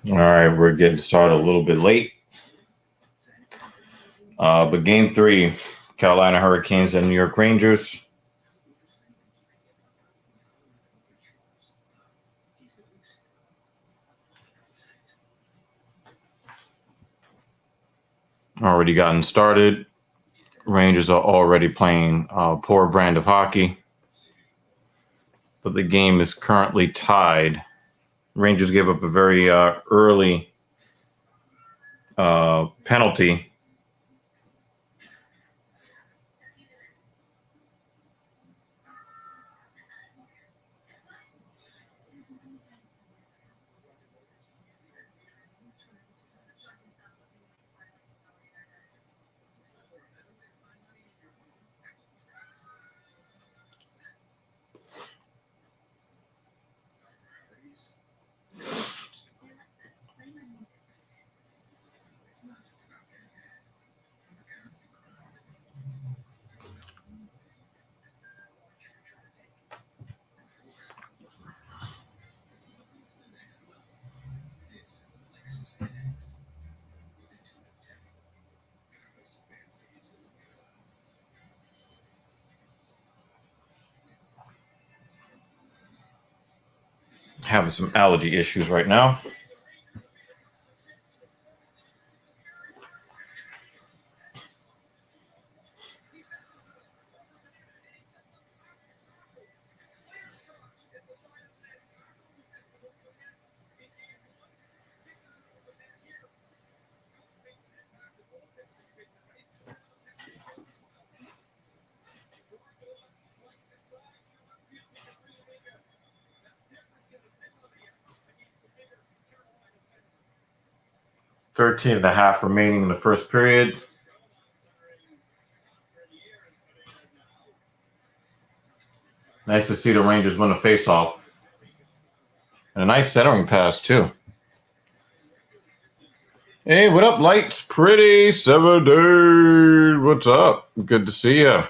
All right, we're getting started a little bit late. But game 3, Carolina Hurricanes and New York Rangers. Already gotten started. Rangers are already playing a poor brand of hockey. But the game is currently tied. Rangers gave up a very early penalty. Having some allergy issues right now. Thirteen and a half remaining in the first period. Nice to see the Rangers win a faceoff. And a nice centering pass, too. Hey, what up, Lights? Pretty 7 dude. What's up? Good to see you.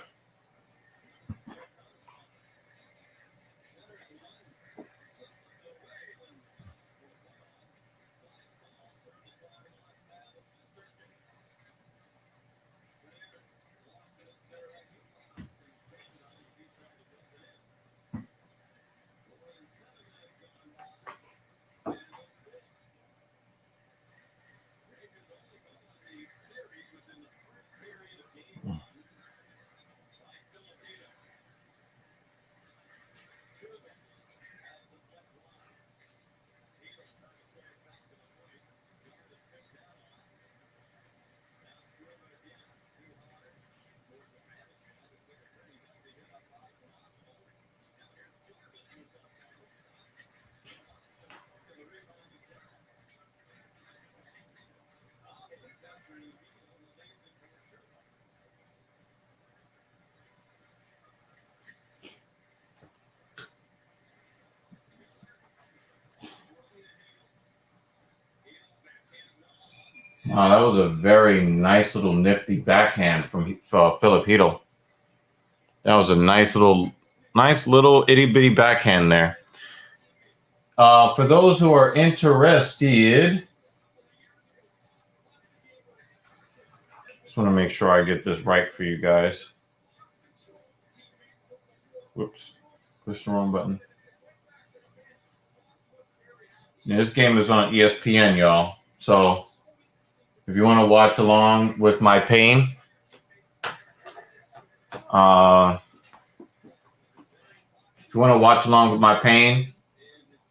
That was a very nice little nifty backhand from Filipino. That was a nice little itty bitty backhand there. For those who are interested, just want to make sure I get this right for you guys. Whoops, pushed the wrong button. Yeah, this game is on ESPN, y'all. So if you want to watch along with my pain, if you want to watch along with my pain,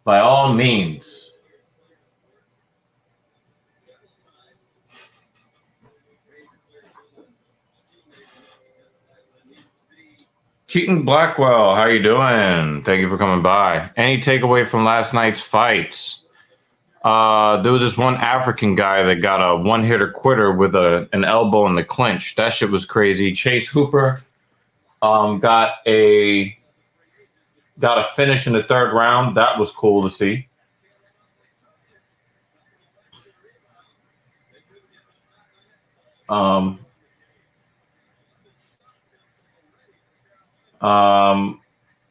by all means. Keaton Blackwell, how you doing? Thank you for coming by. Any takeaway from last night's fights? There was this one African guy that got a one-hitter quitter with an elbow in the clinch. That shit was crazy. Chase Hooper got a finish in the third round. That was cool to see.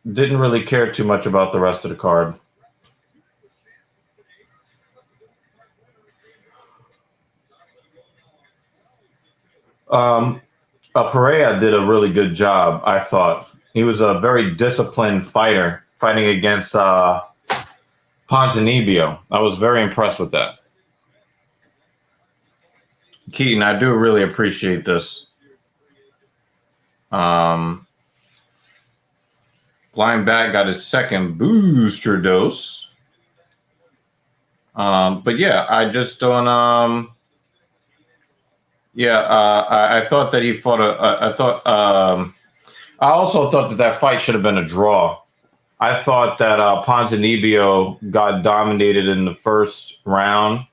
Didn't really care too much about the rest of the card. Perea did a really good job, I thought. He was a very disciplined fighter fighting against Ponzinibbio. I was very impressed with that. Keaton, I do really appreciate this. Blind Bat got his second booster dose. But yeah, I just don't. I thought that he fought I also thought that fight should have been a draw. I thought that Ponzinibbio got dominated in the first round.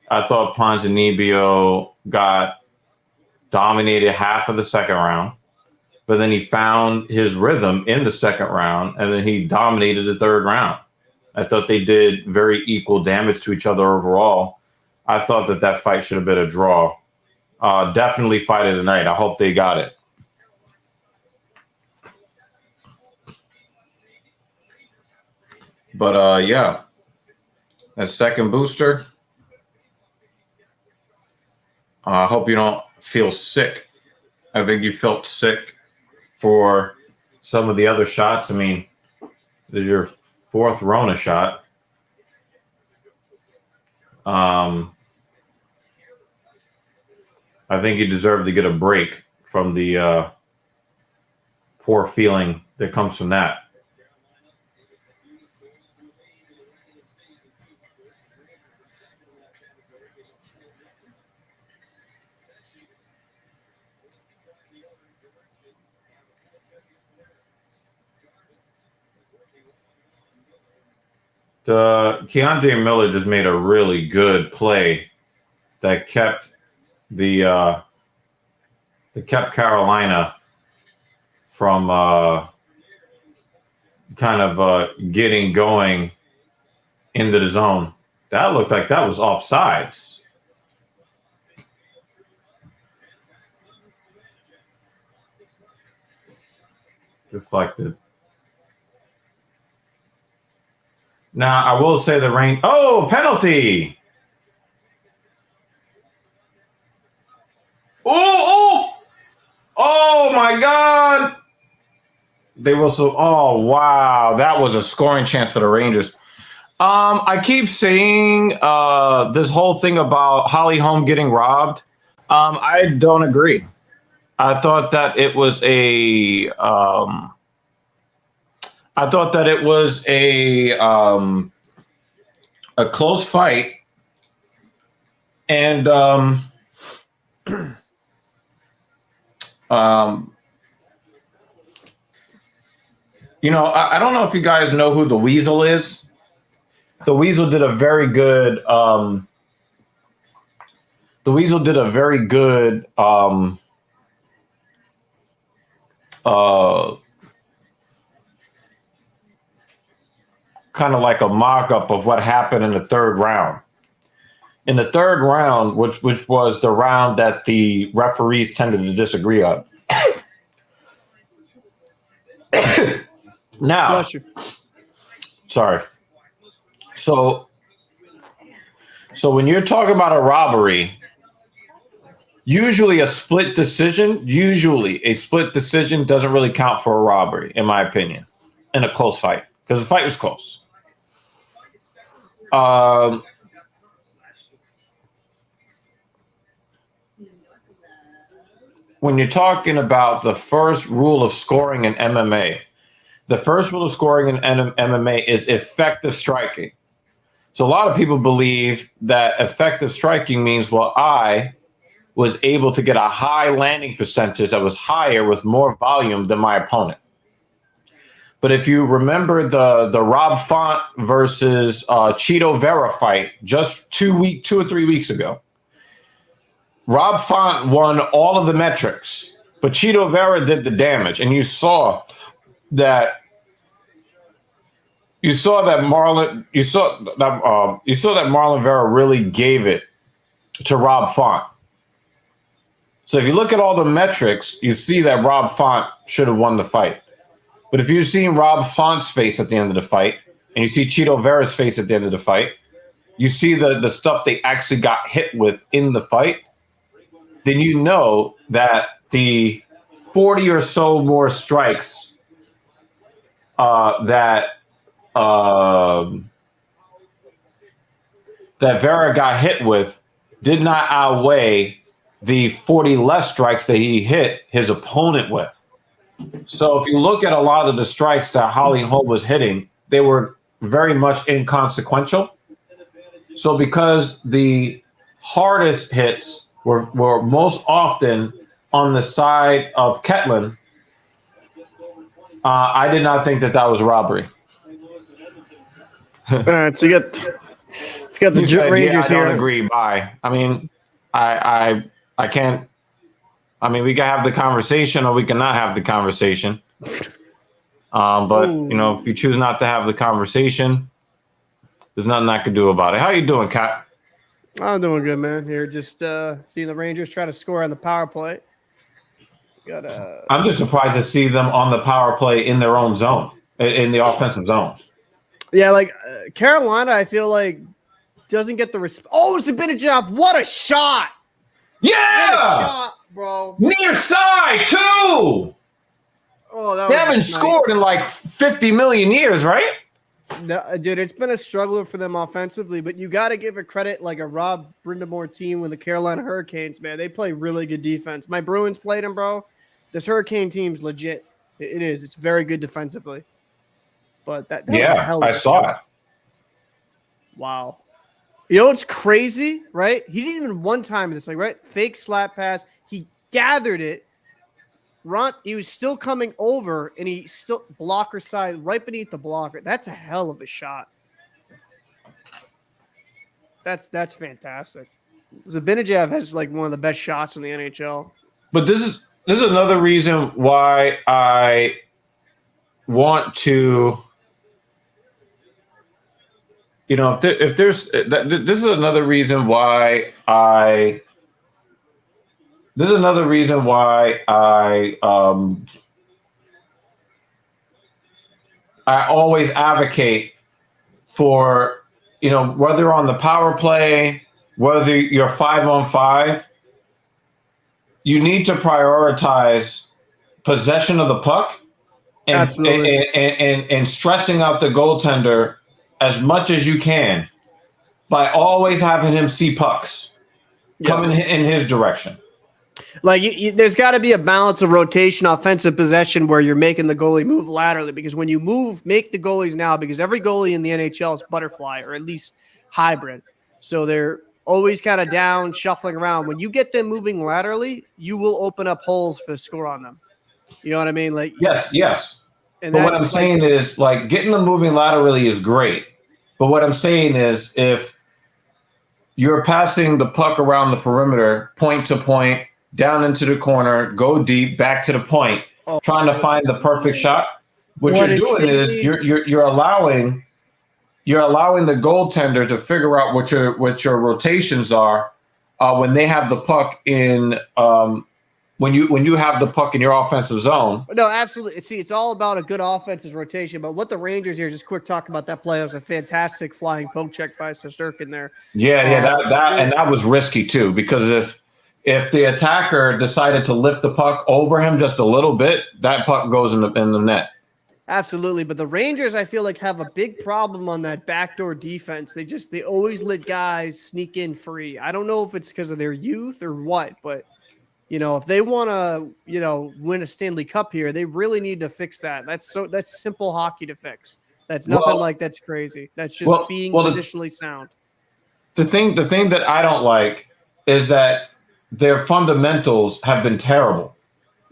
I thought Ponzinibbio got dominated half of the second round, but then he found his rhythm in the second round, and then he dominated the third round. I thought they did very equal damage to each other overall. I thought that fight should have been a draw. Definitely fight of the night. I hope they got it. But yeah, that second booster. I hope you don't feel sick. I think you felt sick for some of the other shots. I mean, this is your fourth Rona shot. I think you deserve to get a break from the poor feeling that comes from that. Keandre Miller just made a really good play that kept kept Carolina from kind of getting going into the zone. That looked like that was offsides. Deflected. Now, I will say the rain. Oh, penalty. Oh, my God. They will so. Oh, wow. That was a scoring chance for the Rangers. I keep saying this whole thing about Holly Holm getting robbed. I don't agree. I thought that it was a close fight, and you know, I don't know if you guys know who the Weasel is. The Weasel did a very good. Kind of like a mock-up of what happened in the third round. In the third round, which was the round that the referees tended to disagree on. Now, Bless you. Sorry. So when you're talking about a robbery, usually a split decision doesn't really count for a robbery, in my opinion, in a close fight, because the fight was close. When you're talking about the first rule of scoring in MMA, the first rule of scoring in MMA is effective striking. So a lot of people believe that effective striking means, well, I was able to get a high landing percentage that was higher with more volume than my opponent. But if you remember the Rob Font versus Chito Vera fight just 2 or 3 weeks ago, Rob Font won all of the metrics, but Chito Vera did the damage, and you saw that Marlon Vera really gave it to Rob Font. So if you look at all the metrics, you see that Rob Font should have won the fight. But if you've seen Rob Font's face at the end of the fight, and you see Chito Vera's face at the end of the fight, you see the stuff they actually got hit with in the fight, then you know that the 40 or so more strikes that Vera got hit with did not outweigh the 40 less strikes that he hit his opponent with. So if you look at a lot of the strikes that Holly Holm was hitting, they were very much inconsequential. So because the hardest hits were most often on the side of Ketlin, I did not think that was robbery. So you got the Rangers here. I don't agree. Bye. I mean, I can't. I mean, we can have the conversation, or we cannot have the conversation. But if you choose not to have the conversation, there's nothing I can do about it. How you doing, Kat? I'm doing good, man. Here, just seeing the Rangers try to score on the power play. I'm just surprised to see them on the power play in their own zone, in the offensive zone. Yeah, like Carolina, I feel like doesn't get the respect. Oh, it's a Zibanejad. What a shot! Yeah, what a shot, bro. Near side too. Oh, they haven't scored in like 50 million years, right? No, dude, it's been a struggle for them offensively, but you got to give it credit like a Rob Brindamore team with the Carolina Hurricanes, man. They play really good defense. My Bruins played them, bro. This Hurricane team's legit. It is. It's very good defensively. But that was a hell of a saw shot. it. Wow. You know what's crazy, right? He didn't even one time this, like, right? Fake slap pass. He gathered it. He was still coming over, and he still blocker side right beneath the blocker. That's a hell of a shot. That's fantastic. Zibanejad has like one of the best shots in the NHL. But this is another reason why I want to. If there's this is another reason why I. This is another reason why I always advocate for, whether on the power play, whether you're 5-on-5, you need to prioritize possession of the puck and stressing out the goaltender as much as you can by always having him see pucks coming in his direction. Like, there's got to be a balance of rotation, offensive possession, where you're making the goalie move laterally. Because when you make the goalies now, because every goalie in the NHL is butterfly or at least hybrid. So they're always kind of down, shuffling around. When you get them moving laterally, you will open up holes for score on them. You know what I mean? Like, yes. But what I'm saying is, like, getting them moving laterally is great. But what I'm saying is, if you're passing the puck around the perimeter, point to point, down into the corner, go deep, back to the point, trying to find the perfect shot. What you're doing is you're allowing the goaltender to figure out what your rotations are when they have the puck in when you have the puck in your offensive zone. No, absolutely. See, it's all about a good offensive rotation. But what the Rangers here, just quick talk about that play. It was a fantastic flying poke check by Shesterkin there. That was risky too, because if the attacker decided to lift the puck over him just a little bit, that puck goes in the net. Absolutely. But the Rangers, I feel like, have a big problem on that backdoor defense. They always let guys sneak in free. I don't know if it's because of their youth or what, but, if they want to, win a Stanley Cup here, they really need to fix that. That's simple hockey to fix. That's nothing that's crazy. That's just being positionally sound. The thing that I don't like is that their fundamentals have been terrible.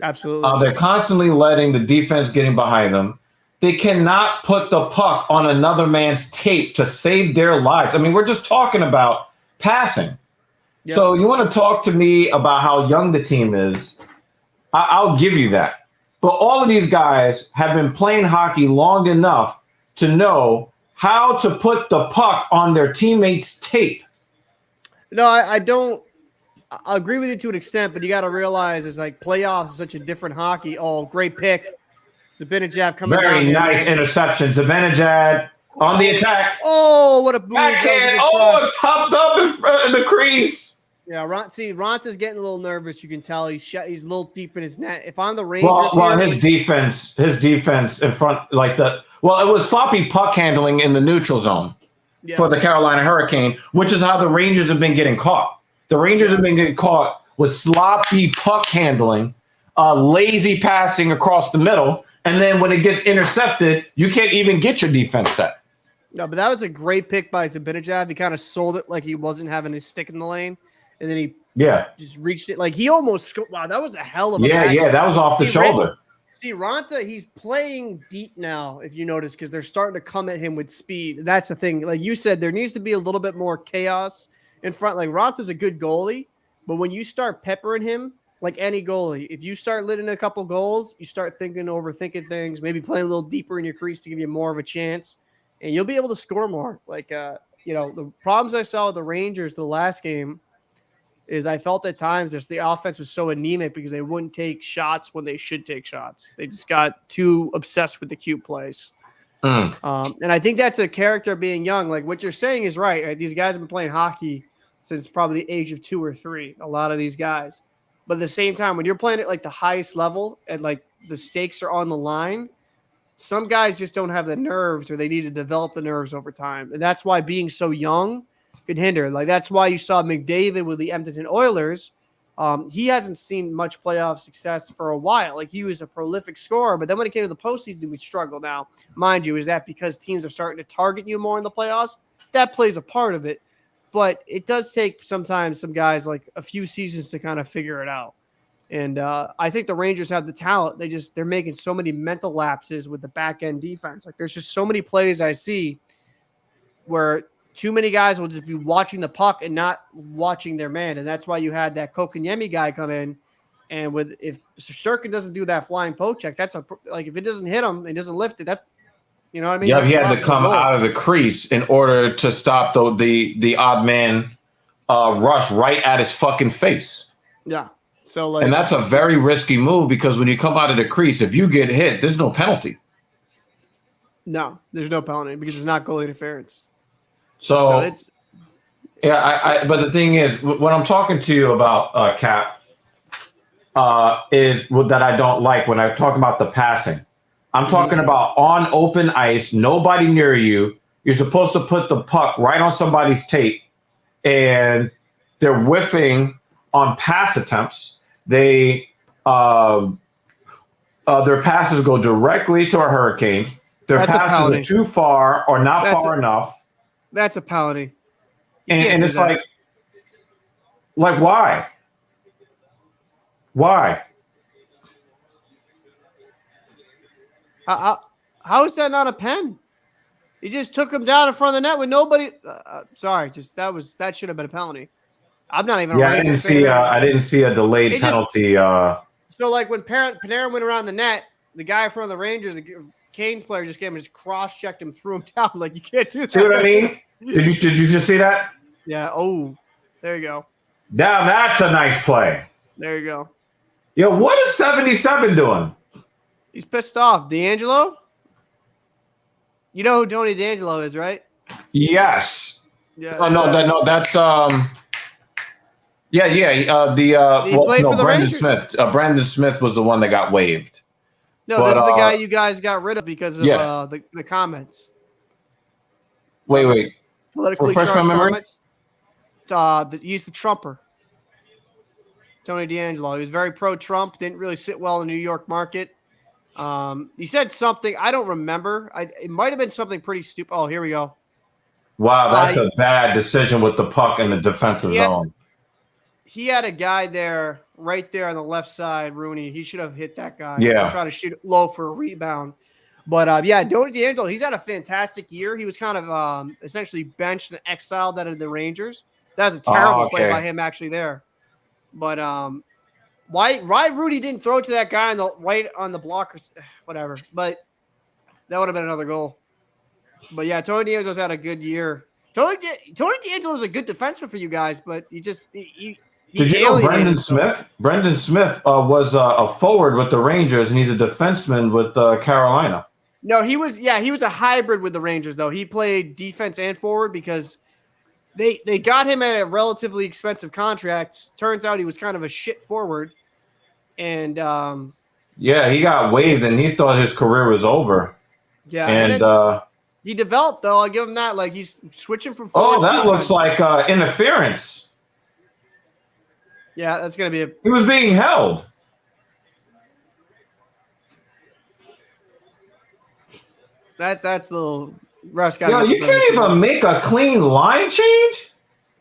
Absolutely. They're constantly letting the defense getting behind them. They cannot put the puck on another man's tape to save their lives. I mean, we're just talking about passing. Yep. So you want to talk to me about how young the team is? I'll give you that. But all of these guys have been playing hockey long enough to know how to put the puck on their teammates' tape. No, I don't. I agree with you to an extent, but you got to realize it's like playoffs is such a different hockey. Oh, great pick. Zibanejad coming down. Very nice interception. Zibanejad on the attack. Oh, what a move. Backhand. It popped up in the crease. Yeah, Ronta's getting a little nervous. You can tell he's a little deep in his net. If I'm the Rangers, Well, his defense in front, it was sloppy puck handling in the neutral zone for the Carolina Hurricane, which is how the Rangers have been getting caught. The Rangers have been getting caught with sloppy puck handling, lazy passing across the middle, and then when it gets intercepted, you can't even get your defense set. No, but that was a great pick by Zibanejad. He kind of sold it like he wasn't having his stick in the lane, and then he just reached it. Like he almost wow, that was a hell of a that was off the shoulder. Ronta, he's playing deep now, if you notice, because they're starting to come at him with speed. That's the thing. Like you said, there needs to be a little bit more chaos in front. Like Ronta's a good goalie, but when you start peppering him, like any goalie, if you start letting a couple goals, you start overthinking things, maybe playing a little deeper in your crease to give you more of a chance, and you'll be able to score more. Like, the problems I saw with the Rangers the last game is I felt at times the offense was so anemic because they wouldn't take shots when they should take shots. They just got too obsessed with the cute plays. And I think that's a character of being young. Like what you're saying is right? These guys have been playing hockey since probably the age of 2 or 3, a lot of these guys. But at the same time, when you're playing at like the highest level and like the stakes are on the line, some guys just don't have the nerves, or they need to develop the nerves over time. And that's why being so young could hinder. Like that's why you saw McDavid with the Edmonton Oilers. He hasn't seen much playoff success for a while. Like he was a prolific scorer, but then when it came to the postseason, we struggled. Now, mind you, is that because teams are starting to target you more in the playoffs? That plays a part of it. But it does take sometimes some guys like a few seasons to kind of figure it out. And I think the Rangers have the talent. They're making so many mental lapses with the back end defense. Like there's just so many plays I see where too many guys will just be watching the puck and not watching their man. And that's why you had that Kokanyemi guy come in. And if Shesterkin doesn't do that flying poke check, if it doesn't hit him, it doesn't lift it. You know what I mean? Yeah, he had to come out of the crease in order to stop the odd man rush right at his fucking face. Yeah. And that's a very risky move because when you come out of the crease, if you get hit, there's no penalty. No, there's no penalty because it's not goalie interference. So it's but the thing is, what I'm talking to you about, Cap, is that I don't like when I talk about the passing. I'm talking about on open ice, nobody near you. You're supposed to put the puck right on somebody's tape, and they're whiffing on pass attempts. Their passes go directly to a Hurricane. Their passes are too far or not far enough. That's a penalty. And it's like why? Why? How is that not a pen? He just took him down in front of the net with nobody. Sorry, that should have been a penalty. I'm not even. I didn't see a delayed penalty. So like when Panarin went around the net, the guy in front of the Rangers, the Canes player, just came and just cross-checked him, threw him down. Like you can't do that. See what I mean? Did you just see that? Yeah. Oh, there you go. Now that's a nice play. There you go. Yo, what is 77 doing? He's pissed off. D'Angelo? You know who Tony D'Angelo is, right? Yes. Yeah. That's Brendan Smith. Brendan Smith was the one that got waived. No, this is the guy you guys got rid of because of the comments. Wait. Politically charged comments. He's the Trumper. Tony D'Angelo. He was very pro-Trump. Didn't really sit well in the New York market. He said something. I don't remember. It might have been something pretty stupid. Oh, here we go. Wow, that's a bad decision with the puck in the defensive zone. He had a guy right there on the left side, Rooney. He should have hit that guy. Yeah. Try to shoot it low for a rebound. But, Tony D'Angelo, he's had a fantastic year. He was kind of essentially benched and exiled out of the Rangers. That was a terrible play by him actually there. But why Rudy didn't throw it to that guy on the blockers, whatever. But that would have been another goal. But, yeah, Tony D'Angelo's had a good year. Tony D'Angelo's a good defenseman for you guys, but he Did you know Brendan Smith? Brendan Smith was a forward with the Rangers, and he's a defenseman with Carolina. No, he was a hybrid with the Rangers, though. He played defense and forward because they got him at a relatively expensive contract. Turns out he was kind of a shit forward, and Yeah, he got waived, and he thought his career was over. yeah, and And then he developed though. I'll give him that. Like he's switching from oh, forward. that looks like interference. Yeah, that's gonna be He was being held. that's the little Russ got. Yo, you can't even make a clean line change.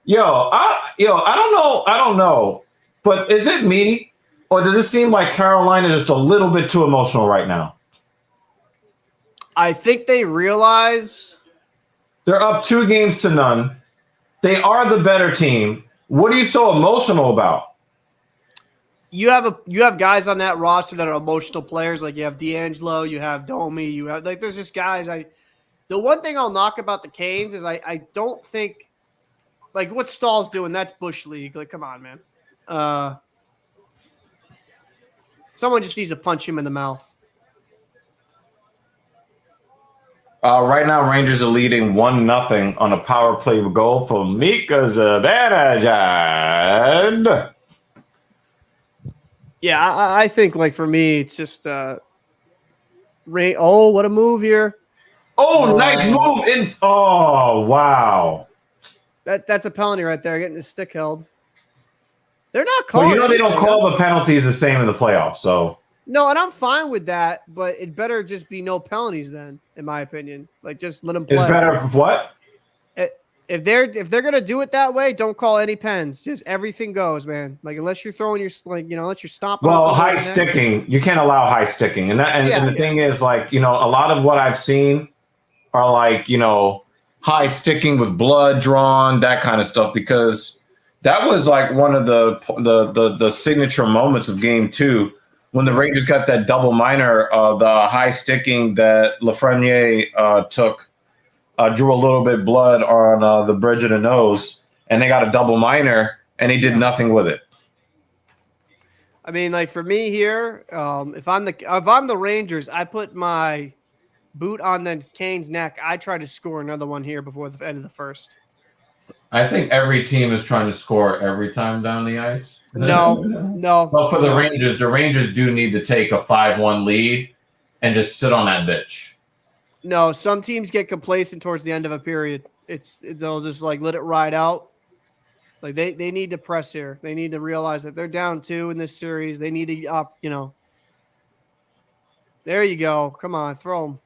I don't know, but is it me, or does it seem like Carolina is just a little bit too emotional right now? I think they realize they're up 2-0. They are the better team. What are you so emotional about? you have guys on that roster that are emotional players. Like you have D'Angelo, you have Domi, you have like there's just guys. The one thing I'll knock about the Canes is I don't think like what Stahl's doing. That's Bush League. Like come on, man. Someone just needs to punch him in the mouth. Right now, Rangers are leading 1-0 on a power play goal for Mika Zibanejad. Yeah, I think like for me, it's just Ray. Oh, what a move here! Oh, nice move! Oh, wow! That's a penalty right there, getting his stick held. They're not calling. Well, they don't call the penalties the same in the playoffs, so. No, and I'm fine with that, but it better just be no penalties then, in my opinion. Like just let them play. It's better for what? If they're gonna do it that way, don't call any pens. Just everything goes, man. Like unless you're throwing your unless you're stomping. Well, high sticking, you can't allow high sticking, and the thing is, like a lot of what I've seen are like high sticking with blood drawn, that kind of stuff, because that was like one of the signature moments of Game 2 when the Rangers got that double minor of the high sticking that Lafreniere took. Drew a little bit blood on the bridge of the nose, and they got a double minor, and he did nothing with it. I mean, like for me here, if I'm the Rangers, I put my boot on the Canes' neck. I try to score another one here before the end of the first. I think every team is trying to score every time down the ice. No. Well, for the Rangers do need to take a 5-1 lead and just sit on that bitch. No, some teams get complacent towards the end of a period. They'll just like let it ride out. Like they need to press here. They need to realize that they're down 2 in this series. They need to up. There you go. Come on, throw them.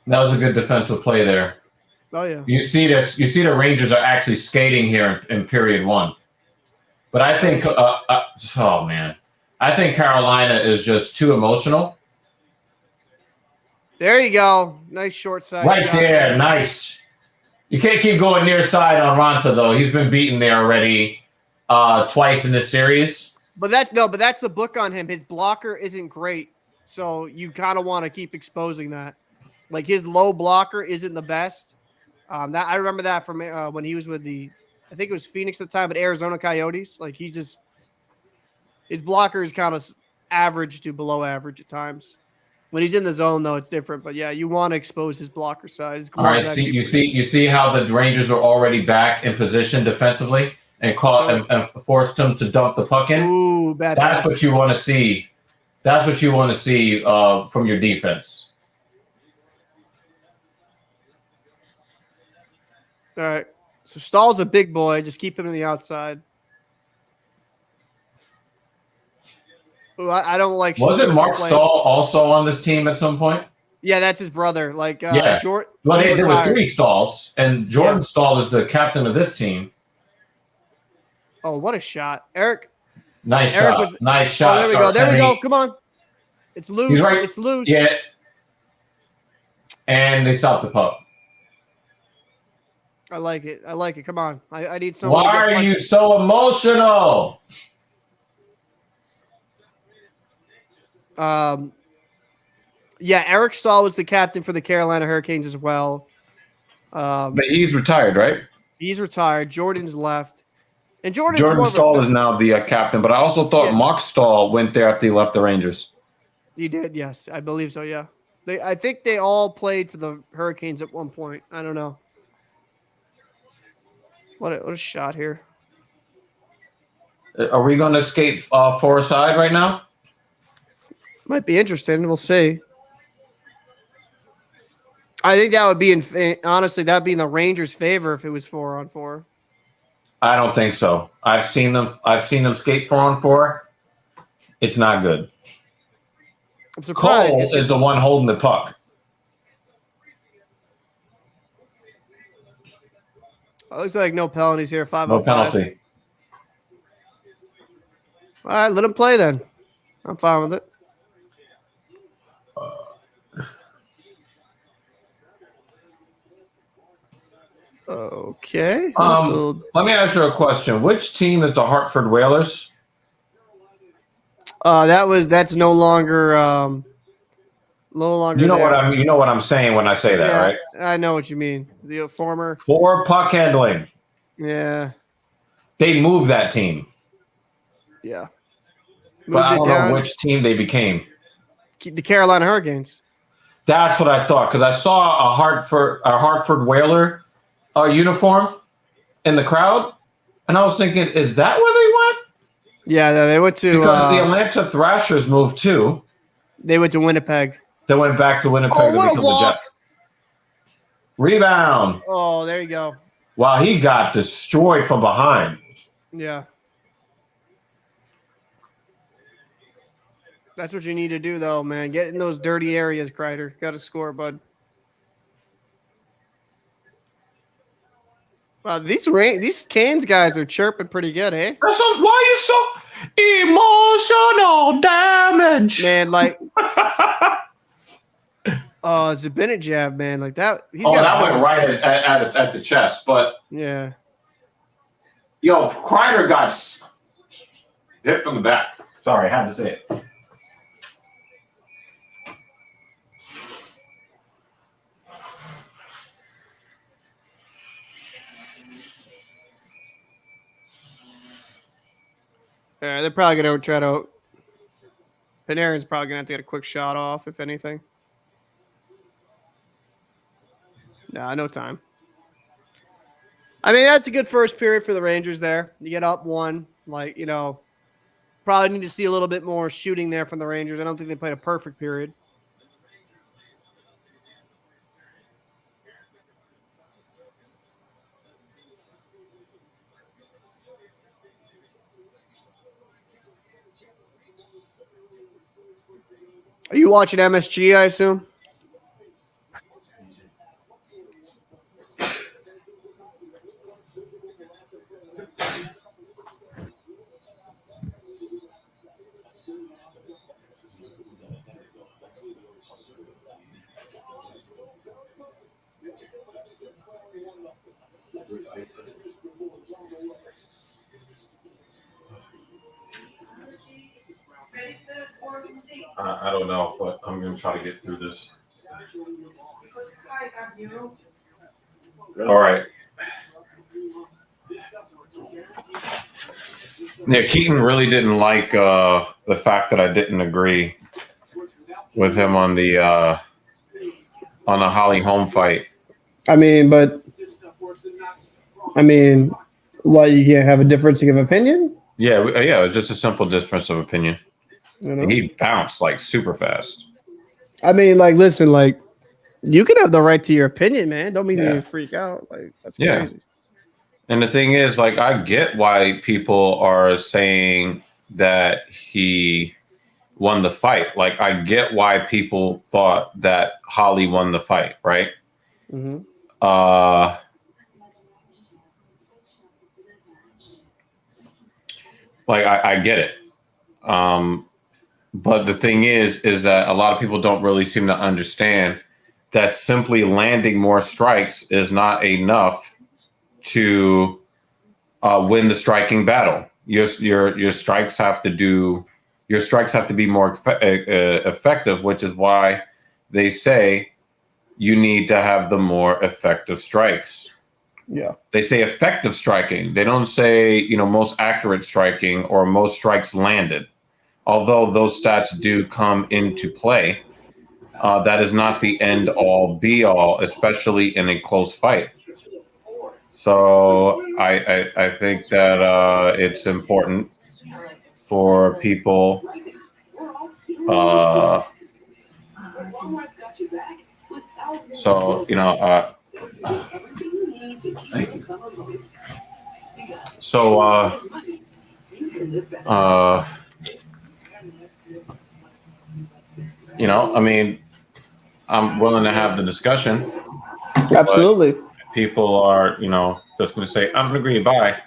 That was a good defensive play there. Oh yeah. You see this? You see the Rangers are actually skating here in period 1. But I think, oh man, I think Carolina is just too emotional. There you go. Nice short side. Right shot there. Nice. You can't keep going near side on Ronta, though. He's been beaten there already twice in this series. But that's the book on him. His blocker isn't great. So you kind of want to keep exposing that. Like his low blocker isn't the best. That I remember that from when he was with I think it was Phoenix at the time, but Arizona Coyotes. Like his blocker is kind of average to below average at times. When he's in the zone, though, it's different. But yeah, you want to expose his blocker side. All right, you see how the Rangers are already back in position defensively and forced him to dump the puck in. Ooh, bad. That's what you want to see. That's what you want to see from your defense. All right. So Stahl's a big boy. Just keep him on the outside. Ooh, I don't like. Wasn't Mark Stahl also on this team at some point? Yeah, that's his brother. Like, Jordan. Well, there were 3 Stahls, and Jordan Stahl is the captain of this team. Oh, what a shot, Eric! Nice shot. Nice shot. Oh, there we go. There we go. Come on. It's loose. He's right. It's loose. Yeah. And they stopped the puck. I like it. Come on. I need someone. Why are you so emotional? Yeah, Eric Stahl was the captain for the Carolina Hurricanes as well. But he's retired, right? He's retired. Jordan's left. And Jordan Stahl is now the captain, but I also thought Mark Stahl went there after he left the Rangers. He did, yes. I believe so, yeah. I think they all played for the Hurricanes at one point. I don't know. What a shot here. Are we going to skate four side right now? Might be interesting. We'll see. I think that would be honestly that'd be in the Rangers' favor if it was 4-on-4. I don't think so. I've seen them skate 4-on-4. It's not good. I'm surprised. Cole is the one holding the puck. It looks like no penalties here. 5-on-5. No penalty. All right, let him play then. I'm fine with it. Okay. Let me ask you a question. Which team is the Hartford Whalers? That's no longer You know what I'm saying when I say that, right? I know what you mean. The former poor puck handling. Yeah. They moved that team. Yeah. But I don't know which team they became. The Carolina Hurricanes. That's what I thought, because I saw a Hartford Whaler uniform in the crowd, and I was thinking, is that where they went? Yeah, they went to because the Atlanta Thrashers moved too. They went to Winnipeg. They went back to Winnipeg to become the Jets. Rebound. Oh, there you go. Wow, he got destroyed from behind. Yeah. That's what you need to do, though, man. Get in those dirty areas, Kreider. Got to score, bud. Wow, these Canes guys are chirping pretty good, eh? Why are you so emotional damage? Man, like Zibanejad, man, like that. That went right at the chest, but yeah. Yo, Kreider got hit from the back. Sorry, I had to say it. Yeah, they're probably going to try to – Panarin's probably going to have to get a quick shot off, if anything. Nah, no time. I mean, that's a good first period for the Rangers there. You get up one. Like, probably need to see a little bit more shooting there from the Rangers. I don't think they played a perfect period. Are you watching MSG, I assume? I don't know, but I'm going to try to get through this. All right. Yeah, Keaton really didn't like the fact that I didn't agree with him on the Holly Holm fight. What, you can't have a difference of opinion? Yeah, it was just a simple difference of opinion. He bounced like super fast. I mean, like, listen, like, you can have the right to your opinion, man. Don't mean you freak out. Like, that's crazy. And the thing is, like, I get why people are saying that he won the fight. Like, I get why people thought that Holly won the fight, right? Mm-hmm. Like, I get it. But the thing is that a lot of people don't really seem to understand that simply landing more strikes is not enough to win the striking battle. Your strikes have to be more effective, which is why they say you need to have the more effective strikes. Yeah. They say effective striking. They don't say, most accurate striking or most strikes landed. Although those stats do come into play, that is not the end all be all, especially in a close fight. So I think that it's important for people. Uh, so you know. So uh, I mean, I'm willing to have the discussion, but Absolutely. people are, just going to say, "I don't agree." Bye.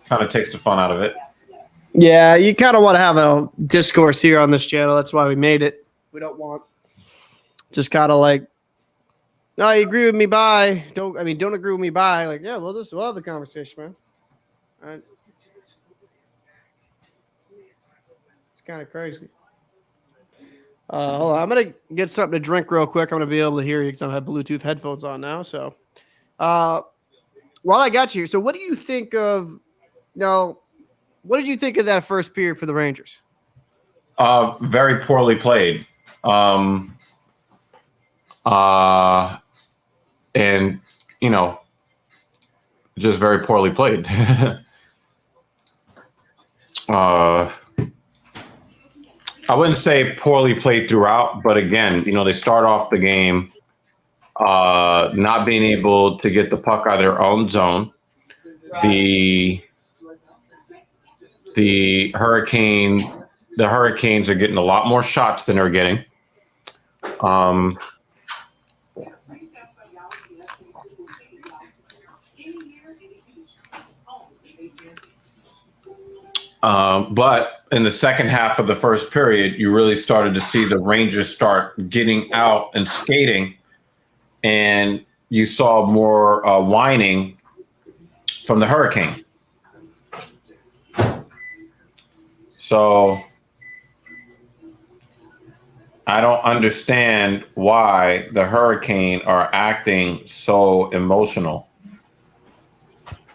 Kind of takes the fun out of it. Yeah, you kind of want to have a discourse here on this channel. That's why we made it. We don't want just kind of like, no, you agree with me, bye. Don't agree with me, bye. Like, yeah, we'll have the conversation, man. All right. It's kind of crazy. Hold on, I'm gonna get something to drink real quick. I'm gonna be able to hear you because I have Bluetooth headphones on now. So, while I got you here, so what do you think of? Now, what did you think of that first period for the Rangers? Very poorly played. And just very poorly played. I wouldn't say poorly played throughout, but again, they start off the game not being able to get the puck out of their own zone. The Hurricanes are getting a lot more shots than they're getting. But in the second half of the first period, you really started to see the Rangers start getting out and skating, and you saw more whining from the Hurricane. So I don't understand why the Hurricane are acting so emotional.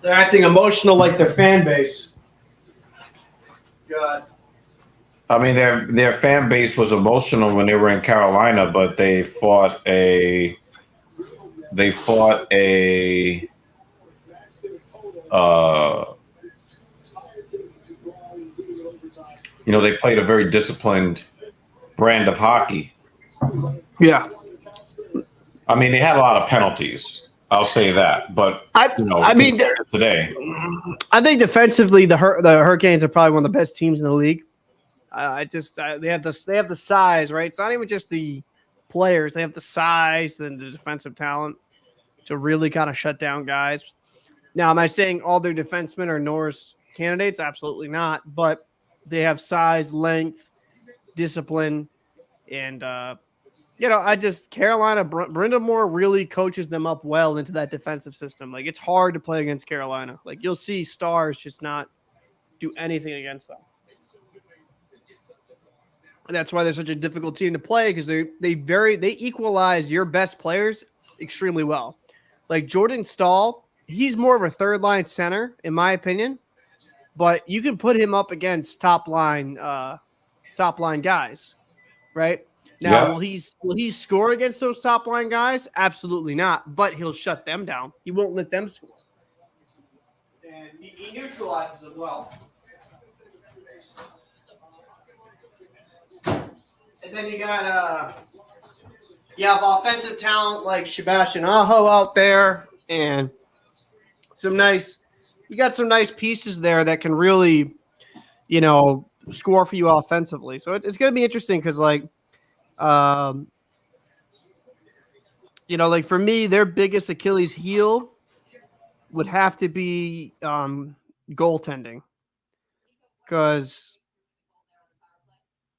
They're acting emotional like their fan base. God. I mean, their fan base was emotional when they were in Carolina, but they fought a they played a very disciplined brand of hockey. Yeah. I mean, they had a lot of penalties. I'll say that, but today, I think defensively, the Hurricanes are probably one of the best teams in the league. They have the size, right? It's not even just the players; they have the size and the defensive talent to really kind of shut down guys. Now, am I saying all their defensemen are Norris candidates? Absolutely not. But they have size, length, discipline, and Carolina, Brenda Moore really coaches them up well into that defensive system. Like, it's hard to play against Carolina. Like, you'll see Stars just not do anything against them. And that's why they're such a difficult team to play, because they equalize your best players extremely well. Like Jordan Staal, he's more of a third line center, in my opinion, but you can put him up against top line guys, right? Now, will he score against those top line guys? Absolutely not. But he'll shut them down. He won't let them score. And he neutralizes them well. And then you have offensive talent like Sebastian Aho out there, and you got some nice pieces there that can really, score for you offensively. So it's going to be interesting because like for me, their biggest Achilles heel would have to be goaltending, because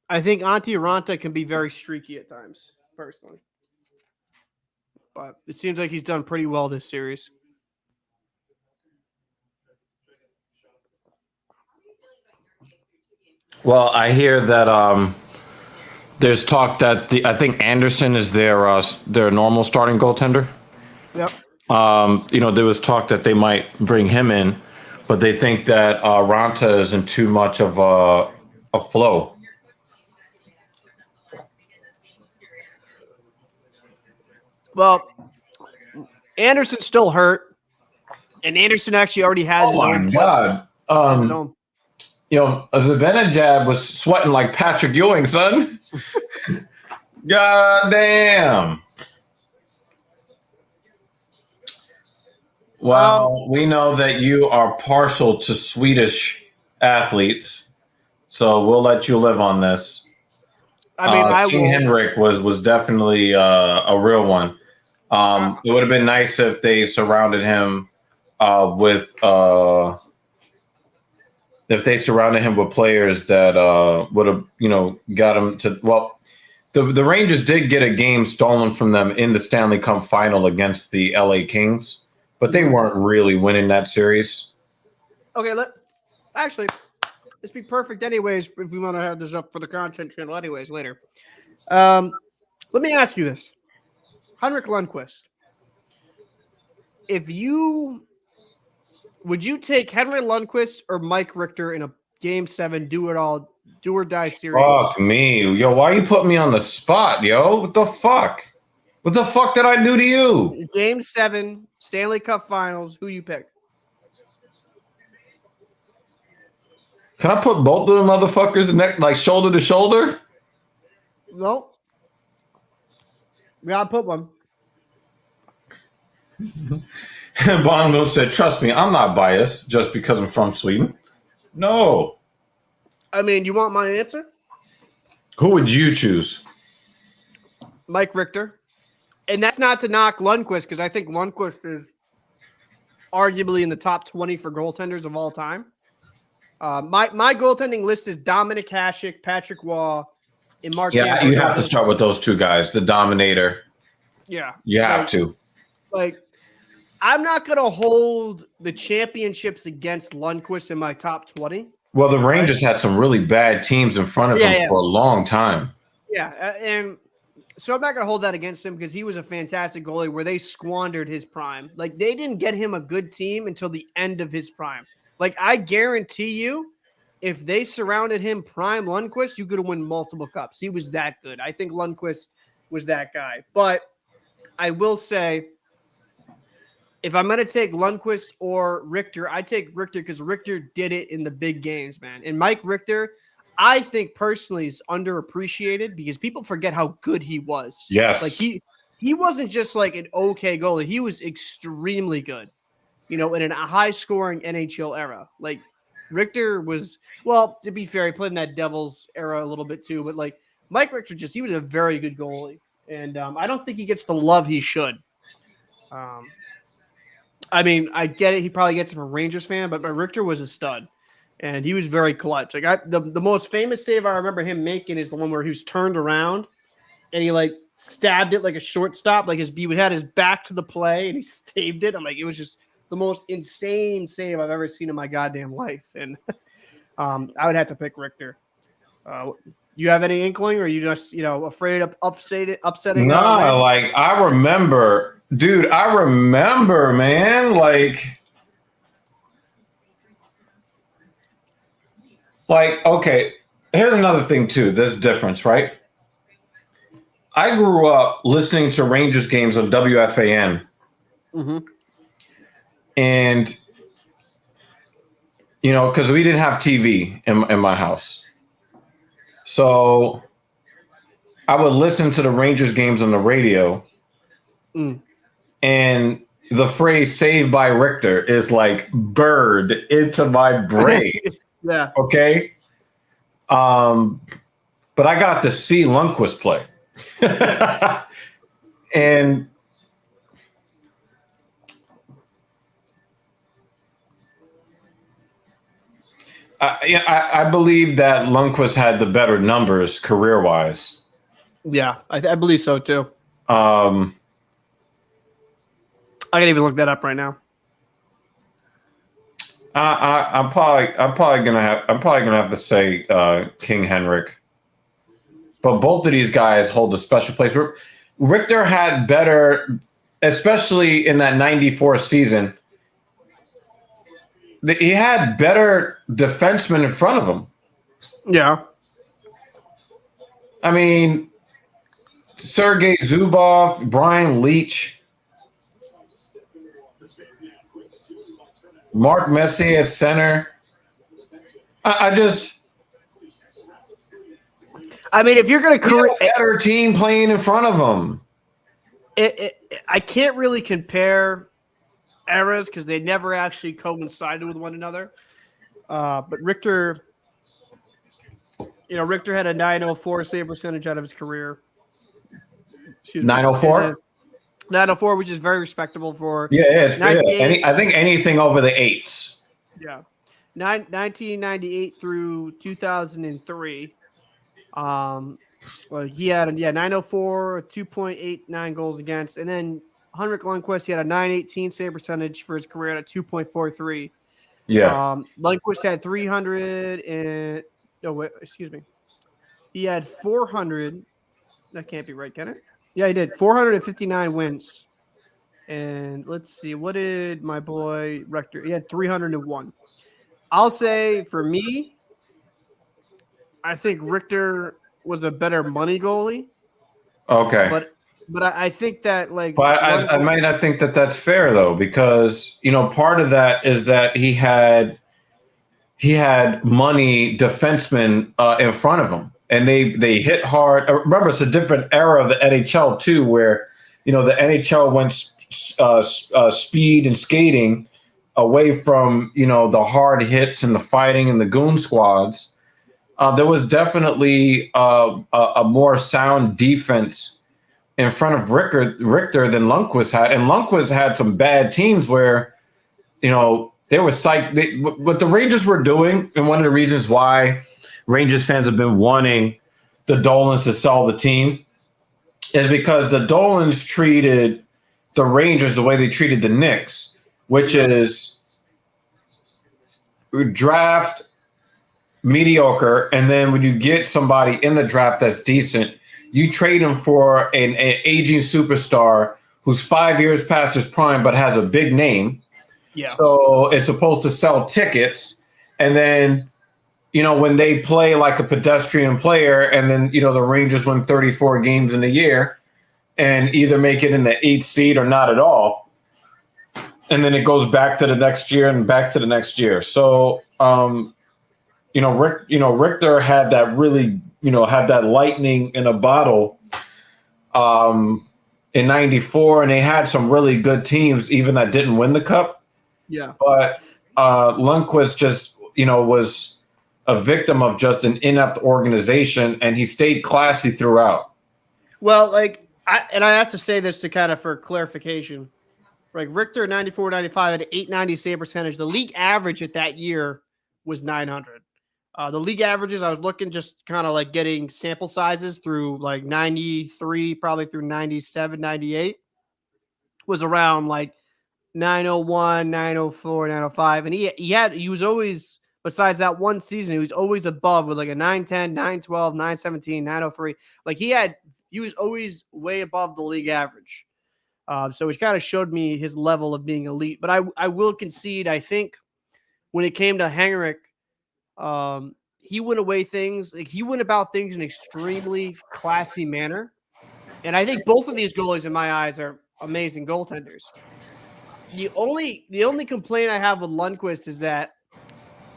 I think Antti Ranta can be very streaky at times, personally. But it seems like he's done pretty well this series. Well, I hear that there's talk that I think Anderson is their normal starting goaltender. Yep. There was talk that they might bring him in, but they think that Ranta isn't too much of a flow. Well, Anderson's still hurt, and Anderson actually already has his own. God. His own. Zibanejad was sweating like Patrick Ewing, son. God damn. Well, we know that you are partial to Swedish athletes, so we'll let you live on this. I mean, King Henrik was definitely a real one. It would have been nice if they surrounded him with players that would have got him to. Well, the Rangers did get a game stolen from them in the Stanley Cup final against the LA Kings. But they weren't really winning that series. Okay, this be perfect anyways if we want to have this up for the content channel anyways later. Let me ask you this. Henrik Lundqvist. Would you take Henrik Lundqvist or Mike Richter in a Game 7 do or die series? Fuck me. Yo, why you put me on the spot, yo? What the fuck? What the fuck did I do to you? Game 7, Stanley Cup Finals. Who you pick? Can I put both of them motherfuckers like shoulder to shoulder? No. We gotta put one. Bongo said, "Trust me, I'm not biased just because I'm from Sweden." No. I mean, you want my answer? Who would you choose? Mike Richter. And that's not to knock Lundqvist, because I think Lundqvist is arguably in the top 20 for goaltenders of all time. My goaltending list is Dominic Hasek, Patrick Waugh, and Mark. Yeah, you have to start with those two guys, the Dominator. Yeah. You have to. Like, I'm not going to hold the championships against Lundqvist in my top 20. Well, the Rangers had some really bad teams in front of him for a long time. Yeah, and so I'm not going to hold that against him because he was a fantastic goalie where they squandered his prime. Like, they didn't get him a good team until the end of his prime. Like, I guarantee you, if they surrounded him prime Lundqvist, you could have won multiple cups. He was that good. I think Lundqvist was that guy. But I will say, if I'm going to take Lundqvist or Richter, I take Richter because Richter did it in the big games, man. And Mike Richter, I think personally is underappreciated because people forget how good he was. Yes. Like he wasn't just like an okay goalie. He was extremely good, in a high-scoring NHL era. Like, Richter was, well, to be fair, he played in that Devils era a little bit too, but like Mike Richter he was a very good goalie. And I don't think he gets the love he should. I mean, I get it. He probably gets it from a Rangers fan, but Richter was a stud. And he was very clutch. Like the most famous save I remember him making is the one where he was turned around and he like stabbed it like a shortstop. Like he had his back to the play and he saved it. I'm like, it was just the most insane save I've ever seen in my goddamn life. And I would have to pick Richter. You have any inkling, or are you just afraid of upsetting? No, like I remember, man, like, okay, here's another thing too. There's a difference, right? I grew up listening to Rangers games on WFAN. Mm-hmm. And, because we didn't have TV in my house. So I would listen to the Rangers games on the radio. And the phrase "saved by Richter" is like burned into my brain. Yeah. Okay. But I got to see Lundqvist play. And I believe that Lundqvist had the better numbers career-wise. Yeah, I believe so too. I can even look that up right now. I'm probably gonna have to say King Henrik, but both of these guys hold a special place. Richter had better, especially in that '94 season. He had better defensemen in front of him. Yeah. I mean, Sergei Zubov, Brian Leach, Mark Messier at center. I mean, if you're going to create a better team playing in front of them, I can't really compare eras because they never actually coincided with one another. But Richter, Richter had a 904 save percentage out of his career. 904? 904, which is very respectable for I think anything over the eights. Yeah. 1998 through 2003. Well, he had 904, 2.89 goals against, and then Henrik Lundqvist, he had a 918 save percentage for his career at a 2.43. Yeah. Lundqvist had 300 and he had 400. That can't be right, can it? Yeah, he did 459 wins. And let's see, what did my boy Rector? He had 301. I'll say for me, I think Richter was a better money goalie. Okay. But I think that But I might not think that that's fair though, because part of that is that he had money defensemen in front of him, and they hit hard. Remember, it's a different era of the NHL too, where the NHL went speed and skating away from the hard hits and the fighting and the goon squads. There was definitely a more sound defense in front of Richter than Lundqvist had, and Lundqvist had some bad teams where they were psyched. What the Rangers were doing, and one of the reasons why Rangers fans have been wanting the Dolans to sell the team, is because the Dolans treated the Rangers the way they treated the Knicks, which is draft mediocre, and then when you get somebody in the draft that's decent, you trade him for an aging superstar who's 5 years past his prime but has a big name. Yeah. So it's supposed to sell tickets, and then when they play like a pedestrian player, and then the Rangers win 34 games in a year and either make it in the 8th seed or not at all, and then it goes back to the next year and back to the next year. So Richter had that really had that lightning in a bottle in '94, and they had some really good teams even that didn't win the cup. Yeah. But Lundqvist just was a victim of just an inept organization, and he stayed classy throughout. Well, I have to say this to kind of for clarification. Richter 94-95 had an 890 save percentage. The league average at that year was 900. The league averages, I was looking just kind of getting sample sizes through 93, probably through 97, 98, was around 901, 904, 905. And he was always, besides that one season, he was always above with a 910, 912, 917, 903. He was always way above the league average. So it kind of showed me his level of being elite. But I will concede, I think when it came to Henrik, he went about things in an extremely classy manner. And I think both of these goalies in my eyes are amazing goaltenders. The only complaint I have with Lundqvist is that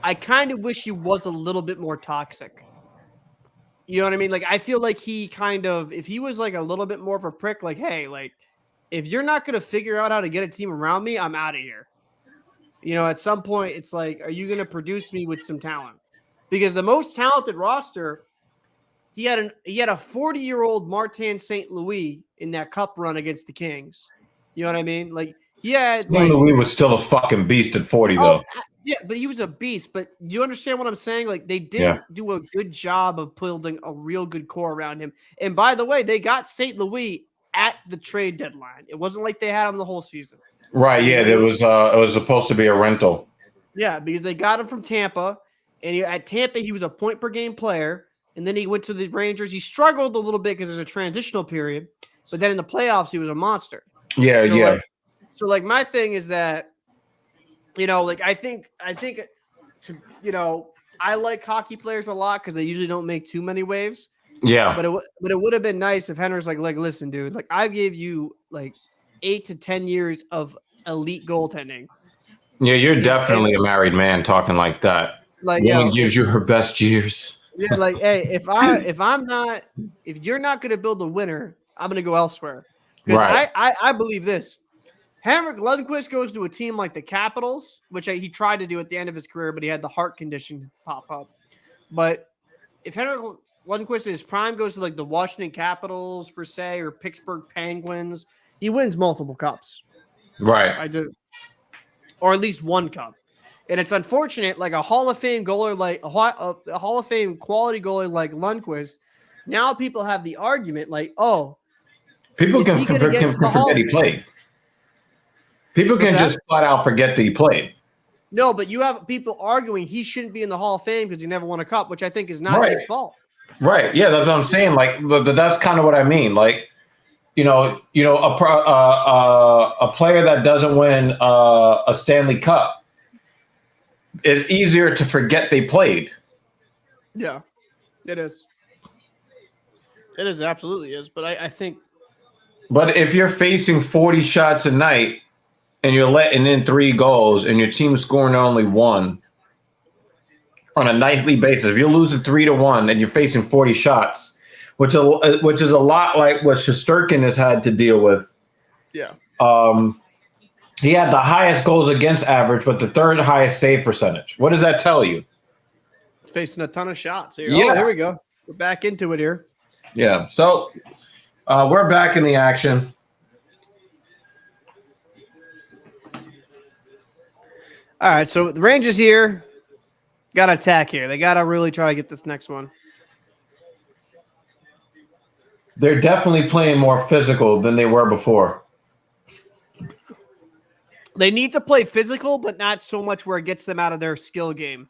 I kind of wish he was a little bit more toxic. You know what I mean? I feel like he if he was a little bit more of a prick, hey, if you're not going to figure out how to get a team around me, I'm out of here. At some point, it's are you going to produce me with some talent? Because the most talented roster, he had a 40-year-old Martin St. Louis in that cup run against the Kings. You know what I mean? He had St. Louis was still a fucking beast at 40, though. Yeah, but he was a beast. But you understand what I'm saying? They didn't do a good job of building a real good core around him. And by the way, they got St. Louis at the trade deadline. It wasn't like they had him the whole season. Right, yeah, it was supposed to be a rental. Yeah, because they got him from Tampa, and at Tampa he was a point per game player, and then he went to the Rangers. He struggled a little bit because there's a transitional period, but then in the playoffs he was a monster. Yeah. So my thing is that, I think I like hockey players a lot because they usually don't make too many waves. Yeah. But it would have been nice if Henry's like, listen, dude, like I gave you like 8 to 10 years of elite goaltending. Yeah, you're definitely a married man talking like that. Like, Woman yo, gives you her best years. yeah, like, hey, if you're not gonna build a winner, I'm gonna go elsewhere. Because Right. I believe this. Henrik Lundqvist goes to a team like the Capitals, which he tried to do at the end of his career, but he had the heart condition pop up. But if Henrik Lundqvist in his prime goes to like the Washington Capitals per se or Pittsburgh Penguins, he wins multiple cups. Right. I do, or at least one cup. And it's unfortunate, like a Hall of Fame goalie, like a Hall of Fame quality goalie like Lundqvist. Now people have the argument, like, oh, People can forget he played. People can just flat out forget that he played. No, but you have people arguing he shouldn't be in the Hall of Fame because he never won a cup, which I think is not his fault. Right. Yeah, that's what I'm saying. Like, but that's kind of what I mean. Like, a player that doesn't win a Stanley Cup is easier to forget they played. Yeah, it is. It is, absolutely is. But I think. But if you're facing 40 shots a night and you're letting in 3 goals and your team's scoring only 1 on a nightly basis, if you're losing 3-1 and you're facing 40 shots, which is a lot like what Shesterkin has had to deal with. Yeah. He had the highest goals against average, but the 3rd highest save percentage. What does that tell you? Facing a ton of shots here. Yeah. Oh, here we go. We're back into it here. Yeah. So we're back in the action. All right. So the Rangers here got to attack here. They got to really try to get this next one. They're definitely playing more physical than they were before. They need to play physical, but not so much where it gets them out of their skill game.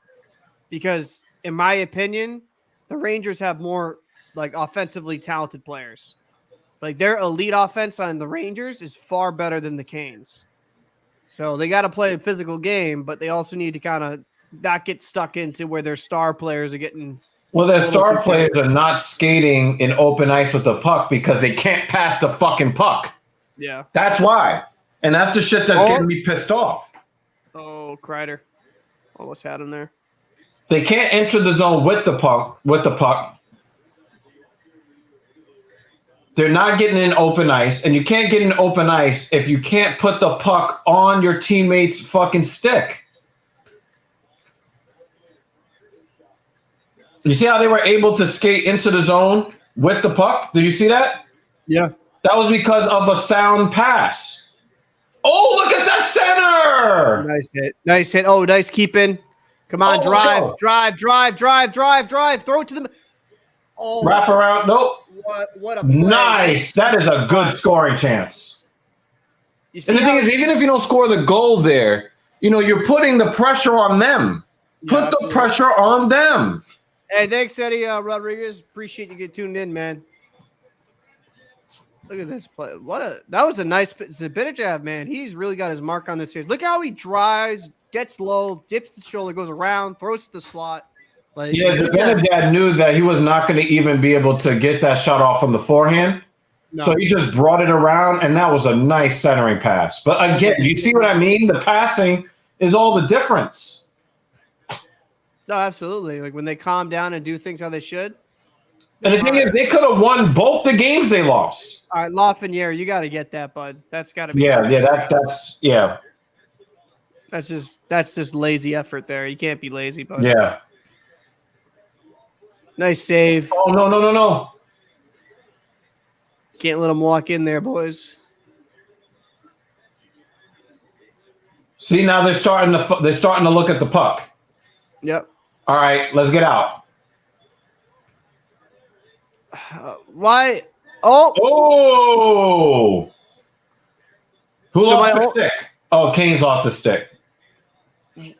Because, in my opinion, the Rangers have more like offensively talented players. Like their elite offense on the Rangers is far better than the Canes. So they got to play a physical game, but they also need to kind of not get stuck into where their star players are getting. Well, their star players are not skating in open ice with the puck because they can't pass the fucking puck. Yeah. That's why. And that's the shit that's getting me pissed off. Oh, Kreider. Almost had him there. They can't enter the zone with the puck. They're not getting in open ice, and you can't get in open ice if you can't put the puck on your teammate's fucking stick. You see how they were able to skate into the zone with the puck? Did you see that? Yeah. That was because of a sound pass. Oh, look at that center! Nice hit. Nice hit. Oh, nice keeping. Come on, drive. Throw it to them. Oh, wrap around. Nope. What a play. Nice. That is a good scoring chance. And the thing is, even if you don't score the goal there, you're putting the pressure on them. Put the pressure on them. Hey, thanks, Eddie Rodriguez. Appreciate you getting tuned in, man. Look at this play. That was a nice Zibanejad, man. He's really got his mark on this series. Look how he drives, gets low, dips the shoulder, goes around, throws to the slot. Like, yeah, Zibanejad knew that he was not going to even be able to get that shot off from the forehand. No. So he just brought it around, and that was a nice centering pass. But again, you see what I mean? The passing is all the difference. No, absolutely. Like when they calm down and do things how they should. And the thing is, they could have won both the games they lost. All right, Lafreniere, you got to get that, bud. That's got to be. Yeah. That's just lazy effort there. You can't be lazy, bud. Yeah. Nice save. Oh no! Can't let them walk in there, boys. See, now they're starting to look at the puck. Yep. All right, let's get out. Why? Oh! Who lost the stick? Oh, Kane's lost the stick.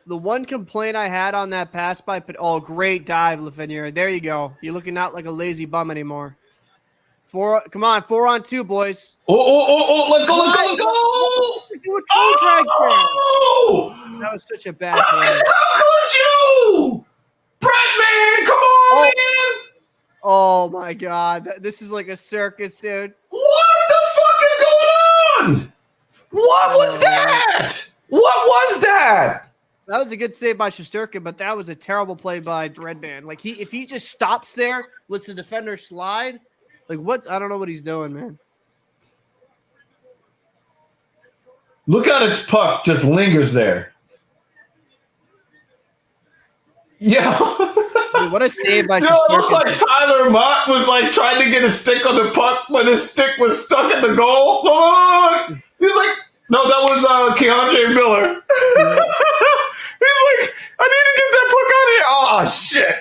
The one complaint I had on that pass by great dive, Lafreniere. There you go. You're looking not like a lazy bum anymore. Come on, 4-on-2, boys. Oh, let's go. Do a toe drag there. That was such a bad play. How could you? Brett, man, come on, man. Oh my God. This is like a circus, dude. What the fuck is going on? What was that? What was that? That was a good save by Shesterkin, but that was a terrible play by Breadman. Like if he just stops there, lets the defender slide, like what? I don't know what he's doing, man. Look how this puck just lingers there. Yeah. Dude, what a save by It Shesterkin. looked like Tyler Mott was like trying to get a stick on the puck when his stick was stuck in the goal. Look. He's like, no, that was Keandre Miller. He's like, I need to get that puck out of here. Oh, shit.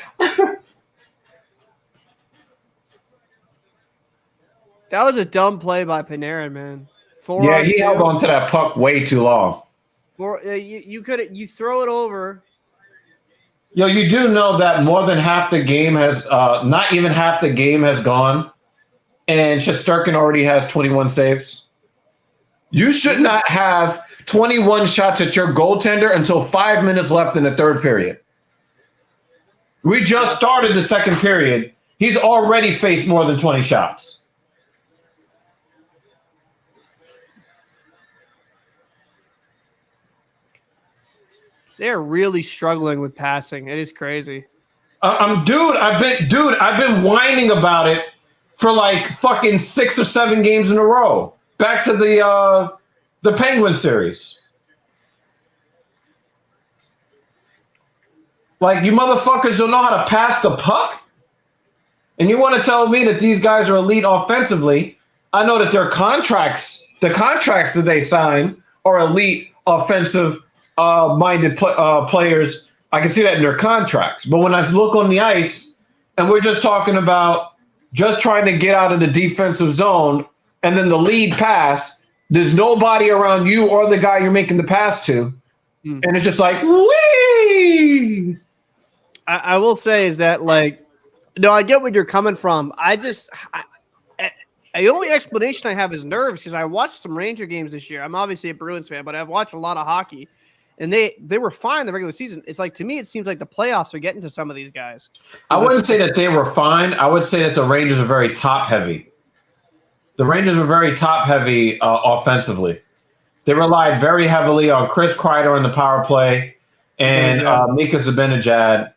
That was a dumb play by Panarin, man. He held on to that puck way too long. You throw it over. Yo, you do know that more than half the game has, not even half the game has gone, and Shesterkin already has 21 saves. You should not have 21 shots at your goaltender until 5 minutes left in the third period. We just started the second period. He's already faced more than 20 shots. They're really struggling with passing. It is crazy. I've been whining about it for like fucking 6 or 7 games in a row. Back to the Penguin series. Like, you motherfuckers don't know how to pass the puck? And you want to tell me that these guys are elite offensively? I know that the contracts that they sign are elite offensive minded players. I can see that in their contracts. But when I look on the ice and we're just talking about just trying to get out of the defensive zone and then the lead pass, there's nobody around you or the guy you're making the pass to. And it's just like, whee! I will say is that, like, no, I get where you're coming from. The only explanation I have is nerves, because I watched some Ranger games this year. I'm obviously a Bruins fan, but I've watched a lot of hockey, and they were fine in the regular season. It's like, to me, it seems like the playoffs are getting to some of these guys. I wouldn't say that they were fine. I would say that the Rangers are very top heavy. The Rangers were very top heavy offensively. They relied very heavily on Chris Kreider on the power play and Mika Zibanejad.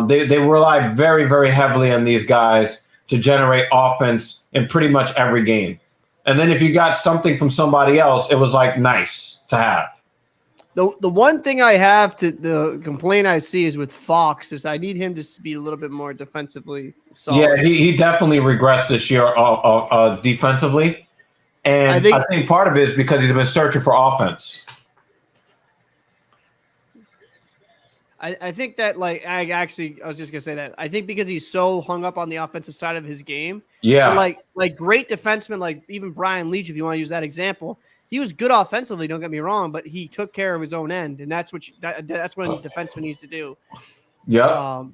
They relied very, very heavily on these guys to generate offense in pretty much every game. And then if you got something from somebody else, it was like nice to have. The one thing I have the complaint I see is with Fox is I need him to be a little bit more defensively solid. Yeah, he definitely regressed this year defensively. And I think part of it is because he's been searching for offense. I think that, like, I was just gonna say that. I think because he's so hung up on the offensive side of his game. Yeah. Like great defensemen, like even Brian Leach, if you want to use that example, he was good offensively. Don't get me wrong, but he took care of his own end, and that's what that's what a defenseman needs to do. Yeah.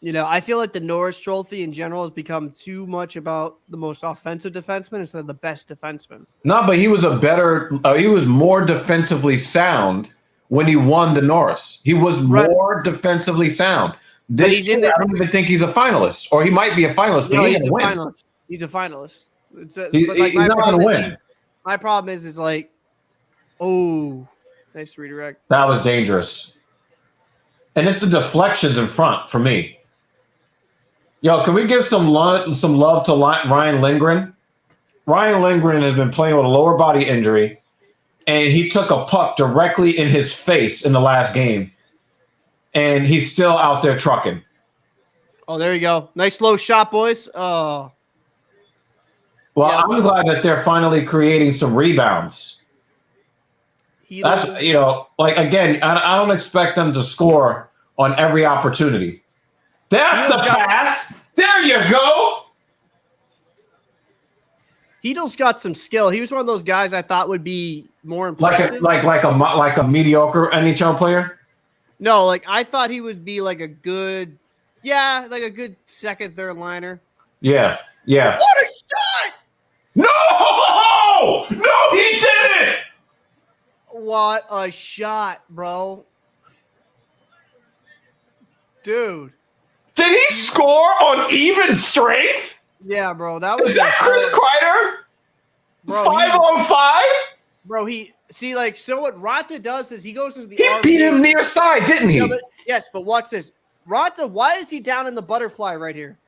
I feel like the Norris Trophy in general has become too much about the most offensive defenseman instead of the best defenseman. No, but he was he was more defensively sound when he won the Norris. He was more defensively sound. This year, I don't even think he's a finalist, or he might be a finalist, but he's a finalist. He's a finalist. He's not going to win. My problem is, it's like, oh, nice redirect. That was dangerous. And it's the deflections in front for me. Yo, can we give some love to Ryan Lindgren? Ryan Lindgren has been playing with a lower body injury, and he took a puck directly in his face in the last game, and he's still out there trucking. Oh, there you go. Nice low shot, boys. Oh. Well, yeah, I'm glad that they're finally creating some rebounds. That's, again, I don't expect them to score on every opportunity. That's the pass. There you go. Heedle's got some skill. He was one of those guys I thought would be more impressive. Like a mediocre NHL player? No, like I thought he would be like a good second, third liner. Yeah. Yeah. What a shot! No! No, he didn't! What a shot, bro. Dude. Did he score on even strength? Yeah, bro. That was Is that Chris Kreider? Bro, 5-on-5? Bro, so what Ranta does is he goes into the He RV. beat him near side, didn't he? Yes, but watch this. Ranta, why is he down in the butterfly right here?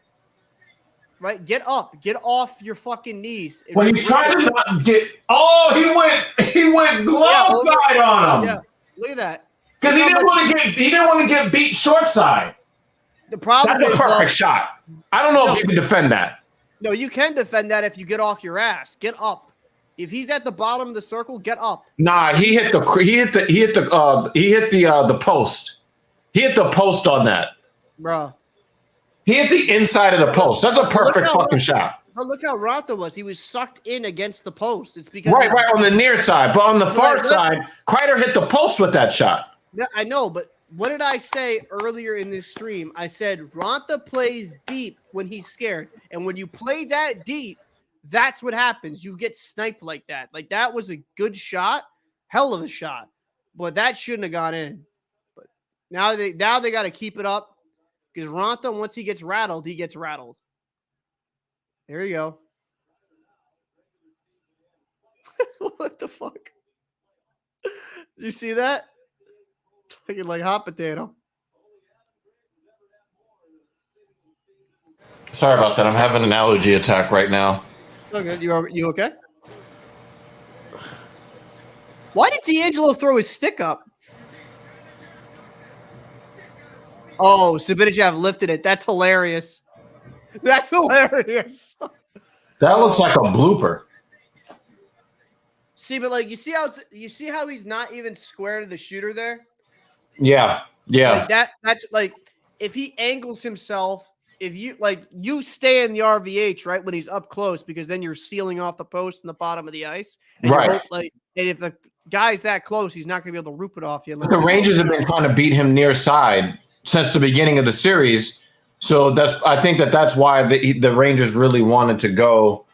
Right? Get up. Get off your fucking knees. Well, he's trying to not get. Oh, he went glove side on him. Yeah, look at that. Because he didn't want to get beat short side. The problem That's a perfect shot. I don't know if you can defend that. No, you can defend that if you get off your ass. Get up. If he's at the bottom of the circle, get up. Nah, he hit the post. He hit the post on that. Bro. He hit the inside of the post. That's a perfect fucking shot. But look how Ranta was. He was sucked in against the post. It's because right on the near side, but on the far side, Kreider hit the post with that shot. Yeah, I know, but what did I say earlier in this stream? I said Ranta plays deep when he's scared, and when you play that deep, that's what happens. You get sniped like that. Like that was a good shot, hell of a shot, but that shouldn't have gone in. But now they got to keep it up because Ranta, once he gets rattled, he gets rattled. There you go. What the fuck? Did you see that? Talking like hot potato. Sorry about that. I'm having an allergy attack right now. Okay, you okay? Why did D'Angelo throw his stick up? Oh, Sabinichev lifted it. That's hilarious. That's hilarious. That looks like a blooper. See, but like you see how he's not even square to the shooter there? Yeah. Like that's like if he angles himself, if you stay in the RVH, right, when he's up close, because then you're sealing off the post in the bottom of the ice. And right. And if the guy's that close, he's not gonna be able to roop it off you. The Rangers have been trying to beat him near side since the beginning of the series. So I think that's why the Rangers really wanted to go.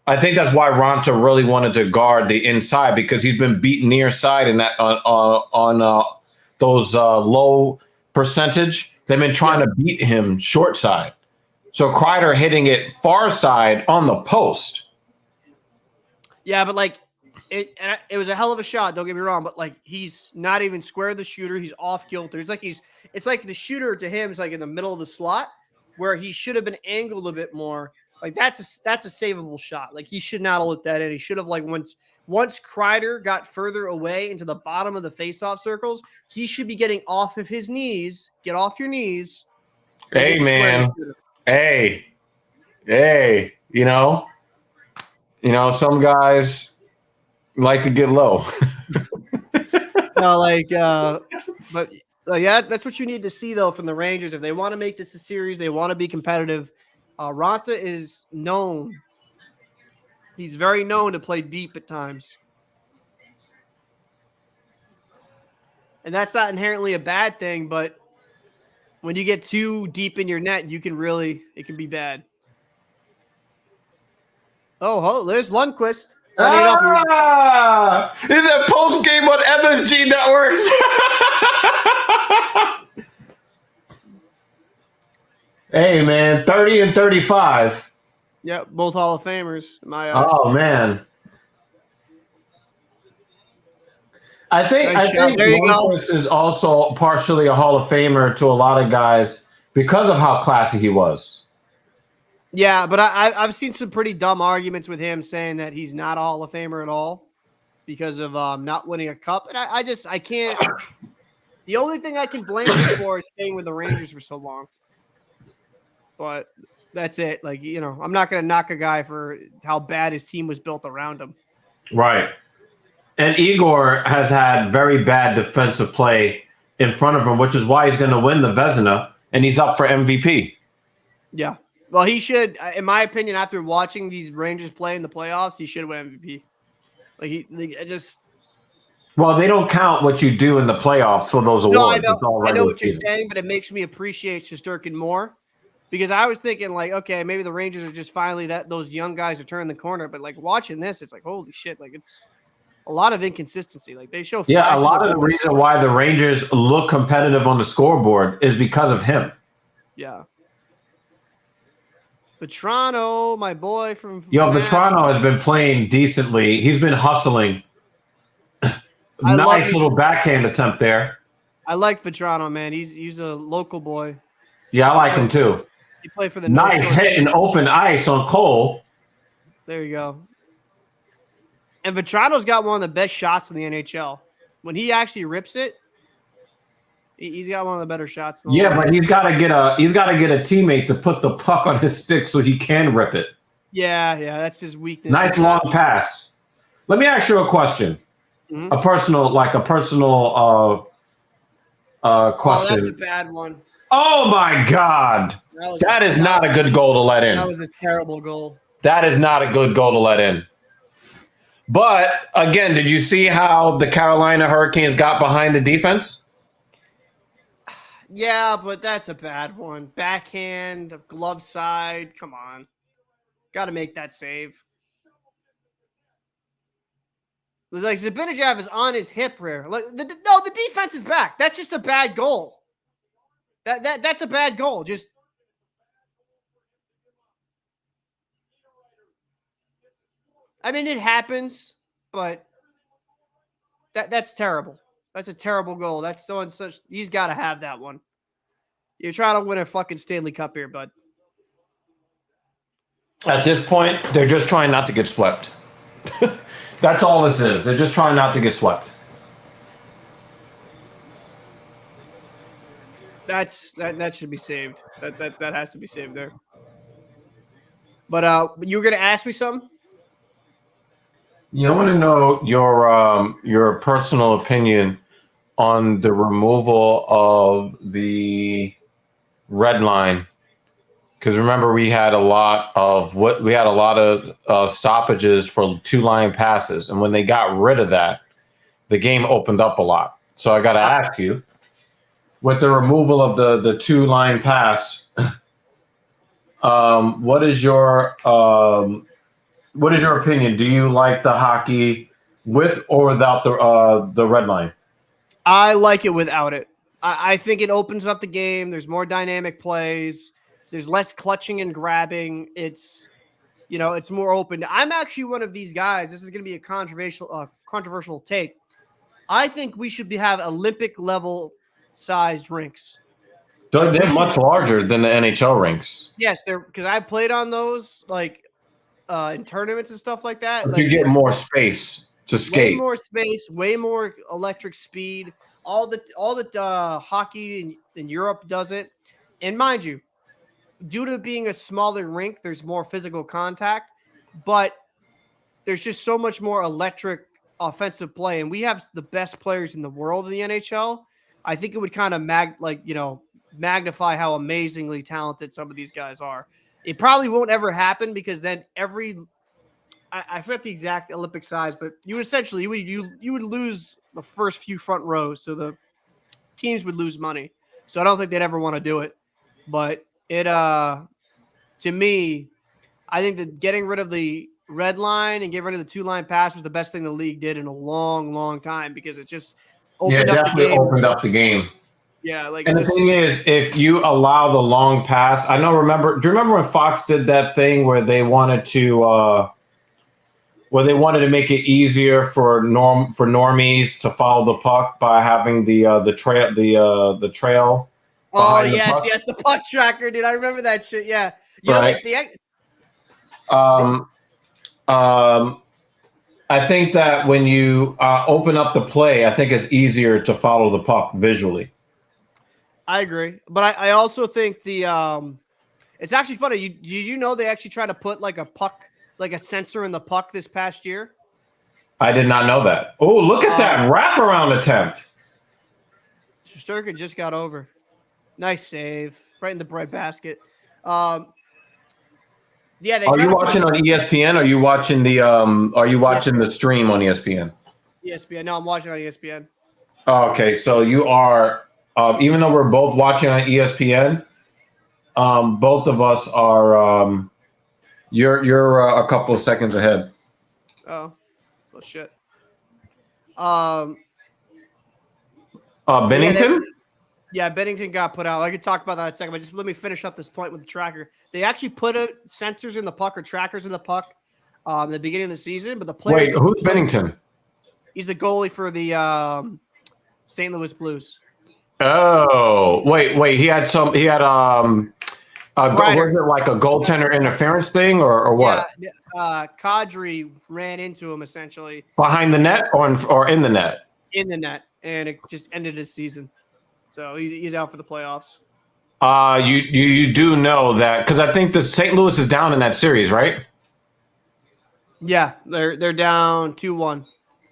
I think that's why Ranta really wanted to guard the inside because he's been beaten near side in that on those low percentage. They've been trying to beat him short side. So Kreider hitting it far side on the post. Yeah, but like it was a hell of a shot. Don't get me wrong, but like he's not even square the shooter. He's off kilter. It's like the shooter to him is like in the middle of the slot where he should have been angled a bit more. Like that's a savable shot. Like he should not have let that in. He should have like once Kreider got further away into the bottom of the faceoff circles, he should be getting off of his knees. Get off your knees. Hey man. Hey. You know, some guys like to get low. No, but yeah, that's what you need to see though from the Rangers if they want to make this a series. They want to be competitive. Ranta is known. He's very known to play deep at times. And that's not inherently a bad thing, but when you get too deep in your net, it can be bad. Oh, there's Lundqvist. Is that post game on MSG Networks? Hey man, 30 and 35. Yeah, both Hall of Famers in my eyes. Oh man. I think Lundqvist is also partially a Hall of Famer to a lot of guys because of how classy he was. Yeah, but I've seen some pretty dumb arguments with him saying that he's not a Hall of Famer at all because of not winning a cup. And I can't. The only thing I can blame him for is staying with the Rangers for so long. But that's it. Like, I'm not going to knock a guy for how bad his team was built around him. Right. And Igor has had very bad defensive play in front of him, which is why he's going to win the Vezina, and he's up for MVP. Yeah. Well, he should, in my opinion, after watching these Rangers play in the playoffs, he should win MVP. Well, they don't count what you do in the playoffs for those awards. No, I know what you're saying, but it makes me appreciate Shesterkin more. Because I was thinking, like, okay, maybe the Rangers are just finally those young guys are turning the corner. But, like, watching this, it's like, holy shit. Like, it's a lot of inconsistency. Like, they show. Yeah, a lot of the reason why the Rangers look competitive on the scoreboard is because of him. Yeah. Vetrano, my boy from Yo, Mass. Vetrano has been playing decently. He's been hustling. I love Nice little backhand attempt there. I like Vetrano, man. He's a local boy. Yeah, I like him too. He played for the North Nice Shore hit team. in open ice on Cole. There you go. And Vetrano's got one of the best shots in the NHL. When he actually rips it, he's got one of the better shots. Yeah, but he's got to get a teammate to put the puck on his stick so he can rip it. Yeah, that's his weakness. Nice long pass. Let me ask you a question. Mm-hmm. A personal question. Oh, that's a bad one. Oh my God. That is not a good goal to let in. That was a terrible goal. That is not a good goal to let in. But again, did you see how the Carolina Hurricanes got behind the defense? Yeah, but that's a bad one. Backhand, glove side. Come on. Got to make that save. Like Zibanejad is on his hip here. Like the defense is back. That's just a bad goal. That's a bad goal. Just I mean, it happens, but that's terrible. That's a terrible goal. That's so and such. He's got to have that one. You're trying to win a fucking Stanley Cup here, bud. At this point, they're just trying not to get swept. That's all this is. They're just trying not to get swept. That should be saved. That has to be saved there. But you were gonna ask me something? You want to know your personal opinion on the removal of the red line? Because remember, we had a lot of stoppages for 2-line passes, and when they got rid of that, the game opened up a lot. So I got to ask you, with the removal of the 2-line pass, what is your opinion? Do you like the hockey with or without the red line? I like it without it. I think it opens up the game. There's more dynamic plays. There's less clutching and grabbing. It's more open. I'm actually one of these guys. This is going to be a controversial take. I think we should have Olympic level sized rinks. They're much larger than the NHL rinks. Yes, they're because I played on those in tournaments and stuff like that. But you get more space to skate. Way more space, way more electric speed. All the hockey in Europe does it. And mind you, due to being a smaller rink, there's more physical contact, but there's just so much more electric offensive play. And we have the best players in the world in the NHL. I think it would kind of magnify how amazingly talented some of these guys are. It probably won't ever happen because then I forget the exact Olympic size, but you would lose the first few front rows, so the teams would lose money. So I don't think they'd ever want to do it. But it to me, I think that getting rid of the red line and getting rid of the 2-line pass was the best thing the league did in a long, long time because it just opened up the game. Yeah, and the thing is, if you allow the long pass, do you remember when Fox did that thing where they wanted to make it easier for normies to follow the puck by having the trail. Oh yes, the puck tracker, dude. I remember that shit. Yeah, I think that when you open up the play, I think it's easier to follow the puck visually. I agree, but I also think it's actually funny. Did you know they actually try to put like a puck, like a sensor in the puck this past year? I did not know that. Oh, look at that wraparound attempt. Shesterkin just got over. Nice save, right in the bread basket. Yeah. Are you watching on ESPN? Or are you watching the stream on ESPN? ESPN. No, I'm watching on ESPN. Oh, okay, so you are. Even though we're both watching on ESPN, both of us are. You're a couple of seconds ahead. Oh, well, shit. Bennington. Yeah, Bennington got put out. I could talk about that in a second, but just let me finish up this point with the tracker. They actually put sensors in the puck or trackers in the puck in the beginning of the season, but the players. Wait, who's Bennington? He's the goalie for the St. Louis Blues. Oh, wait. He had was it like a goaltender interference thing or what? Yeah, Kadri ran into him essentially Behind the net or in the net? In the net, and it just ended his season. So he's out for the playoffs. You do know that because I think the St. Louis is down in that series, right? Yeah, they're down 2-1.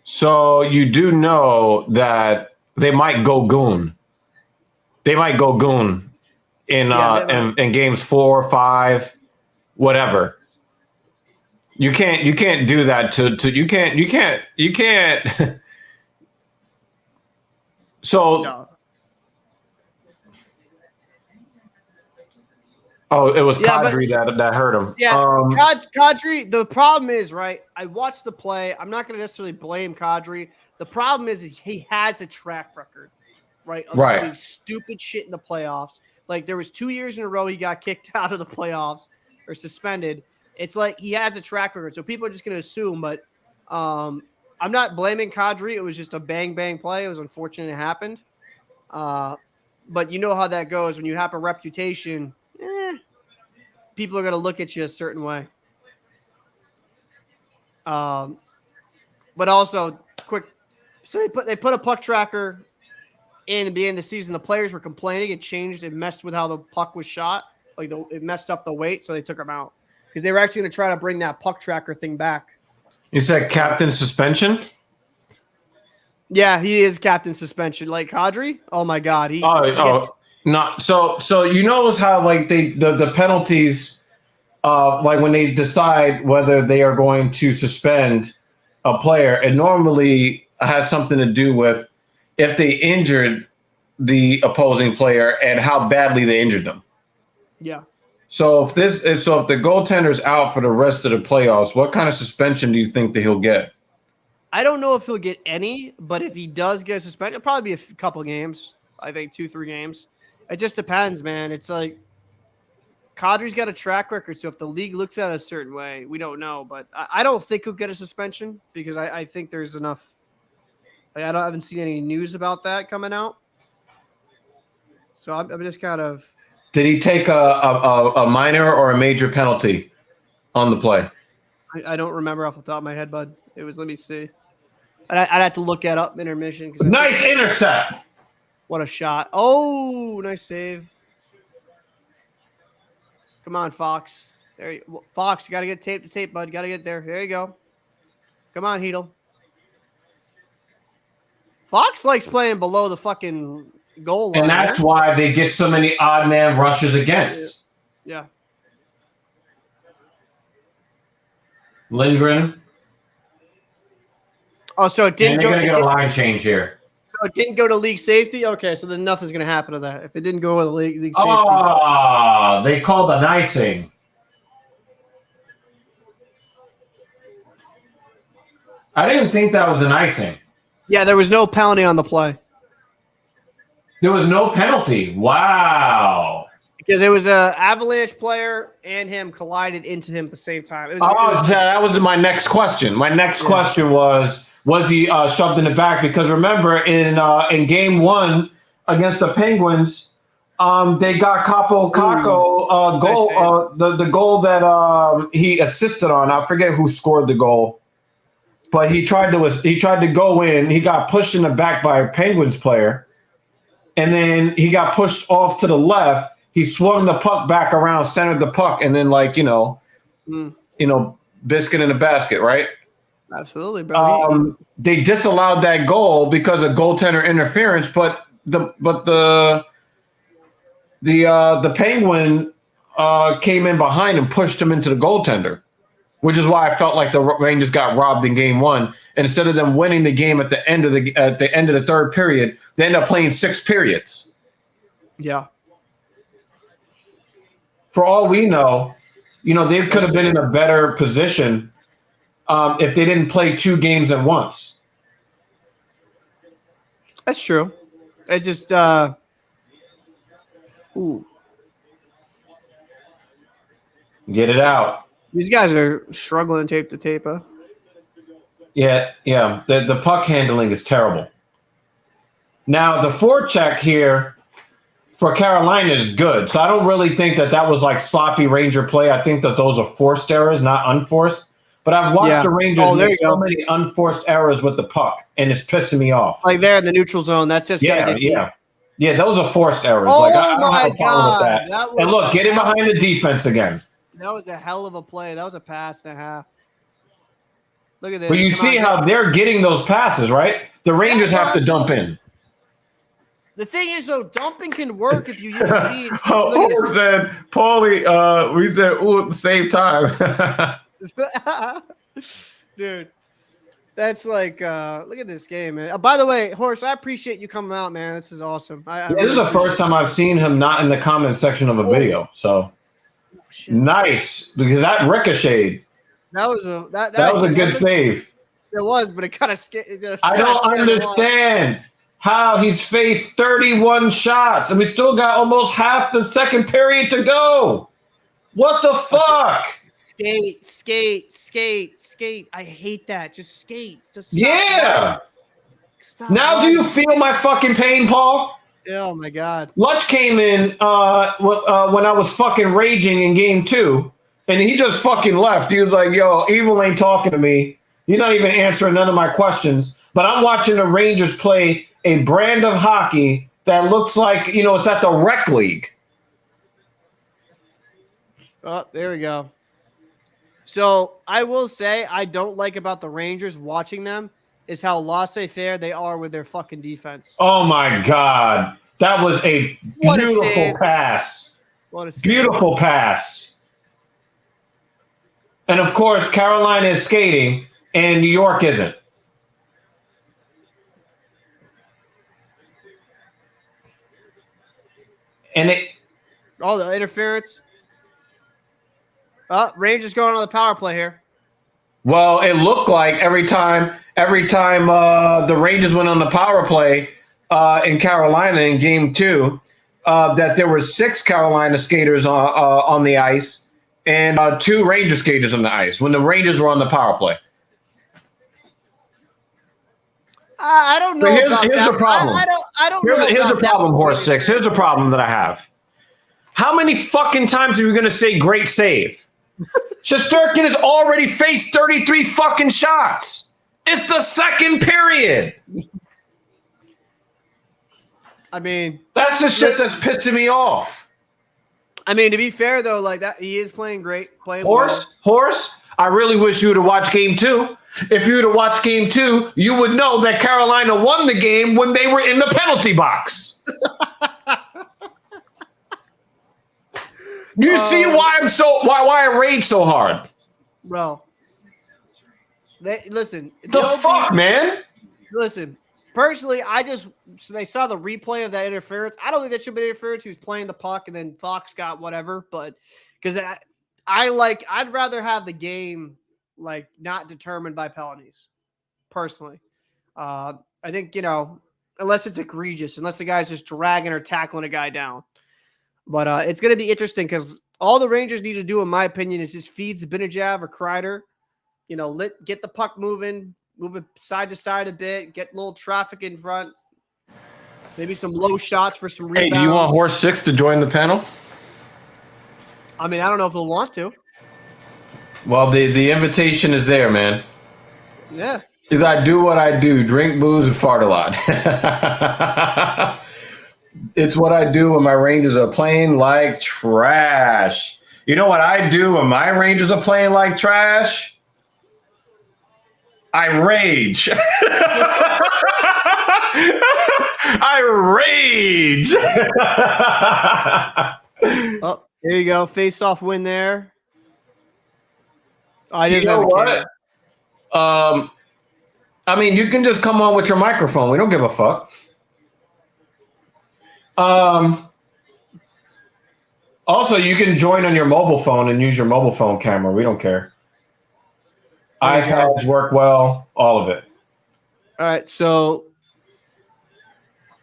So you do know that they might go goon. They might go goon in games 4, 5, whatever. You can't do that to you can't. So. No. Oh, it was Kadri that hurt him. Yeah, Kadri. The problem is, right? I watched the play. I'm not going to necessarily blame Kadri. The problem is he has a track record, right? Of doing stupid shit in the playoffs. Like there was 2 years in a row he got kicked out of the playoffs or suspended. It's like he has a track record, so people are just going to assume. But I'm not blaming Kadri. It was just a bang bang play. It was unfortunate it happened. But you know how that goes when you have a reputation. People are going to look at you a certain way. But also, so they put a puck tracker in the beginning of the season. The players were complaining. It changed. It messed with how the puck was shot. Like it messed up the weight, so they took them out because they were actually going to try to bring that puck tracker thing back. You said captain suspension? Yeah, he is captain suspension. Like Kadri? Oh my God, not so you notice how like the penalties, like when they decide whether they are going to suspend a player, it normally has something to do with if they injured the opposing player and how badly they injured them. Yeah. So if the goaltender's out for the rest of the playoffs, what kind of suspension do you think that he'll get? I don't know if he'll get any, but if he does get suspended, it'll probably be a couple games. I think 2-3 games. It just depends, man. It's like Kadri's got a track record, so if the league looks at it a certain way, we don't know. But I don't think he'll get a suspension because I think there's enough. Like, I haven't seen any news about that coming out. So I'm just kind of. Did he take a minor or a major penalty on the play? I don't remember off the top of my head, bud. It was, let me see. I'd have to look that up intermission. Nice intercept. What a shot. Oh, nice save. Come on, Fox. Fox, you got to get tape to tape, bud. Got to get there. There you go. Come on, Hedel. Fox likes playing below the fucking goal line. And that's why they get so many odd man rushes against. Yeah. Lindgren. Oh, so it didn't go. They're going to get a line change here. So it didn't go to league safety? Okay, so then nothing's going to happen to that. If it didn't go to league safety. Oh, they called an icing. I didn't think that was an icing. Yeah, there was no penalty on the play. There was no penalty. Wow. Because it was an Avalanche player and him collided into him at the same time. That was my next question. My next question was he shoved in the back? Because remember, in game 1 against the Penguins, they got Capo Caco goal. The goal that he assisted on. I forget who scored the goal, but he tried to go in. He got pushed in the back by a Penguins player, and then he got pushed off to the left. He swung the puck back around, centered the puck, and then biscuit in the basket, right? Absolutely, bro. They disallowed that goal because of goaltender interference, but the Penguin came in behind and pushed him into the goaltender, which is why I felt like the Rangers got robbed in game 1. And instead of them winning the game at the end of the third period, they ended up playing 6 periods. Yeah. For all we know, they could have been in a better position if they didn't play 2 games at once. That's true. It's just Ooh. Get it out. These guys are struggling tape to tape, huh? Yeah. The puck handling is terrible. Now, the forecheck here for Carolina is good. So I don't really think that was like sloppy Ranger play. I think that those are forced errors, not unforced. But I've watched the Rangers make so many unforced errors with the puck, and it's pissing me off. Like there in the neutral zone, that's just got to get deep. Yeah, those are forced errors. Oh, like I don't have a problem with that. And look, get him behind the defense again. That was a hell of a play. That was a pass and a half. Look at this. But you see how they're getting those passes, right? The Rangers have to dump in. The thing is, though, dumping can work if you use speed. Who said, Paulie, we said, ooh, at the same time. Dude, that's like, look at this game, man. By the way, Horse, I appreciate you coming out, man. This is awesome. This is the first time I've seen him not in the comment section of a video. So nice, because that ricocheted. That was a that was a good save. It was, but it kind of scared. I don't understand how he's faced 31 shots and we still got almost half the second period to go. What the fuck? Skate. I hate that. Just skate. Just stop. Now do you feel my fucking pain, Paul? Oh my God. Lutch came in when I was fucking raging in game 2, and he just fucking left. He was like, yo, Evil ain't talking to me. You're not even answering none of my questions. But I'm watching the Rangers play a brand of hockey that looks like, it's at the rec league. Oh, there we go. So I will say I don't like about the Rangers watching them is how laissez-faire they are with their fucking defense. Oh, my God. That was a beautiful pass. What a save. Beautiful pass. And, of course, Carolina is skating and New York isn't. And all the interference. Rangers going on the power play here. Well, it looked like every time the Rangers went on the power play in Carolina in game 2, that there were 6 Carolina skaters on the ice and 2 Ranger skaters on the ice when the Rangers were on the power play. I don't know. Here's the problem. I don't know. Here's the problem, Horse 6. Here's the problem that I have. How many fucking times are we going to say great save? Shesterkin has already faced 33 fucking shots. It's the second period. I mean, that's the shit that's pissing me off. I mean, to be fair though, like that, he is playing great. Horse. I really wish you would have watched game 2. If you would have watched game 2, you would know that Carolina won the game when they were in the penalty box. You see why why I rage so hard, bro? Listen. The fuck, man. Listen. Personally, they saw the replay of that interference. I don't think that should be interference. He was playing the puck, and then Fox got whatever. But because I'd rather have the game like not determined by penalties. Personally, I think unless it's egregious, unless the guy's just dragging or tackling a guy down. But it's going to be interesting because all the Rangers need to do, in my opinion, is just feed Zibanejad or Kreider. Get the puck moving, move it side to side a bit, get a little traffic in front. Maybe some low shots for some rebounds. Hey, do you want Horse 6 to join the panel? I mean, I don't know if he'll want to. Well, the invitation is there, man. Yeah. Because I do what I do, drink booze and fart a lot. It's what I do when my Rangers are playing like trash. You know what I do when my Rangers are playing like trash? I rage. I rage. Oh, there you go. Face-off win there. You know what? I mean, you can just come on with your microphone. We don't give a fuck. Also, you can join on your mobile phone and use your mobile phone camera. We don't care. iPads work well, all of it. All right, so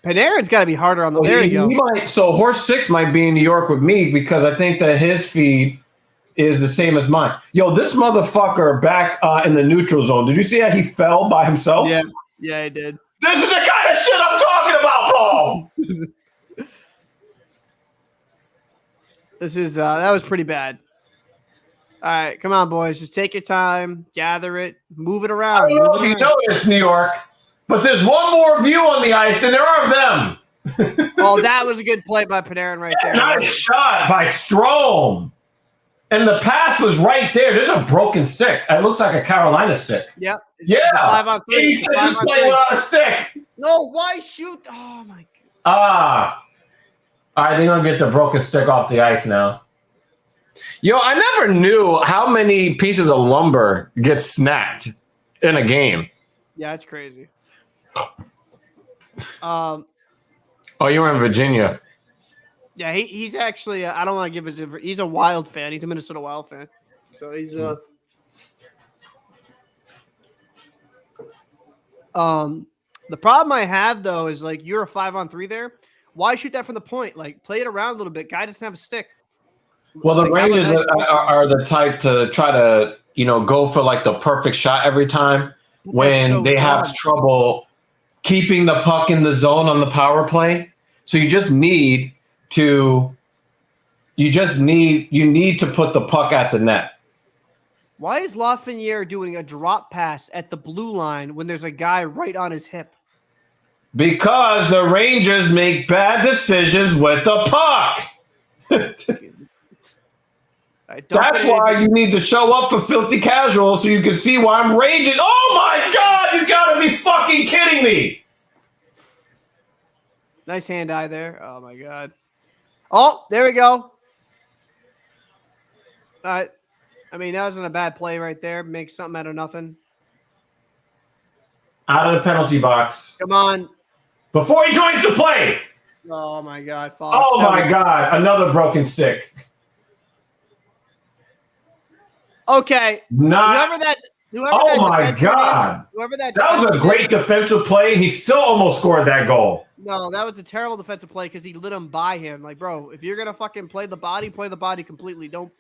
Panarin's got to be harder on the. There you go. So horse 6 might be in New York with me because I think that his feed is the same as mine. Yo, this motherfucker back in the neutral zone. Did you see how he fell by himself? Yeah, he did. This is the kind of shit I'm talking about, Paul. This is that was pretty bad. All right, come on, boys. Just take your time, gather it, move it around. I don't know if you know it's New York, but there's one more view on the ice than there are of them. Oh, that was a good play by Panarin right there. Nice shot by Strome. And the pass was right there. There's a broken stick. It looks like a Carolina stick. Yep. Yeah. It's a 5-on-3. He says he's playing without a stick. No, why shoot? Oh, my God. All right, they're going to get the broken stick off the ice now. Yo, I never knew how many pieces of lumber get snapped in a game. Yeah, it's crazy. Oh, you were in Virginia. Yeah, he's actually. I don't want to give his. He's a Wild fan. He's a Minnesota Wild fan. So he's. The problem I have though is like you're a 5-on-3 there. Why shoot that from the point? Like play it around a little bit. Guy doesn't have a stick. Well, the Rangers are the type to try to go for like the perfect shot every time when they have trouble keeping the puck in the zone on the power play. So you need to put the puck at the net. Why is Lafreniere doing a drop pass at the blue line when there's a guy right on his hip? Because the Rangers make bad decisions with the puck. That's why you need to show up for Filthy Casual so you can see why I'm raging. Oh my God, you gotta be fucking kidding me. Nice hand eye there. Oh my God. Oh, there we go. I mean, that wasn't a bad play right there. Make something out of nothing. Out of the penalty box. Come on. Before he joins the play. Oh my God, Fox. Oh my God, another broken stick. Okay. Whoever that was a great defensive play, and he still almost scored that goal. No, that was a terrible defensive play because he let him by him. Like, bro, if you're gonna fucking play the body completely. Don't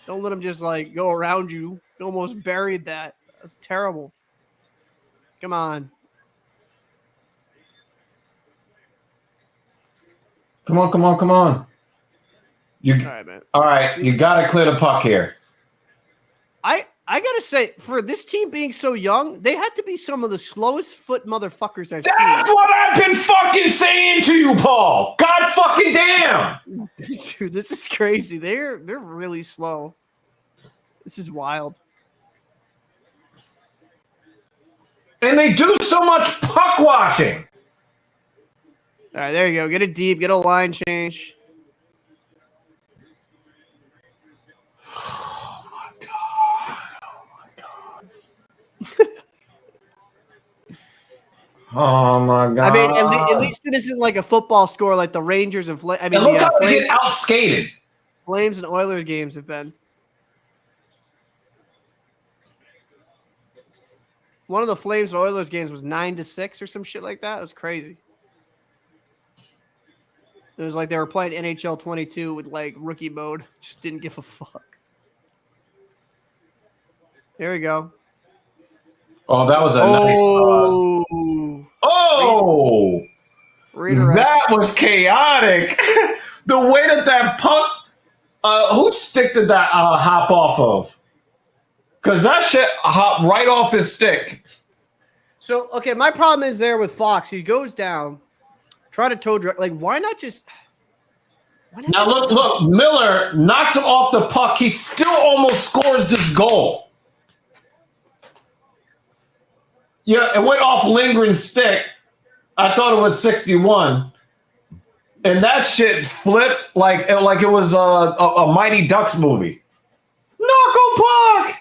let him just like go around you. You almost buried that. That's terrible. Come on. Come on. All right, man. All right, you gotta clear the puck here. I gotta say, for this team being so young, they had to be some of the slowest foot motherfuckers I've seen. That's what I've been fucking saying to you, Paul. God fucking damn. Dude, this is crazy. They're really slow. This is wild. And they do so much puck watching. All right, there you go. Get it deep. Get a line change. Oh my God! I mean, at least it isn't like a football score like the Rangers and look how they get outskated. Flames and Oilers games have been. One of the Flames and Oilers games was 9-6 or some shit like that. It was crazy. It was like they were playing NHL 22 with like rookie mode. Just didn't give a fuck. There we go. Oh, that was a nice. That was chaotic. The way that puck. Whose stick did that hop off of? Because that shit hopped right off his stick. So, okay, my problem is there with Fox. He goes down, try to toe drag. Like, why not just? Now look, Miller knocks him off the puck. He still almost scores this goal. Yeah, it went off Lindgren's stick. I thought it was 61. And that shit flipped like it was a Mighty Ducks movie. Knuckle puck!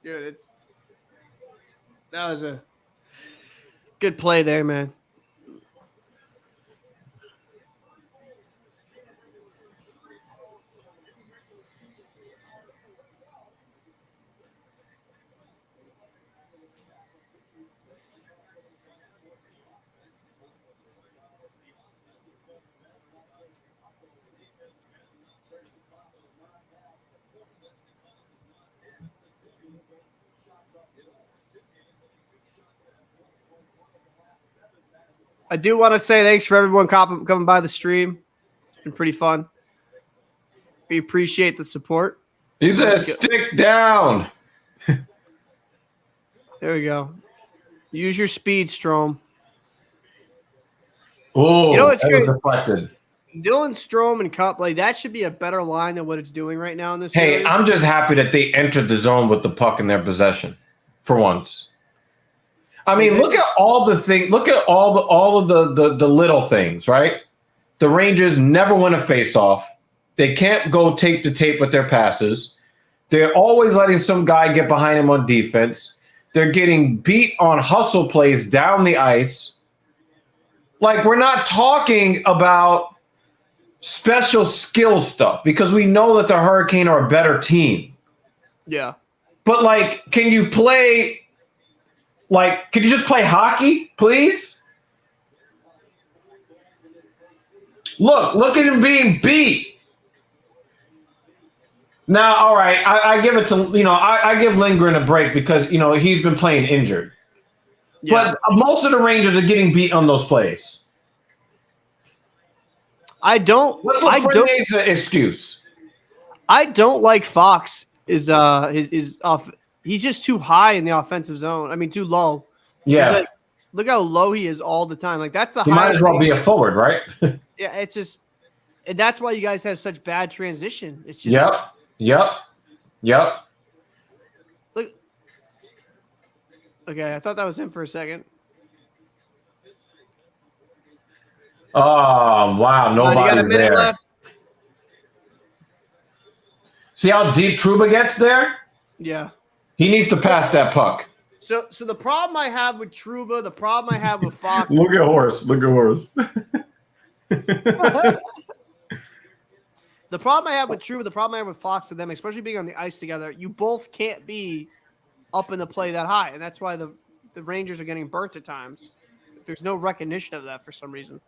Dude, that was a good play there, man. I do want to say thanks for everyone coming by the stream. It's been pretty fun. We appreciate the support. He says, stick down. There we go. Use your speed, Strom. Oh, you know what's that was great? deflected. Dylan Strom and Cup, like that should be a better line than what it's doing right now in this Hey, series. I'm just happy that they entered the zone with the puck in their possession for once. I mean, look at all the things. Look at all of the little things, right? The Rangers never win a faceoff. They can't go tape to tape with their passes. They're always letting some guy get behind him on defense. They're getting beat on hustle plays down the ice. Like, we're not talking about special skill stuff because we know that the Hurricane are a better team. Yeah. But, like, can you just play hockey, please? Look at him being beat. Now, all right, I give it to, I give Lindgren a break because, he's been playing injured. Yeah. But most of the Rangers are getting beat on those plays. What's Lafreniere's excuse? I don't like Fox. He's just too high in the offensive zone. I mean, too low. Yeah. Look how low he is all the time. Like that's the he might as well be a forward, right? Yeah, it's just, and that's why you guys have such bad transition. It's just. Yep. Look. Okay, I thought that was him for a second. Oh wow! Nobody there. Left. See how deep Trouba gets there? Yeah. He needs to pass that puck. So the problem I have with Trouba, the problem I have with Fox. Look at Horse. The problem I have with Trouba, the problem I have with Fox and them, especially being on the ice together, you both can't be up in the play that high, and that's why the Rangers are getting burnt at times. There's no recognition of that for some reason.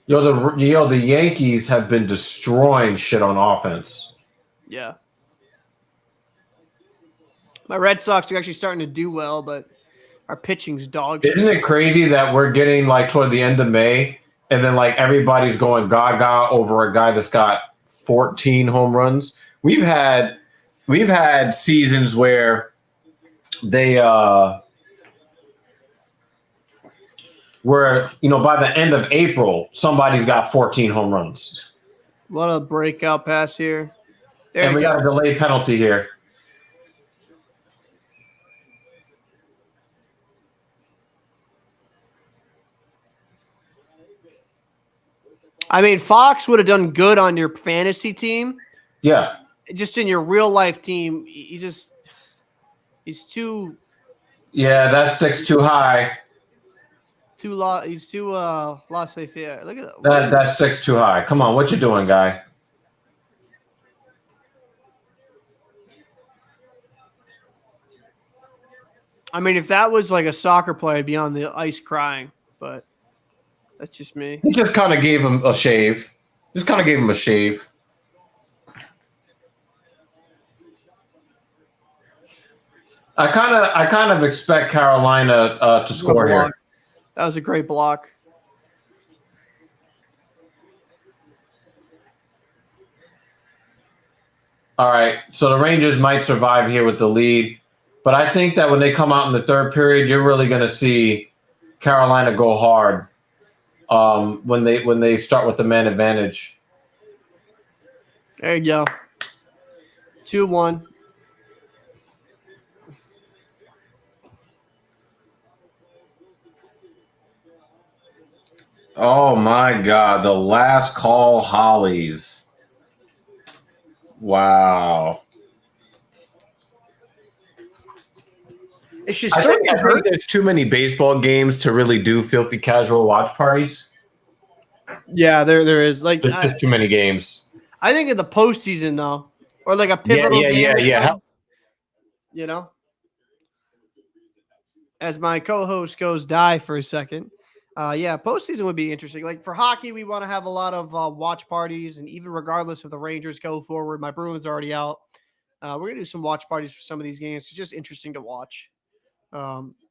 The Yankees have been destroying shit on offense. Yeah. My Red Sox are actually starting to do well, but our pitching's dog shit. Isn't it crazy that we're getting like toward the end of May and then like everybody's going gaga over a guy that's got 14 home runs? We've had seasons where they where by the end of April somebody's got 14 home runs. What a breakout pass here. And we got a delayed penalty here. I mean, Fox would have done good on your fantasy team. Yeah. Just in your real life team, he's too. Yeah, that sticks too high. He's too laissez-faire. Look at that. That sticks too high. Come on, what you doing, guy? I mean, if that was like a soccer player, I'd be on the ice crying, but that's just me. He just kind of gave him a shave. I kind of expect Carolina to score here. That was a great block. All right, so the Rangers might survive here with the lead, but I think that when they come out in the third period, you're really going to see Carolina go hard when they start with the man advantage. There you go. 2-1. Oh my God, the last call Hollies. Wow. It should start I think there's too many baseball games to really do filthy casual watch parties. Yeah, there is. Like there's just too many games. I think in the postseason though, or like a pivotal game. Yeah. You know, as my co-host goes die for a second. Postseason would be interesting. Like for hockey, we want to have a lot of watch parties, and even regardless if the Rangers go forward, my Bruins are already out. We're gonna do some watch parties for some of these games. It's just interesting to watch.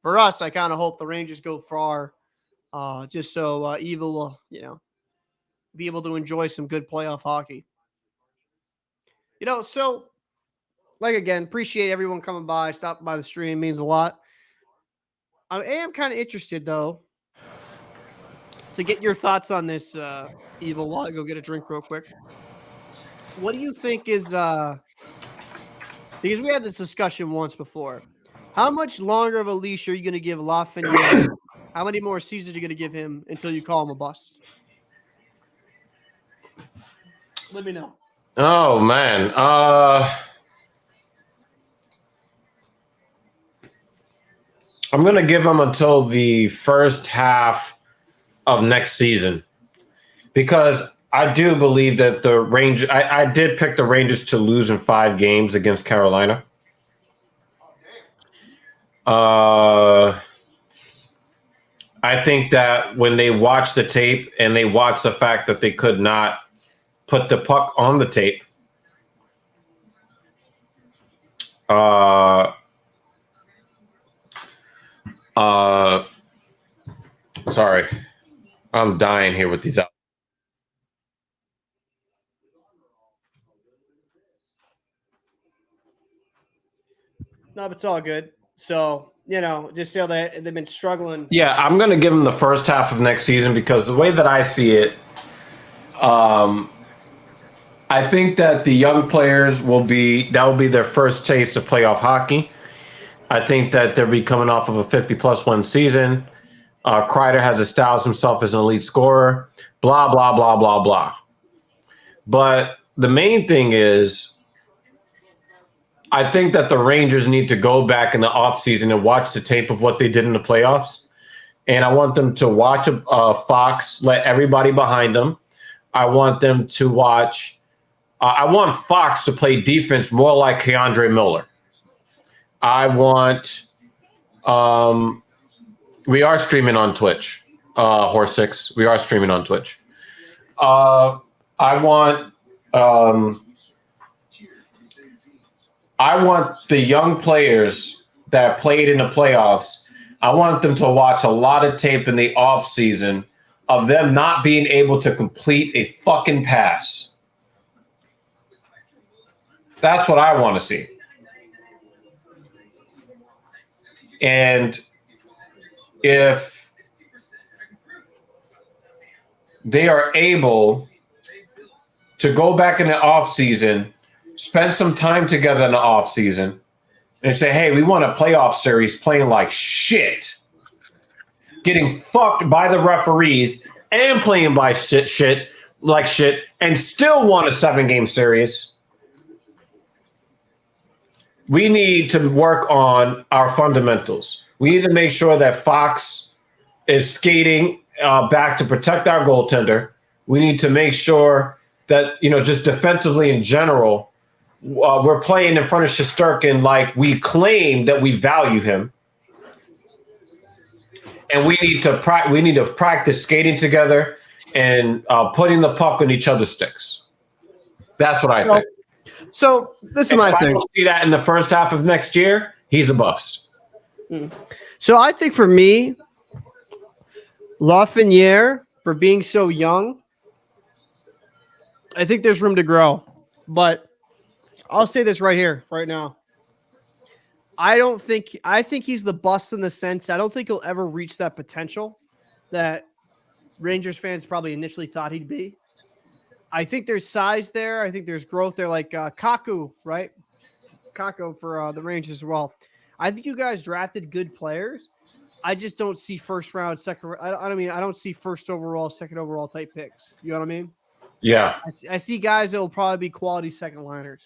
For us, I kind of hope the Rangers go far, just so Eva will, be able to enjoy some good playoff hockey. So again, appreciate everyone coming by, stopping by the stream, means a lot. I am kind of interested though to get your thoughts on this, Evil. While I go get a drink real quick. What do you think is because we had this discussion once before. How much longer of a leash are you going to give Lafreniere? How many more seasons are you going to give him until you call him a bust? Let me know. Oh man. I'm going to give him until the first half of next season, because I do believe that the Rangers, I did pick the Rangers to lose in 5 games against Carolina. I think that when they watch the tape and they watch the fact that they could not put the puck on the tape, sorry, I'm dying here with these. No, but it's all good. So, just so that they've been struggling. Yeah, I'm going to give them the first half of next season, because the way that I see it, I think that the young players will be their first taste of playoff hockey. I think that they'll be coming off of a 50-plus win season. Kreider has established himself as an elite scorer, blah, blah, blah, blah, blah. But the main thing is, I think that the Rangers need to go back in the offseason and watch the tape of what they did in the playoffs. And I want them to watch Fox let everybody behind them. I want them to watch I want Fox to play defense more like Keandre Miller. I want we are streaming on Twitch, Horse 6. We are streaming on Twitch. I want the young players that played in the playoffs, I want them to watch a lot of tape in the offseason of them not being able to complete a fucking pass. That's what I want to see. And if they are able to go back in the offseason, spend some time together in the offseason, and say, hey, we want a playoff series playing like shit, getting fucked by the referees and playing by shit, and still want a 7-game series. We need to work on our fundamentals. We need to make sure that Fox is skating back to protect our goaltender. We need to make sure that, just defensively in general, we're playing in front of Shesterkin like we claim that we value him. And we need to practice skating together and putting the puck on each other's sticks. That's what I think. So this is my thing. If I don't see that in the first half of next year, he's a bust. So I think for me, Lafreniere, for being so young, I think there's room to grow. But I'll say this right here, right now. I think he's the bust in the sense I don't think he'll ever reach that potential that Rangers fans probably initially thought he'd be. I think there's size there. I think there's growth there, like Kaku, right? Kaku for the Rangers as well. I think you guys drafted good players. I just don't see first round, second. I don't see first overall, second overall type picks. You know what I mean? Yeah. I see guys that will probably be quality second liners.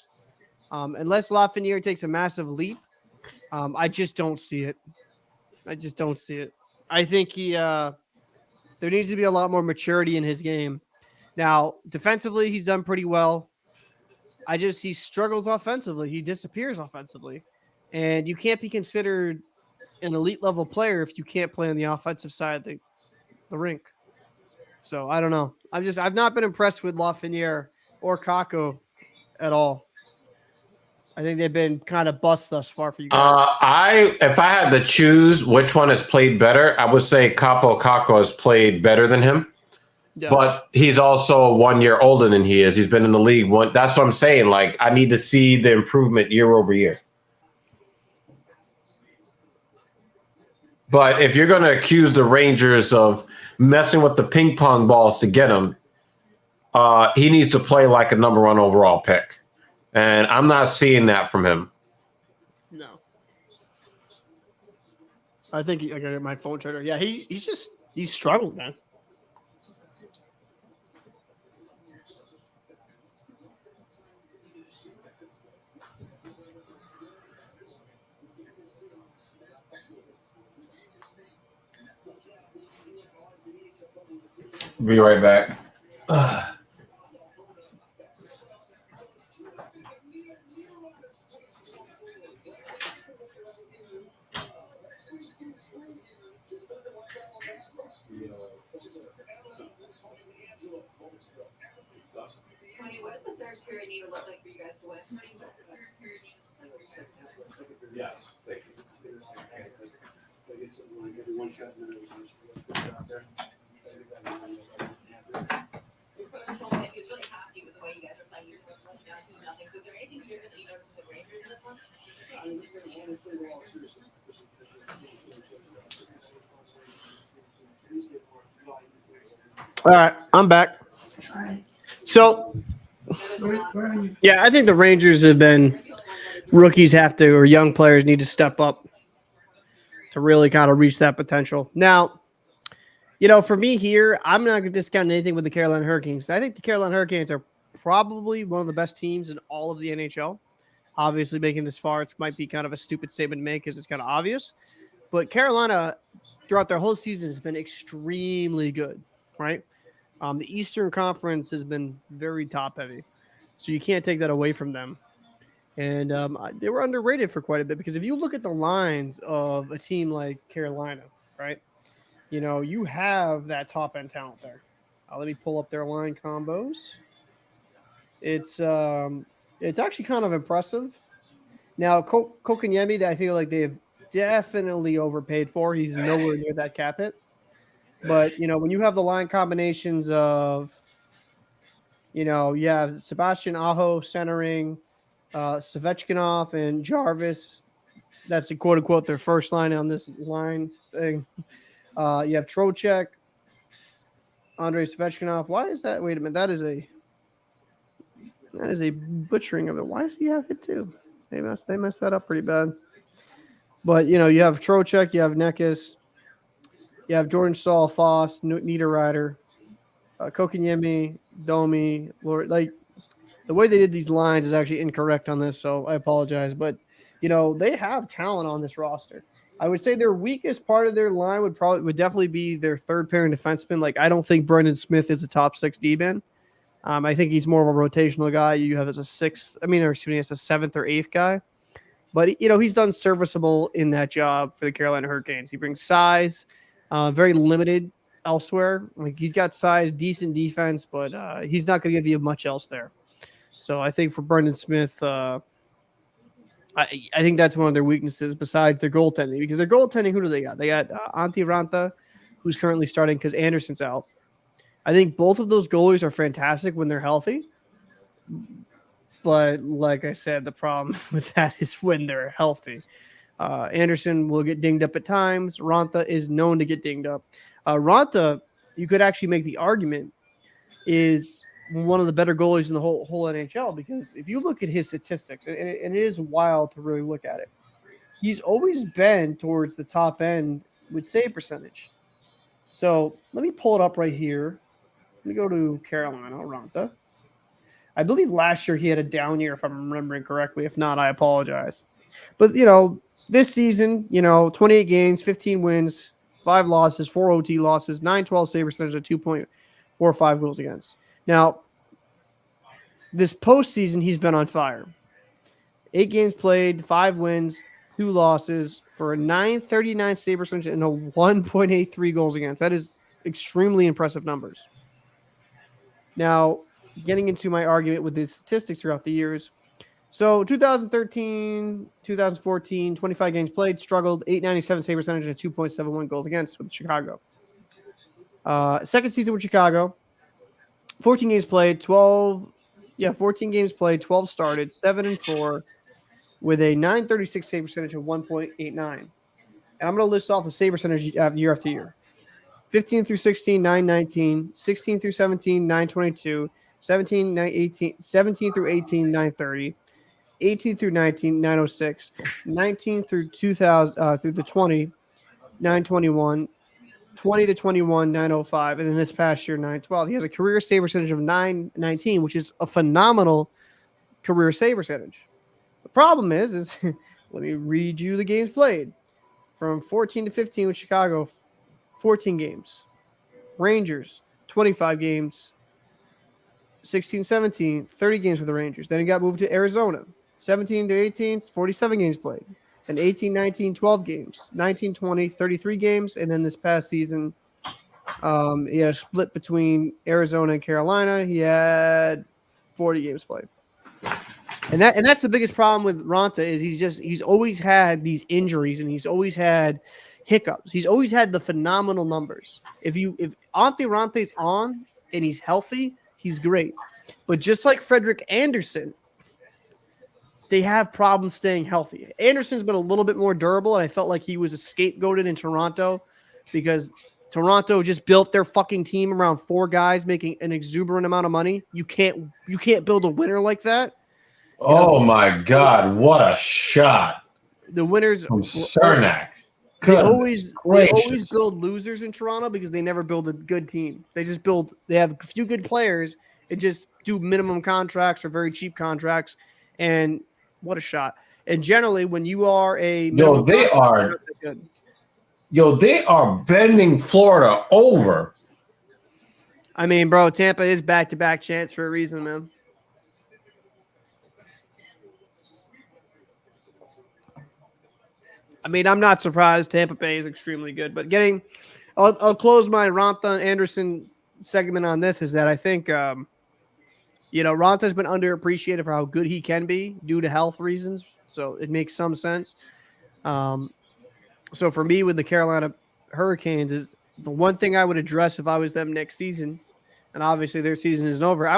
Unless Lafreniere takes a massive leap, I just don't see it. I think there needs to be a lot more maturity in his game. Now, defensively, he's done pretty well. He struggles offensively. He disappears offensively. And you can't be considered an elite level player if you can't play on the offensive side of the rink. So I don't know. I've not been impressed with Lafreniere or Kakko at all. I think they've been kind of bust thus far for you guys. If I had to choose which one has played better, I would say Capo Caco has played better than him. Yeah. But he's also 1 year older than he is. He's been in the league one. That's what I'm saying. Like, I need to see the improvement year over year. But if you're going to accuse the Rangers of messing with the ping pong balls to get him, he needs to play like a number 1 overall pick. And I'm not seeing that from him. No. I think I got my phone charger. Yeah, he's struggled, man. Be right back. What does the third period need to look like for you guys to win? What does the third period need to look like for you guys to win? Yes, thank you. Your coach told me that he was really happy with the way you guys are playing. Your coach was down 2-0. Was there anything different that you noticed with the Rangers in this one? All right, I'm back. So, yeah, I think the Rangers have been rookies have to, or young players need to step up to really kind of reach that potential. Now, for me here, I'm not going to discount anything with the Carolina Hurricanes. I think the Carolina Hurricanes are probably one of the best teams in all of the NHL. Obviously, making this far, it might be kind of a stupid statement to make because it's kind of obvious. But Carolina, throughout their whole season, has been extremely good, right? The Eastern Conference has been very top-heavy, so you can't take that away from them. And they were underrated for quite a bit because if you look at the lines of a team like Carolina, right, you have that top-end talent there. Let me pull up their line combos. It's actually kind of impressive. Now, Kokanyemi, that I feel like they've definitely overpaid for. He's nowhere near that cap hit. But, when you have the line combinations of, you have Sebastian Aho centering, Svechkinov and Jarvis. That's the quote-unquote their first line on this line thing. You have Trocheck, Andrei Svechkinov. Why is that? Wait a minute. That is a butchering of it. Why does he have it too? They messed that up pretty bad. But, you have Trocheck, you have Nekis, you have Jordan Stahl, Foss, Niederreiter, Kokanyemi, Domi. Like, the way they did these lines is actually incorrect on this, so I apologize. But, they have talent on this roster. I would say their weakest part of their line would definitely be their third pairing defenseman. Like, I don't think Brendan Smith is a top 6 D-man. I think he's more of a rotational guy. You have as a as a 7th or 8th guy. But, he's done serviceable in that job for the Carolina Hurricanes. He brings size, very limited elsewhere. Like, he's got size, decent defense, but he's not going to give you much else there. So I think for Brendan Smith, I think that's one of their weaknesses besides their goaltending. Because their goaltending, who do they got? They got Antti Ranta, who's currently starting because Anderson's out. I think both of those goalies are fantastic when they're healthy. But like I said, the problem with that is when they're healthy. Anderson will get dinged up at times. Ranta is known to get dinged up. Ranta, you could actually make the argument, is one of the better goalies in the whole NHL because if you look at his statistics, and it is wild to really look at it, he's always been towards the top end with save percentage. So let me pull it up right here. Let me go to Carolina, Ranta. I believe last year he had a down year, if I'm remembering correctly. If not, I apologize. But, this season, 28 games, 15 wins, 5 losses, 4 OT losses, 9-12 save percentage, at 2.45 goals against. Now, this postseason, he's been on fire. 8 games played, 5 wins, 2 losses for a 9.39 save percentage and a 1.83 goals against. That is extremely impressive numbers. Now, getting into my argument with his statistics throughout the years, So 2013, 2014, 25 games played, struggled, 897 save percentage and 2.71 goals against with Chicago. Second season with Chicago, 14 games played, 14 games played, 12 started, 7-4 with a 936 save percentage of 1.89. And I'm going to list off the save percentage year after year. 15 through 16, 919, 16 through 17, 922, 17 through 18, 930, 18 through 19, 906, 19 through 2000 through the 20, 921, 20 to 21, 905, and then this past year 912. He has a career save percentage of 919, which is a phenomenal career save percentage. The problem is let me read you the games played. From 14 to 15 with Chicago, 14 games. Rangers, 25 games. 16, 17, 30 games for the Rangers. Then he got moved to Arizona. 17 to 18, 47 games played. And 18, 19, 12 games. 19, 20, 33 games. And then this past season, he had a split between Arizona and Carolina. He had 40 games played. And that's the biggest problem with Ronta is he's always had these injuries and he's always had hiccups. He's always had the phenomenal numbers. If Ante Rante's on and he's healthy, he's great. But just like Frederik Andersen, they have problems staying healthy. Anderson's been a little bit more durable, and I felt like he was a scapegoated in Toronto because Toronto just built their fucking team around 4 guys making an exuberant amount of money. You can't build a winner like that. My God, what a shot. The winners from Cernak. They always build losers in Toronto because they never build a good team. They have a few good players and just do minimum contracts or very cheap contracts. And what a shot. And generally when you are they are bending Florida over. I mean, bro, Tampa is back-to-back chance for a reason, man. I mean, I'm not surprised. Tampa Bay is extremely good, but I'll close my Ronta and Anderson segment on this is that I think, Ronta's been underappreciated for how good he can be due to health reasons. So it makes some sense. So for me with the Carolina Hurricanes is the one thing I would address if I was them next season, and obviously their season isn't over. I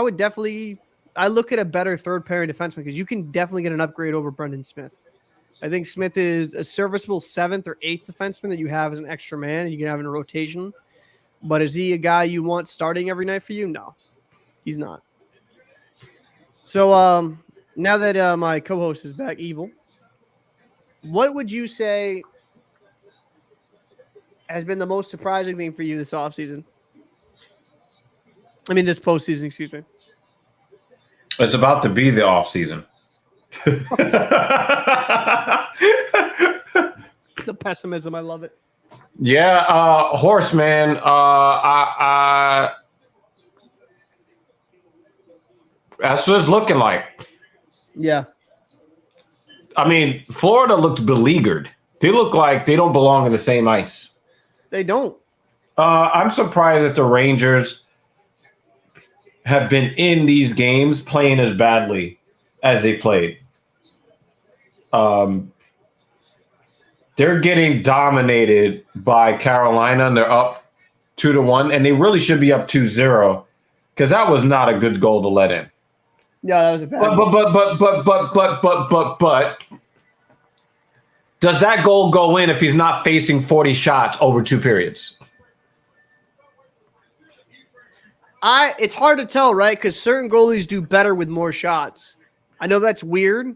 look at a better third pairing defenseman because you can definitely get an upgrade over Brendan Smith. I think Smith is a serviceable 7th or 8th defenseman that you have as an extra man and you can have in a rotation. But is he a guy you want starting every night for you? No, he's not. So now that my co-host is back, Evil, what would you say has been the most surprising thing for you this offseason? I mean, this postseason, excuse me. It's about to be the offseason. The pessimism, I love it. Yeah, Horseman. That's what it's looking like. Yeah. I mean, Florida looked beleaguered. They look like they don't belong in the same ice. They don't. I'm surprised that the Rangers have been in these games playing as badly as they played. They're getting dominated by Carolina, and they're up 2-1, and they really should be up 2-0 because that was not a good goal to let in. Yeah, that was a bad. But does that goal go in if he's not facing 40 shots over 2 periods? It's hard to tell, right? Because certain goalies do better with more shots. I know that's weird.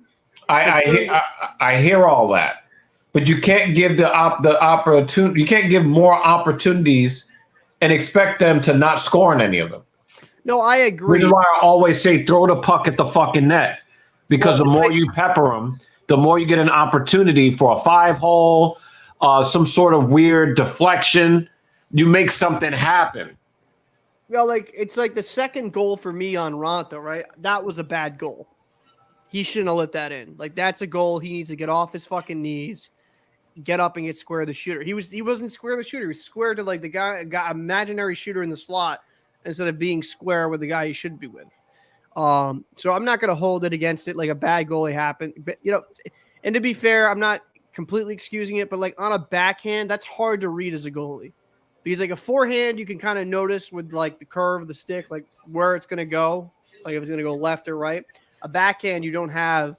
I hear all that, but you can't give the opportunity. You can't give more opportunities and expect them to not score in any of them. No, I agree. Which is why I always say throw the puck at the fucking net, because the more you pepper them, the more you get an opportunity for a 5-hole, some sort of weird deflection. You make something happen. Yeah, it's like the second goal for me on Ronta, right? That was a bad goal. He shouldn't have let that in. Like, that's a goal. He needs to get off his fucking knees, get up and get square to the shooter. He wasn't square to the shooter. He was square to like the guy imaginary shooter in the slot instead of being square with the guy he should be with. So I'm not going to hold it against it like a bad goalie happened. But, and to be fair, I'm not completely excusing it, but like on a backhand, that's hard to read as a goalie. Because like a forehand, you can kind of notice with like the curve of the stick, like where it's going to go, like if it's going to go left or right. A backhand, you don't have.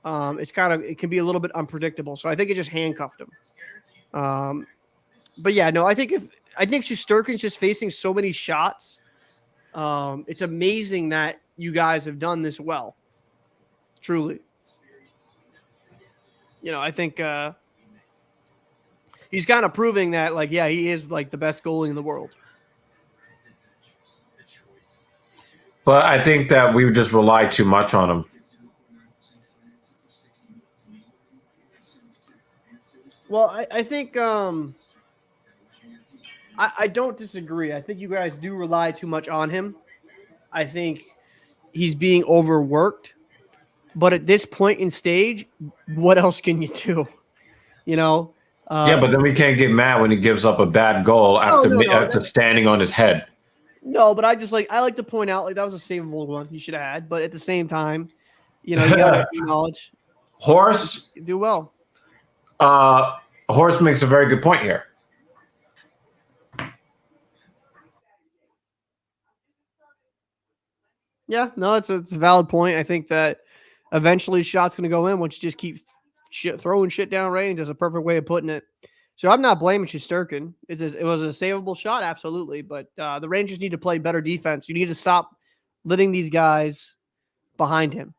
It can be a little bit unpredictable. So I think it just handcuffed him. But yeah, no, I think Shesterkin's just facing so many shots. It's amazing that you guys have done this well. Truly. I think he's kind of proving that, like, yeah, he is like the best goalie in the world. But I think that we just rely too much on him. Well, I think I don't disagree. I think you guys do rely too much on him. I think he's being overworked. But at this point in stage, what else can you do? Yeah, but then we can't get mad when he gives up a bad goal after standing on his head. No, but I like to point out, like, that was a savable one you should have had. But at the same time, you got to acknowledge Horse do well. Horse makes a very good point here. Yeah, no, it's a valid point. I think that eventually shot's going to go in once you just keep throwing shit down range. Is a perfect way of putting it. So I'm not blaming Shesterkin. It was a savable shot, absolutely. But the Rangers need to play better defense. You need to stop letting these guys behind him.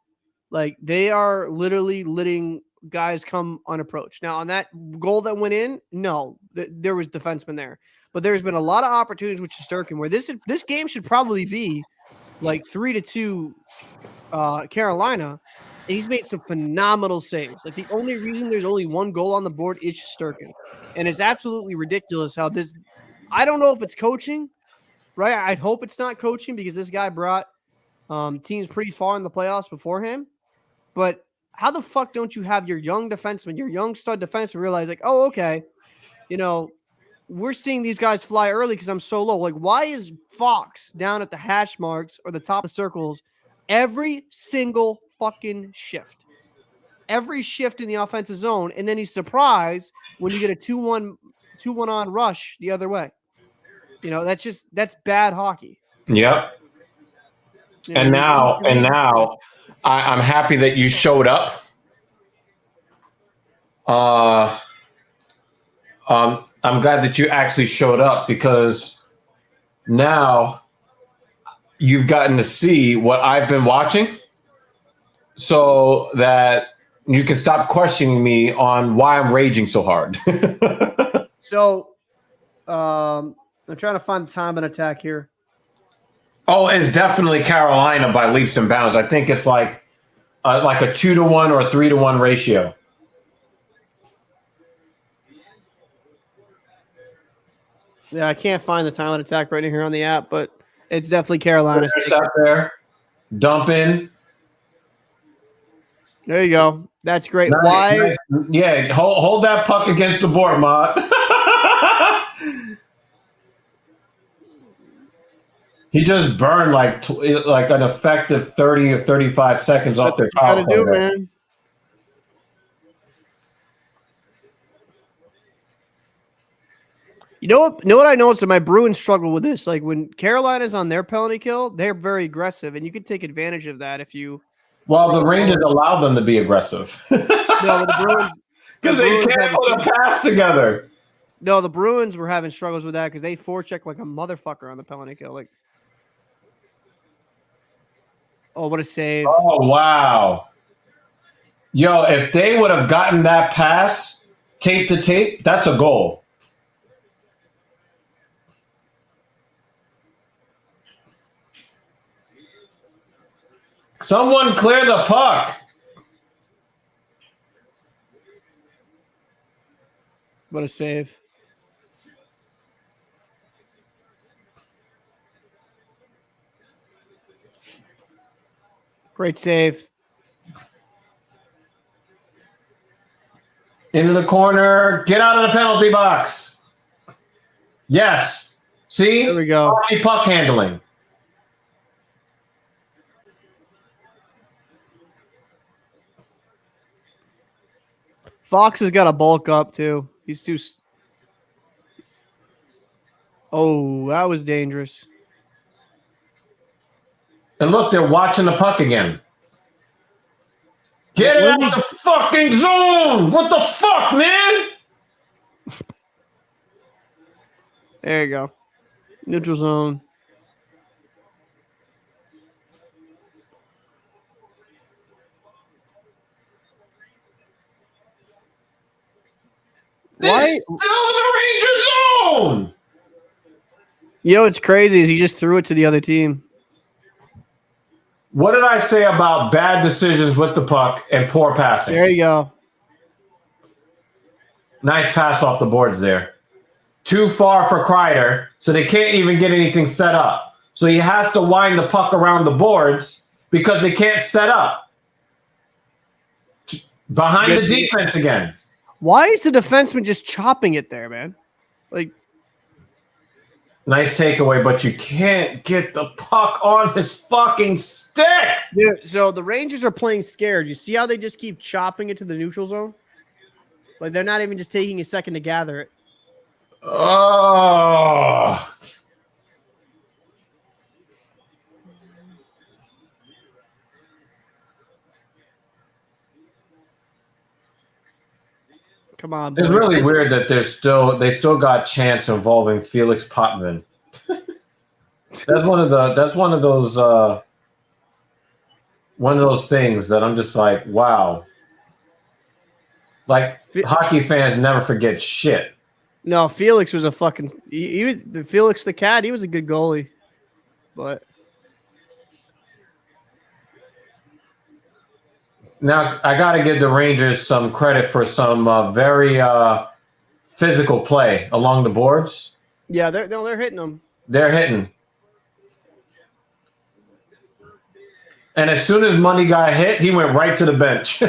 Like, they are literally letting guys come unapproached. Now, on that goal that went in, no, there was defensemen there. But there's been a lot of opportunities with Shesterkin where this game should probably be like 3-2 Carolina. And he's made some phenomenal saves. Like, the only reason there's only one goal on the board is Shesterkin. And it's absolutely ridiculous how this – I don't know if it's coaching, right? I'd hope it's not coaching because this guy brought teams pretty far in the playoffs before him. But how the fuck don't you have your young defenseman, your young stud defenseman realize, like, oh, okay, we're seeing these guys fly early because I'm so low. Like, why is Fox down at the hash marks or the top of the circles every single fucking shift? Every shift in the offensive zone, and then he's surprised when you get a 2-1 on rush the other way. That's bad hockey. Yep. And now I'm happy that you showed up. I'm glad that you actually showed up because now you've gotten to see what I've been watching so that you can stop questioning me on why I'm raging so hard. So I'm trying to find the time and attack here. Oh, it's definitely Carolina by leaps and bounds. I think it's like a 2-1 or a 3-1 ratio. Yeah, I can't find the time and attack right here on the app, but it's definitely Carolina. Up there, dump in. There you go. That's great. Nice, Why? nice. Yeah, hold that puck against the board, Mott. He just burned like an effective 30 or 35 seconds off their top. Got to do, man. You know what I noticed that my Bruins struggle with this. Like, when Carolina's on their penalty kill, they're very aggressive, and you can take advantage of that if you. Well, the Rangers allow them to be aggressive. No, the Bruins because they can't put a pass together. No, the Bruins were having struggles with that because they forecheck like a motherfucker on the penalty kill. Like, oh, what a save! Oh, wow. Yo, if they would have gotten that pass tape to tape, that's a goal. Someone clear the puck. What a save. Great save. Into the corner. Get out of the penalty box. Yes. See? There we go. Puck handling. Fox has got to bulk up too. He's too. Oh, that was dangerous. And look, they're watching the puck again. Get it out the fucking zone! What the fuck, man? There you go. Neutral zone. Why? It's still in the Ranger zone! You know what's crazy is he just threw it to the other team. What did I say about bad decisions with the puck and poor passing? There you go. Nice pass off the boards there. Too far for Kreider, so they can't even get anything set up. So he has to wind the puck around the boards because they can't set up. Behind the defense again. Why is the defenseman just chopping it there, man? Like, nice takeaway, but you can't get the puck on his fucking stick. dude, so the Rangers are playing scared. You see how they just keep chopping it to the neutral zone? Like, they're not even just taking a second to gather it. Oh. Come on, It's boys. really weird that they still got chance involving Felix Potvin. That's one of those things that I'm just like, wow. Like, hockey fans never forget shit. No, Felix was a fucking. He was the Felix the Cat. He was a good goalie, but now I got to give the Rangers some credit for some very physical play along the boards. yeah, they're hitting them. They're hitting. And as soon as Money got hit, he went right to the bench.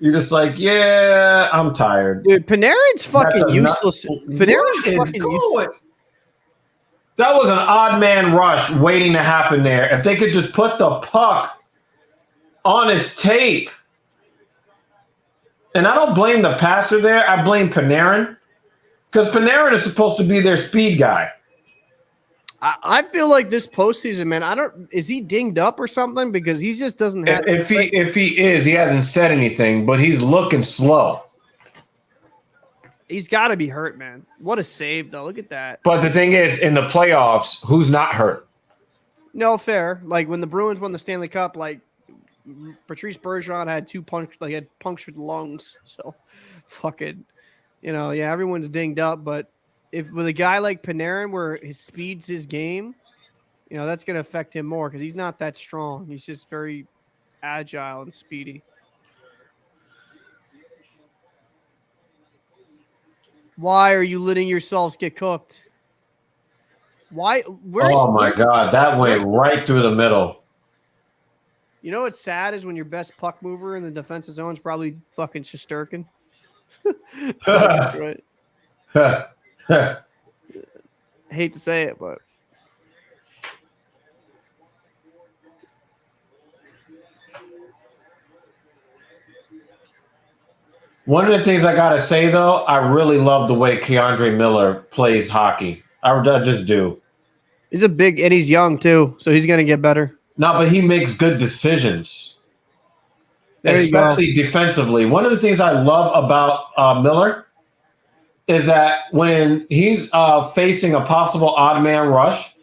You're just like, yeah, I'm tired. Dude, Panarin's fucking useless. Panarin's fucking useless. That was an odd man rush waiting to happen there. If they could just put the puck on his tape. And I don't blame the passer there. I blame Panarin. Because Panarin is supposed to be their speed guy. I feel like this postseason, man. Is he dinged up or something? Because he just doesn't have. If he is, he hasn't said anything, but he's looking slow. He's got to be hurt, man. What a save, though. Look at that. But the thing is, in the playoffs, who's not hurt? No, fair. Like when the Bruins won the Stanley Cup, like Patrice Bergeron had punctured lungs. So, fucking, yeah, everyone's dinged up, but. If with a guy like Panarin, where his speed's his game, that's going to affect him more because he's not that strong. He's just very agile and speedy. Why are you letting yourselves get cooked? Why? Oh my God, that went right through the middle. You know what's sad is when your best puck mover in the defensive zone is probably fucking Shesterkin. Right. Hate to say it, but one of the things I gotta say though, I really love the way Keandre Miller plays hockey. I just do. He's and he's young too, so he's gonna get better. No, but he makes good decisions, especially defensively. One of the things I love about Miller is that when he's facing a possible odd man rush,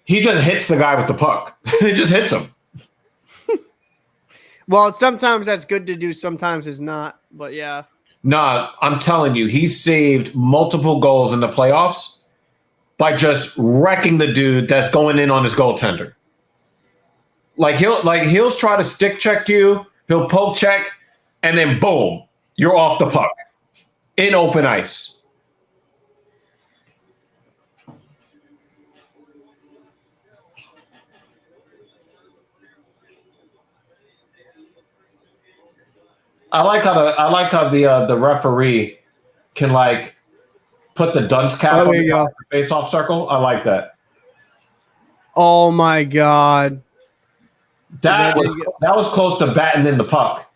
he just hits the guy with the puck. He just hits him. Well, sometimes that's good to do, sometimes it's not. But yeah. No, I'm telling you, he saved multiple goals in the playoffs by just wrecking the dude that's going in on his goaltender. Like he'll try to stick check you, he'll poke check, and then boom, you're off the puck. In open ice. I like how the referee can like put the dunce cap on the face-off circle. I like that. Oh my God. That was close to batting in the puck.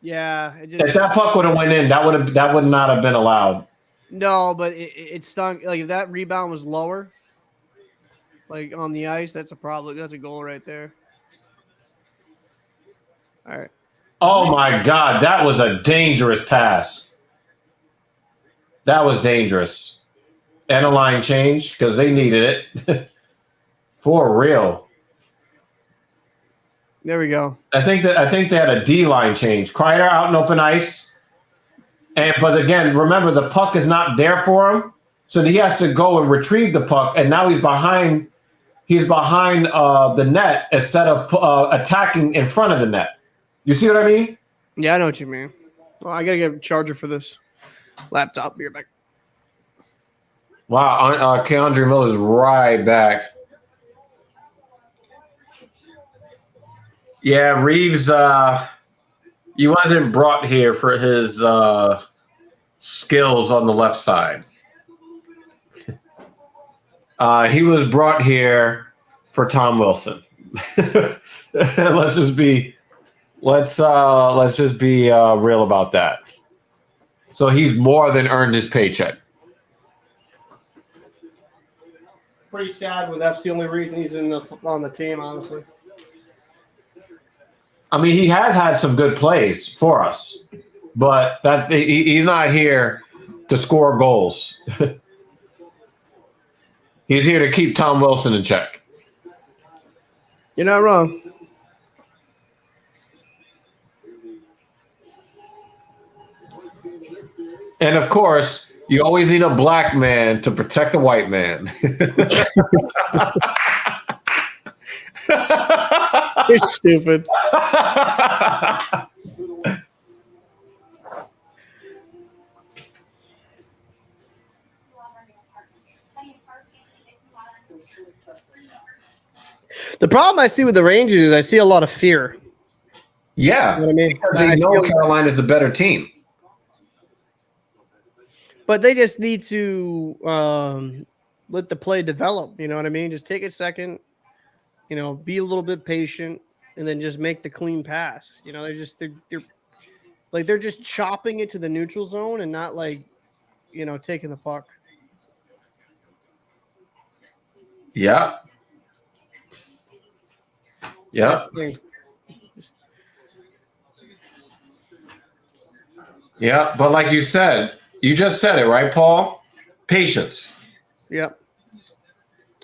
Yeah, If that puck would have went in, that would not have been allowed. No, but it stung. Like if that rebound was lower, like on the ice, that's a problem. That's a goal right there. All right. Oh my God, that was a dangerous pass. That was dangerous. And a line change because they needed it. For real. There we go. I think they had a D line change. Kreider out in open ice. But again, remember the puck is not there for him. So he has to go and retrieve the puck, and now he's behind the net instead of attacking in front of the net. You see what I mean? Yeah, I know what you mean. Well, I gotta get a charger for this laptop. Be right back. Wow, Keandre Miller's right back. Yeah, Reeves, he wasn't brought here for his skills on the left side. He was brought here for Tom Wilson. Let's just be real about that. So he's more than earned his paycheck. Pretty sad when that's the only reason he's on the team, honestly. I mean, he has had some good plays for us, but he's not here to score goals. He's here to keep Tom Wilson in check. You're not wrong. And of course, you always need a black man to protect the white man. You're stupid. The problem I see with the Rangers is I see a lot of fear. Yeah, you know what I mean? Because they know Carolina's the better team. But they just need to let the play develop. You know what I mean? Just take a second, be a little bit patient, and then just make the clean pass. They're just chopping it to the neutral zone and not taking the puck. Yeah. Yeah. Yeah, but like you said, you just said it, right, Paul? Patience. Yep.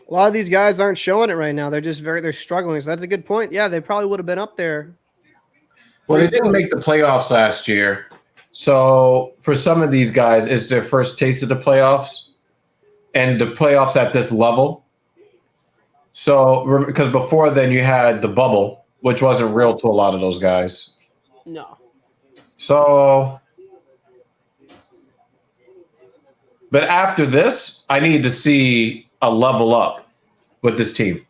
A lot of these guys aren't showing it right now. They're struggling. So that's a good point. Yeah, they probably would have been up there. Well, they didn't make the playoffs last year. So for some of these guys, it's their first taste of the playoffs and the playoffs at this level. So because before then you had the bubble, which wasn't real to a lot of those guys. No. So, but after this, I need to see a level up with this team.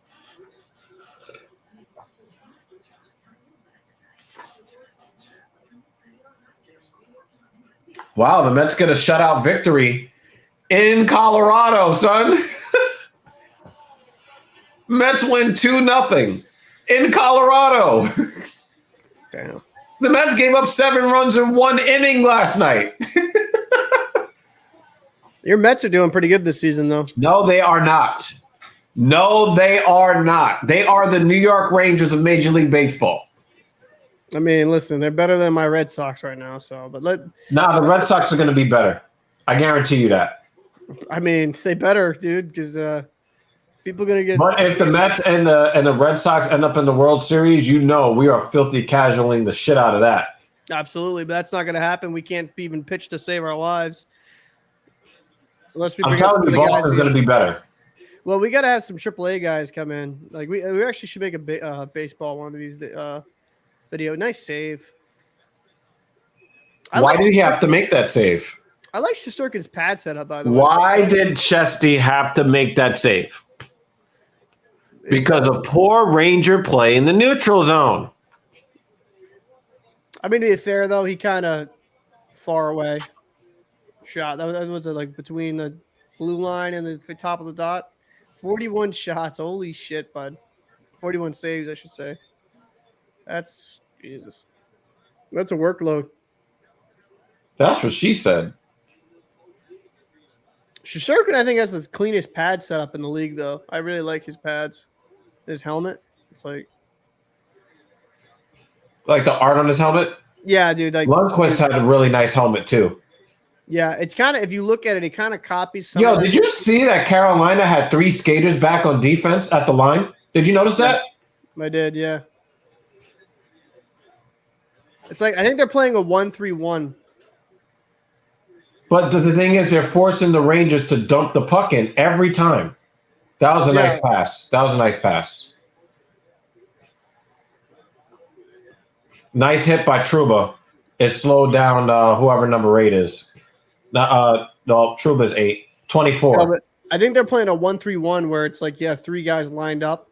Wow, the Mets get a shutout victory in Colorado, son. Mets win 2-0 in Colorado. Damn. The Mets gave up 7 runs in 1 inning last night. Your Mets are doing pretty good this season, though. No, they are not. No, they are not. They are the New York Rangers of Major League Baseball. I mean, listen, they're better than my Red Sox right now. The Red Sox are going to be better. I guarantee you that. I mean, they better, dude, because people are going to get. But if the Mets and the Red Sox end up in the World Series, we are filthy casualing the shit out of that. Absolutely, but that's not going to happen. We can't even pitch to save our lives. Unless we I'm telling you, Boston's going to be better. Well, we got to have some AAA guys come in. Like we actually should make a baseball one of these video. Nice save. Why did he have to make that save? I like Shesterkin's pad setup, by the way. Why did Chesty have to make that save? Because of poor Ranger play in the neutral zone. I mean, to be fair, though, he kind of far away shot. That was like between the blue line and the top of the dot. 41 shots. Holy shit, bud. 41 saves, I should say. That's Jesus. That's a workload. That's what she said. Shesterkin, I think, has the cleanest pad setup in the league, though. I really like his pads. His helmet. It's like, Like the art on his helmet. yeah, dude. Like, Lundqvist had a really nice helmet too. yeah, it's kind of, if you look at it, it kind of copies some. Yo, did you see that Carolina had 3 skaters back on defense at the line? Did you notice that? I did, yeah. It's like, I think they're playing a 1-3-1. But the thing is, they're forcing the Rangers to dump the puck in every time. That was a nice pass. That was a nice pass. Nice hit by Trouba. It slowed down whoever number 8 is. No, Trouba's 8. 24. Yeah, but I think they're playing a 1-3-1 where it's like, 3 guys lined up,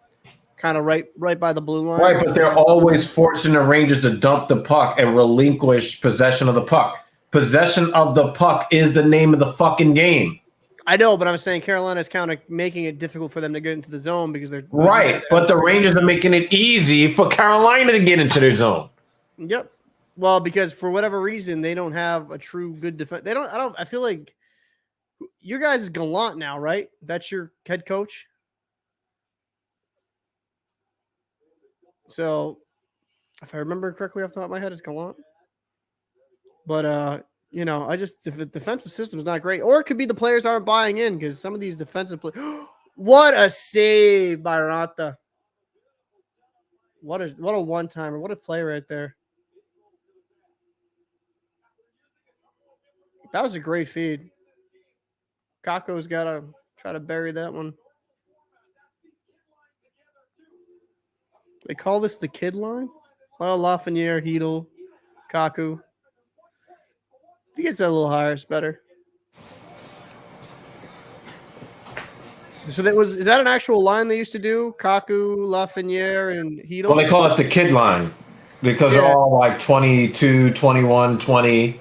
kind of right by the blue line. Right, but they're always forcing the Rangers to dump the puck and relinquish possession of the puck. Possession of the puck is the name of the fucking game. I know, but I'm saying Carolina's kind of making it difficult for them to get into the zone because they're right. But the Rangers are making it easy for Carolina to get into their zone. Yep. Well, because for whatever reason they don't have a true good defense. I feel like your guys is Gallant now, right? That's your head coach. So, if I remember correctly off the top of my head, it's Gallant. But I just the defensive system is not great, or it could be the players aren't buying in because some of these defensive players. What a save by Rata! What a one timer! What a play right there! That was a great feed. Kako's got to try to bury that one. They call this the kid line? Well, Lafreniere, Hedel, Kaku. If he gets that a little higher, it's better. So is that an actual line they used to do? Kaku, Lafreniere, and Hedel? Well, they call it the kid line because they're all like 22, 21, 20.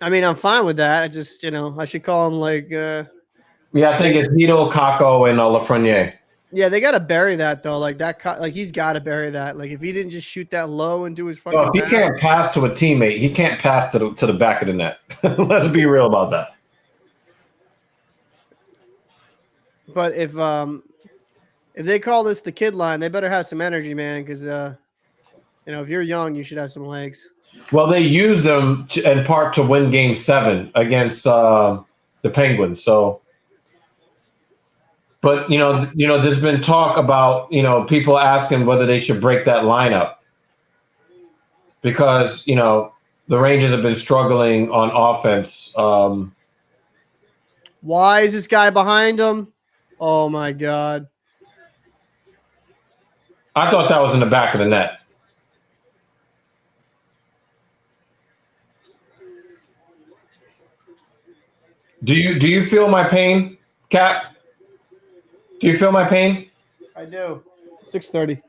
I mean, I'm fine with that. I just, I should call him like. Yeah, I think it's Hedel, Kako, and Lafreniere. Yeah, they got to bury that though. Like that, he's got to bury that. Like if he didn't just shoot that low and do his fucking. No, if he can't pass to a teammate, he can't pass to the back of the net. Let's be real about that. But if they call this the kid line, they better have some energy, man. Because if you're young, you should have some legs. Well, they used them in part to win Game 7 against the Penguins. So. But, there's been talk about, people asking whether they should break that lineup because, the Rangers have been struggling on offense. Why is this guy behind him? Oh, my God. I thought that was in the back of the net. Do you feel my pain, Cap? Do you feel my pain? I do. 6:30.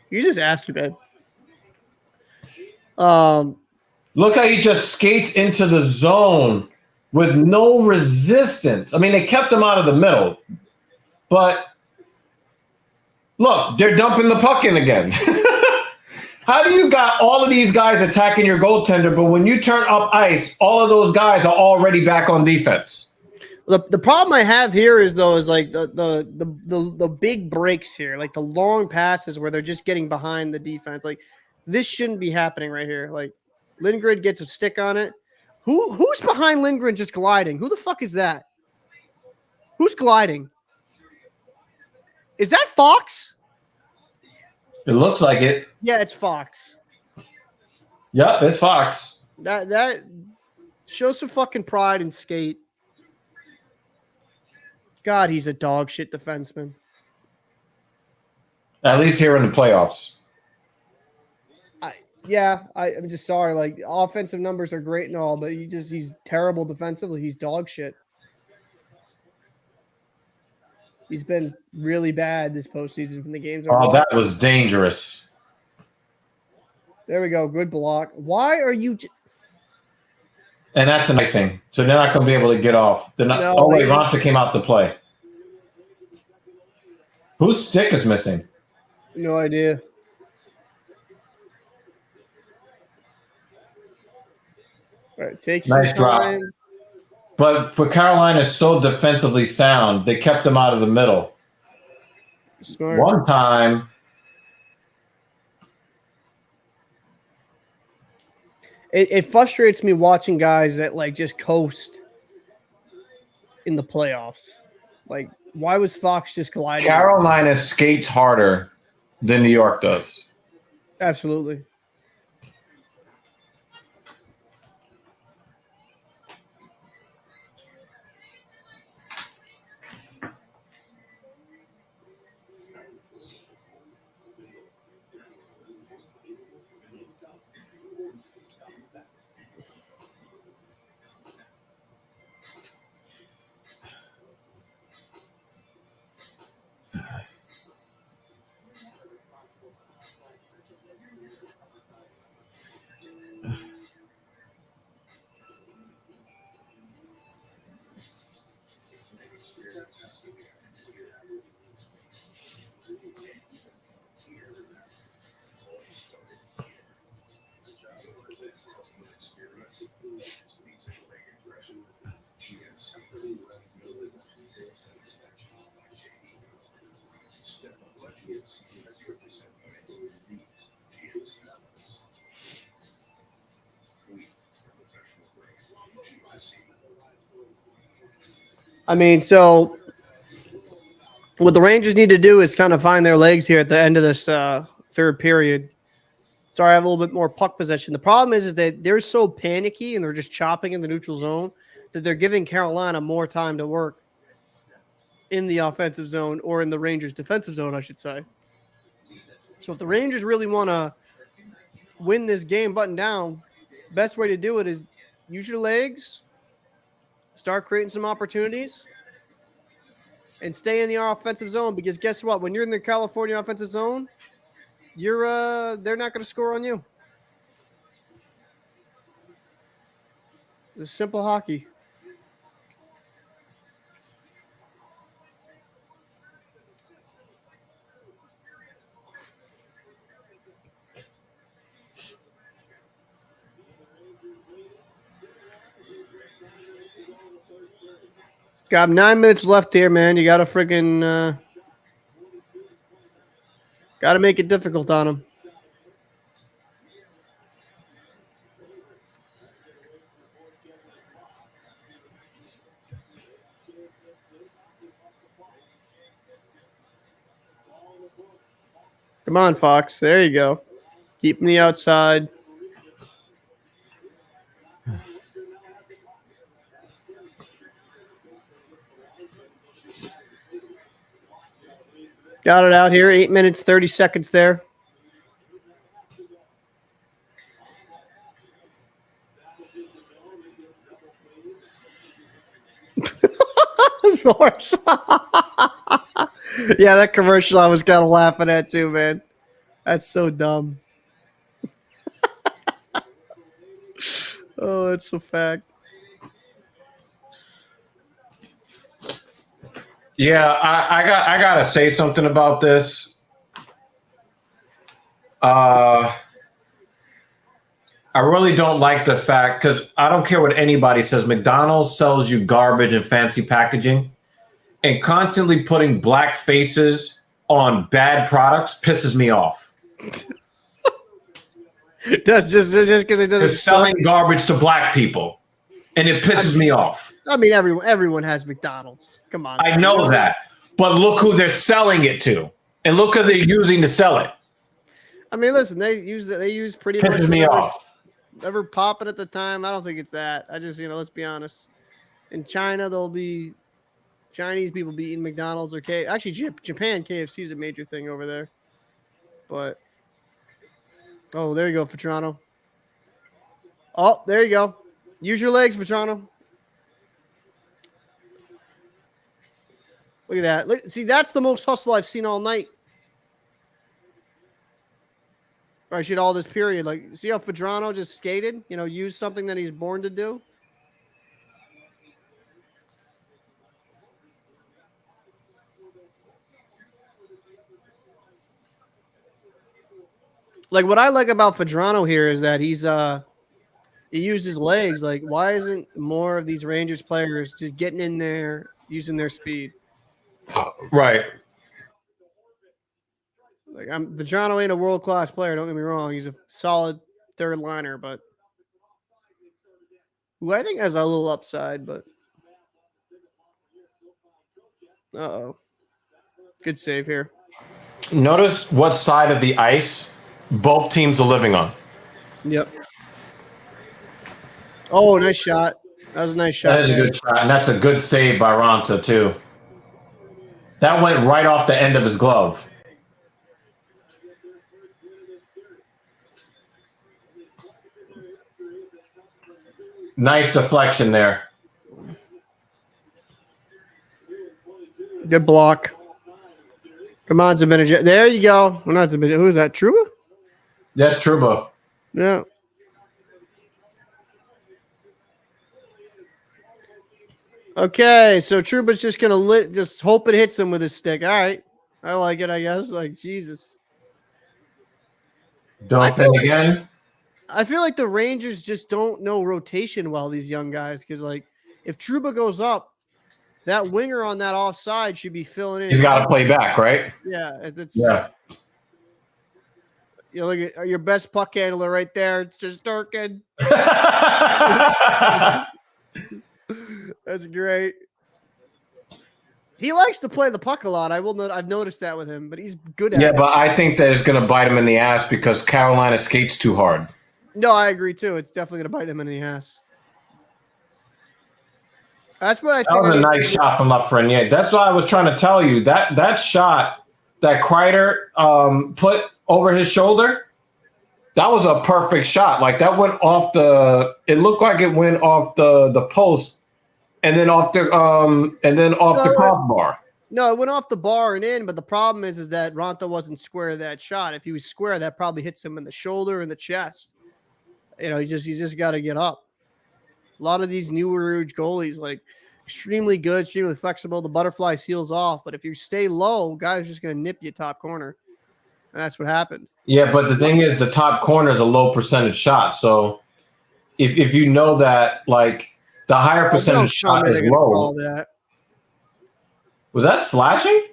You just asked me, man. Look how he just skates into the zone with no resistance. I mean, they kept him out of the middle, but look, they're dumping the puck in again. How do you got all of these guys attacking your goaltender, but when you turn up ice, all of those guys are already back on defense? The problem I have here is like the big breaks here, like the long passes where they're just getting behind the defense. Like this shouldn't be happening right here. Like Lindgren gets a stick on it. Who's behind Lindgren just gliding? Who the fuck is that? Who's gliding? Is that Fox? It looks like it. Yeah, it's Fox. Yep, it's Fox. That shows some fucking pride and skate. God, he's a dog shit defenseman. At least here in the playoffs. I'm just sorry. Like offensive numbers are great and all, but he's terrible defensively. He's dog shit. He's been really bad this postseason from the games. Oh, that was dangerous. There we go. Good block. Why are you? And that's the nice thing. So they're not going to be able to get off. They're not. No, Oh wait, Ronta came out to play. Whose stick is missing? No idea. All right, take Nice some drop. time. But Carolina is so defensively sound, they kept them out of the middle. Smart. One time, It frustrates me watching guys that like just coast in the playoffs. Like, why was Fox just gliding? Carolina skates harder than New York does. Absolutely. I mean, so what the Rangers need to do is kind of find their legs here at the end of this third period. Sorry, I have a little bit more puck possession. The problem is that they're so panicky and they're just chopping in the neutral zone that they're giving Carolina more time to work in the offensive zone or in the Rangers' defensive zone, I should say. So if the Rangers really want to win this game button down, best way to do it is use your legs, start creating some opportunities, and stay in the offensive zone. Because guess what? When you're in the California offensive zone, they're not going to score on you. It's simple hockey. Got 9 minutes left here, man. You got to freaking got to make it difficult on them. Come on, Fox. There you go. Keep me outside. Got it out here. 8 minutes, 30 seconds there. Of course. Yeah, that commercial I was kind of laughing at too, man. That's so dumb. Oh, it's a fact. Yeah, I gotta say something about this. I really don't like the fact, because I don't care what anybody says. McDonald's sells you garbage and fancy packaging, and constantly putting black faces on bad products pisses me off. That's just because it doesn't. They're selling garbage to black people, and it pisses me off. I mean, everyone has McDonald's. Come on. I know that, but look who they're selling it to, and look who they're using to sell it. I mean, listen, they use pretty Pisses much me off. Ever popping at the time. I don't think it's that. I just, let's be honest. In China, there'll be Chinese people be eating McDonald's or actually Japan KFC is a major thing over there. But there you go, Vetrano. Oh, there you go. Use your legs, Vetrano. Look at that. See, that's the most hustle I've seen all night. Or I should all this period. Like, see how Vetrano just skated? Used something that he's born to do. Like what I like about Fadrano here is that he used his legs. Like, why isn't more of these Rangers players just getting in there using their speed? Right. Like, Fadrano ain't a world class player. Don't get me wrong. He's a solid third liner, but who I think has a little upside. But good save here. Notice what side of the ice both teams are living on. Yep. Oh, nice shot. That was a nice shot. That is a good shot, and that's a good save by Ronta, too. That went right off the end of his glove. Nice deflection there. Good block. Come on, Zibanejad. There you go. Well, not Zibanejad. Who is that? Trouba? That's Trouba. Yeah. Okay, so Trouba's just gonna just hope it hits him with his stick. All right, I like it. I guess. Like Jesus. Don't think again. I feel like the Rangers just don't know rotation well. These young guys, because like if Trouba goes up, that winger on that offside should be filling in. He's got to play back, right? Yeah, it's yeah. You look at your best puck handler right there. It's just Durkin. That's great. He likes to play the puck a lot. I've noticed that with him, but he's good at it. Yeah, but I think that it's going to bite him in the ass because Carolina skates too hard. No, I agree too. It's definitely going to bite him in the ass. That's what I think. That was a nice shot from Lafreniere. That's what I was trying to tell you. That shot that Kreider put over his shoulder, that was a perfect shot. Like that went off it looked like it went off the post and then off the crossbar. No, it went off the bar and in, but the problem is that Ronta wasn't square to that shot. If he was square, that probably hits him in the shoulder and the chest. You know, he's just got to get up. A lot of these newer goalies, like extremely good, extremely flexible. The butterfly seals off, but if you stay low, guys are just going to nip you top corner. And that's what happened. Yeah, but the thing is, the top corner is a low percentage shot. So if you know that, like the higher percentage shot is low. Was that slashing?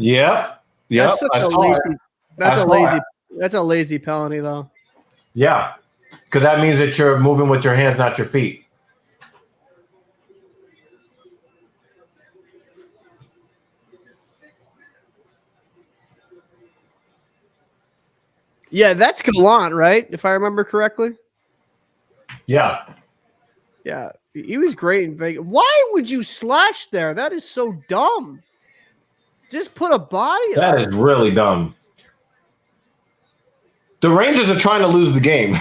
Yep. That's a lazy penalty, though. Yeah, because that means that you're moving with your hands, not your feet. Yeah, that's Gallant, right? If I remember correctly. Yeah. Yeah, he was great in Vegas. Why would you slash there? That is so dumb. Just put a body. That is really dumb. The Rangers are trying to lose the game.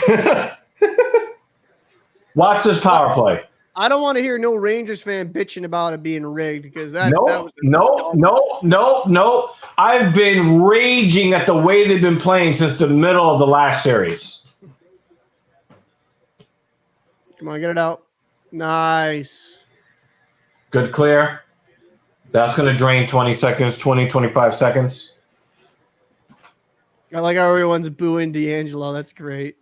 Watch this power play. I don't want to hear no Rangers fan bitching about it being rigged because no. I've been raging at the way they've been playing since the middle of the last series. Come on, get it out. Nice. Good clear. That's going to drain 25 seconds. I like how everyone's booing D'Angelo. That's great.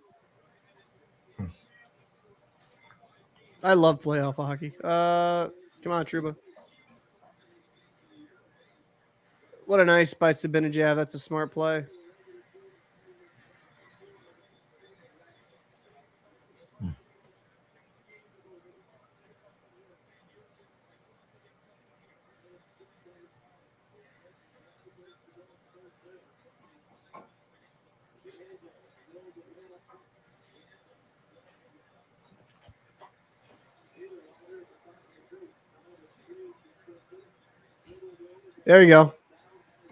I love playoff hockey. Come on, Trouba. What a nice by Zibanejad. That's a smart play. There you go.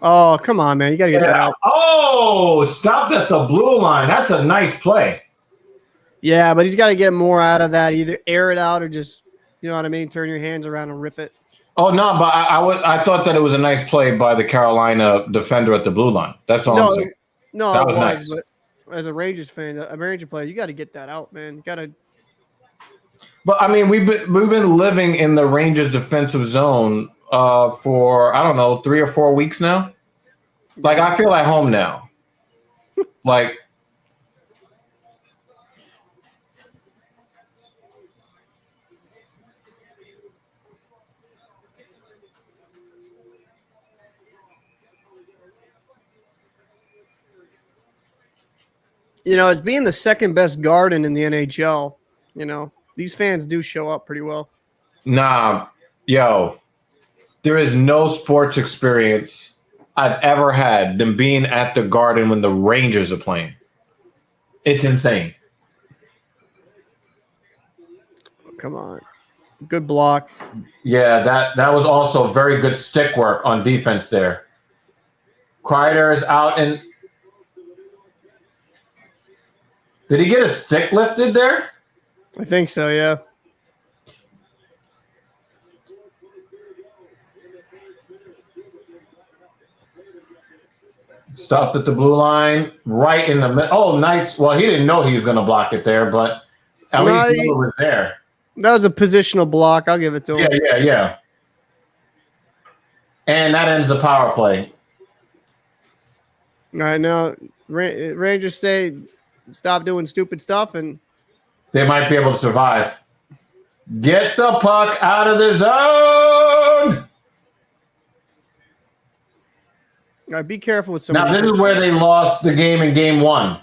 Oh, come on, man. You got to get that out. Oh, stopped at the blue line. That's a nice play. Yeah, but he's got to get more out of that. Either air it out or just, you know what I mean, turn your hands around and rip it. Oh, no, but I thought that it was a nice play by the Carolina defender at the blue line. That's all I'm saying. No, that was nice. But as a Rangers fan, a Ranger player, you got to get that out, man. You got to. But I mean, we've been living in the Rangers defensive zone for I don't know 3 or 4 weeks now. Like I feel at home now. Like As being the second best garden in the NHL, these fans do show up pretty well. nah, yo, there is no sports experience I've ever had than being at the Garden when the Rangers are playing. It's insane. Come on. Good block. Yeah, that was also very good stick work on defense there. Kreider is out, and did he get a stick lifted there? I think so, yeah. Stopped at the blue line, right in the middle. Oh, nice. Well, he didn't know he was going to block it there, but at least he was there. That was a positional block. I'll give it to him. Yeah. And that ends the power play. All right, now Rangers stop doing stupid stuff, and they might be able to survive. Get the puck out of the zone. All right, be careful with some. Now, this is where they lost the game in game one.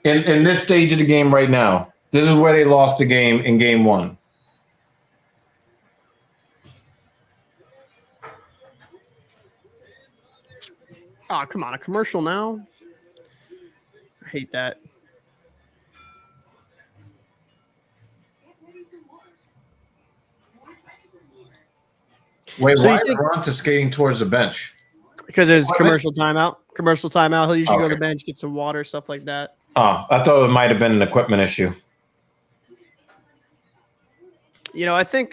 In this stage of the game right now, this is where they lost the game in game one. Oh, come on, a commercial now? I hate that. Wait, why is Ronta skating towards the bench? Because there's commercial timeout. Commercial timeout. He'll usually go to the bench, get some water, stuff like that. Oh, I thought it might have been an equipment issue. I think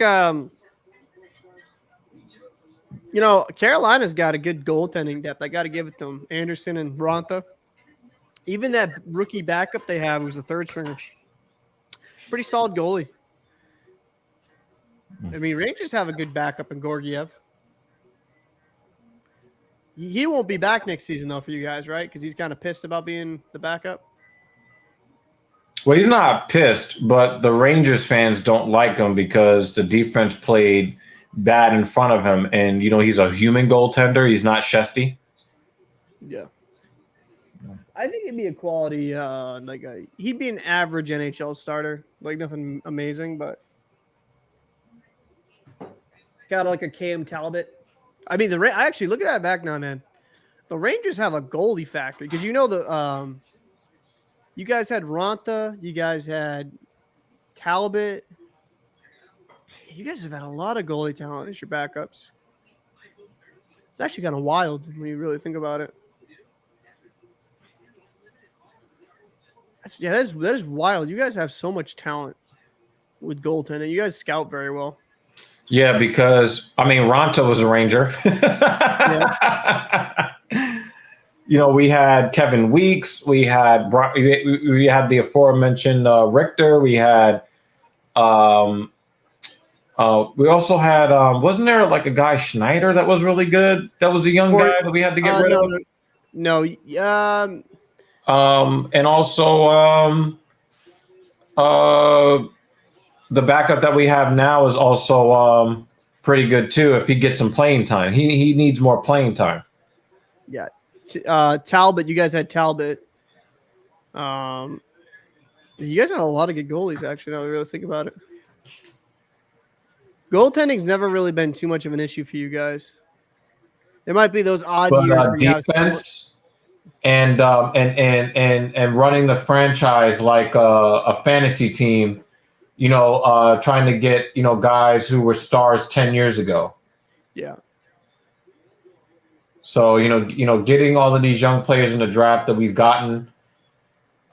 Carolina's got a good goaltending depth. I got to give it to them. Anderson and Ronta. Even that rookie backup they have, who's the third stringer, pretty solid goalie. I mean, Rangers have a good backup in Gorgiev. He won't be back next season, though, for you guys, right? Because he's kind of pissed about being the backup. Well, he's not pissed, but the Rangers fans don't like him because the defense played bad in front of him. And, he's a human goaltender. He's not Shesty. Yeah. I think it'd be a quality, he'd be an average NHL starter. Like, nothing amazing, but got like a Cam Talbot. I mean, I actually look at that back now, man. The Rangers have a goalie factory because you guys had Ronta, you guys had Talbot. You guys have had a lot of goalie talent as your backups. It's actually kind of wild when you really think about it. That is wild. You guys have so much talent with goaltending. You guys scout very well. Yeah, because Ronta was a Ranger. Yeah. We had Kevin Weeks. We had the aforementioned Richter. We had we also had wasn't there like a guy Schneider that was really good? That was a young guy that we had to get rid of. No. And also the backup that we have now is also pretty good too. If he gets some playing time, he needs more playing time. Yeah, Talbot. You guys had Talbot. You guys had a lot of good goalies. Actually, now I really think about it. Goaltending's never really been too much of an issue for you guys. There might be those odd years where defense and running the franchise like a fantasy team. Trying to get, guys who were stars 10 years ago. Yeah. So, getting all of these young players in the draft that we've gotten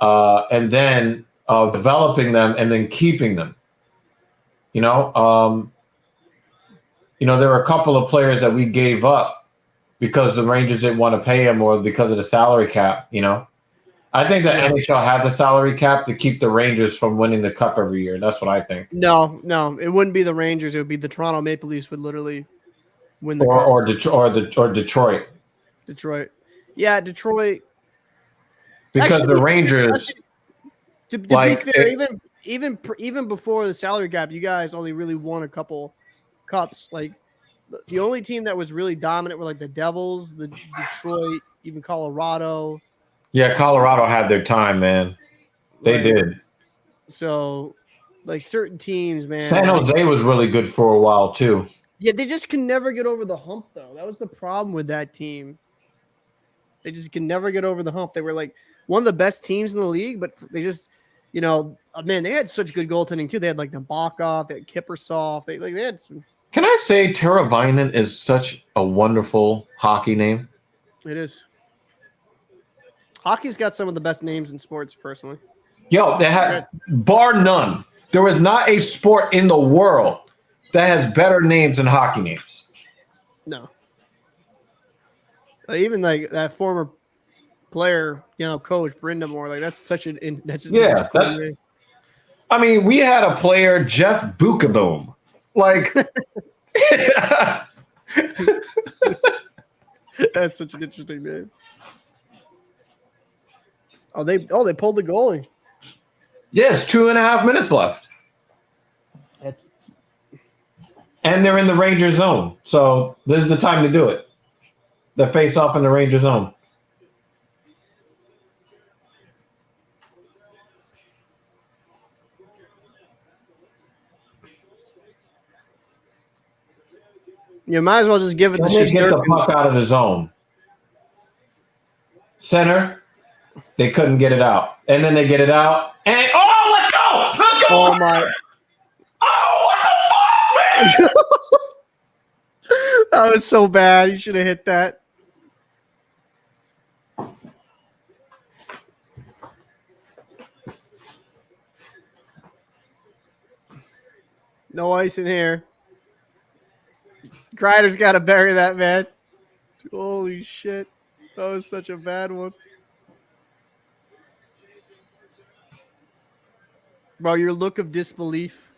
and then developing them and then keeping them. There were a couple of players that we gave up because the Rangers didn't want to pay him or because of the salary cap, I think the NHL has a salary cap to keep the Rangers from winning the cup every year. That's what I think. No, it wouldn't be the Rangers. It would be the Toronto Maple Leafs would literally win the cup. Or Detroit. Detroit. Yeah, Detroit. Because Actually, the Rangers, to like, be fair, even before the salary cap, you guys only really won a couple cups. Like the only team that was really dominant were like the Devils, the Detroit, even Colorado. yeah, Colorado had their time, man. They did. So, like certain teams, man. San Jose was really good for a while too. Yeah, they just can never get over the hump, though. That was the problem with that team. They just can never get over the hump. They were like one of the best teams in the league, but they just, man, they had such good goaltending too. They had like Nabokov, they had Kiprusoff. They had some. Can I say Teravainen is such a wonderful hockey name? It is. Hockey's got some of the best names in sports, personally. Yo, they had, bar none. There is not a sport in the world that has better names than hockey names. No. Even like that former player, coach Brindamore, like that's such a cool name. I mean, we had a player, Jeff Bukaboom. Like, that's such an interesting name. They pulled the goalie. Yes, 2.5 minutes left. And they're in the Ranger zone. So this is the time to do it. The face off in the Ranger zone. You might as well just give it to Shesterkin. Get the puck out of the zone. Center. They couldn't get it out. And then they get it out. And let's go! Let's go! Oh my. Oh, what the fuck, man? That was so bad. He should have hit that. No ice in here. Kreider's got to bury that, man. Holy shit. That was such a bad one. Bro, your look of disbelief.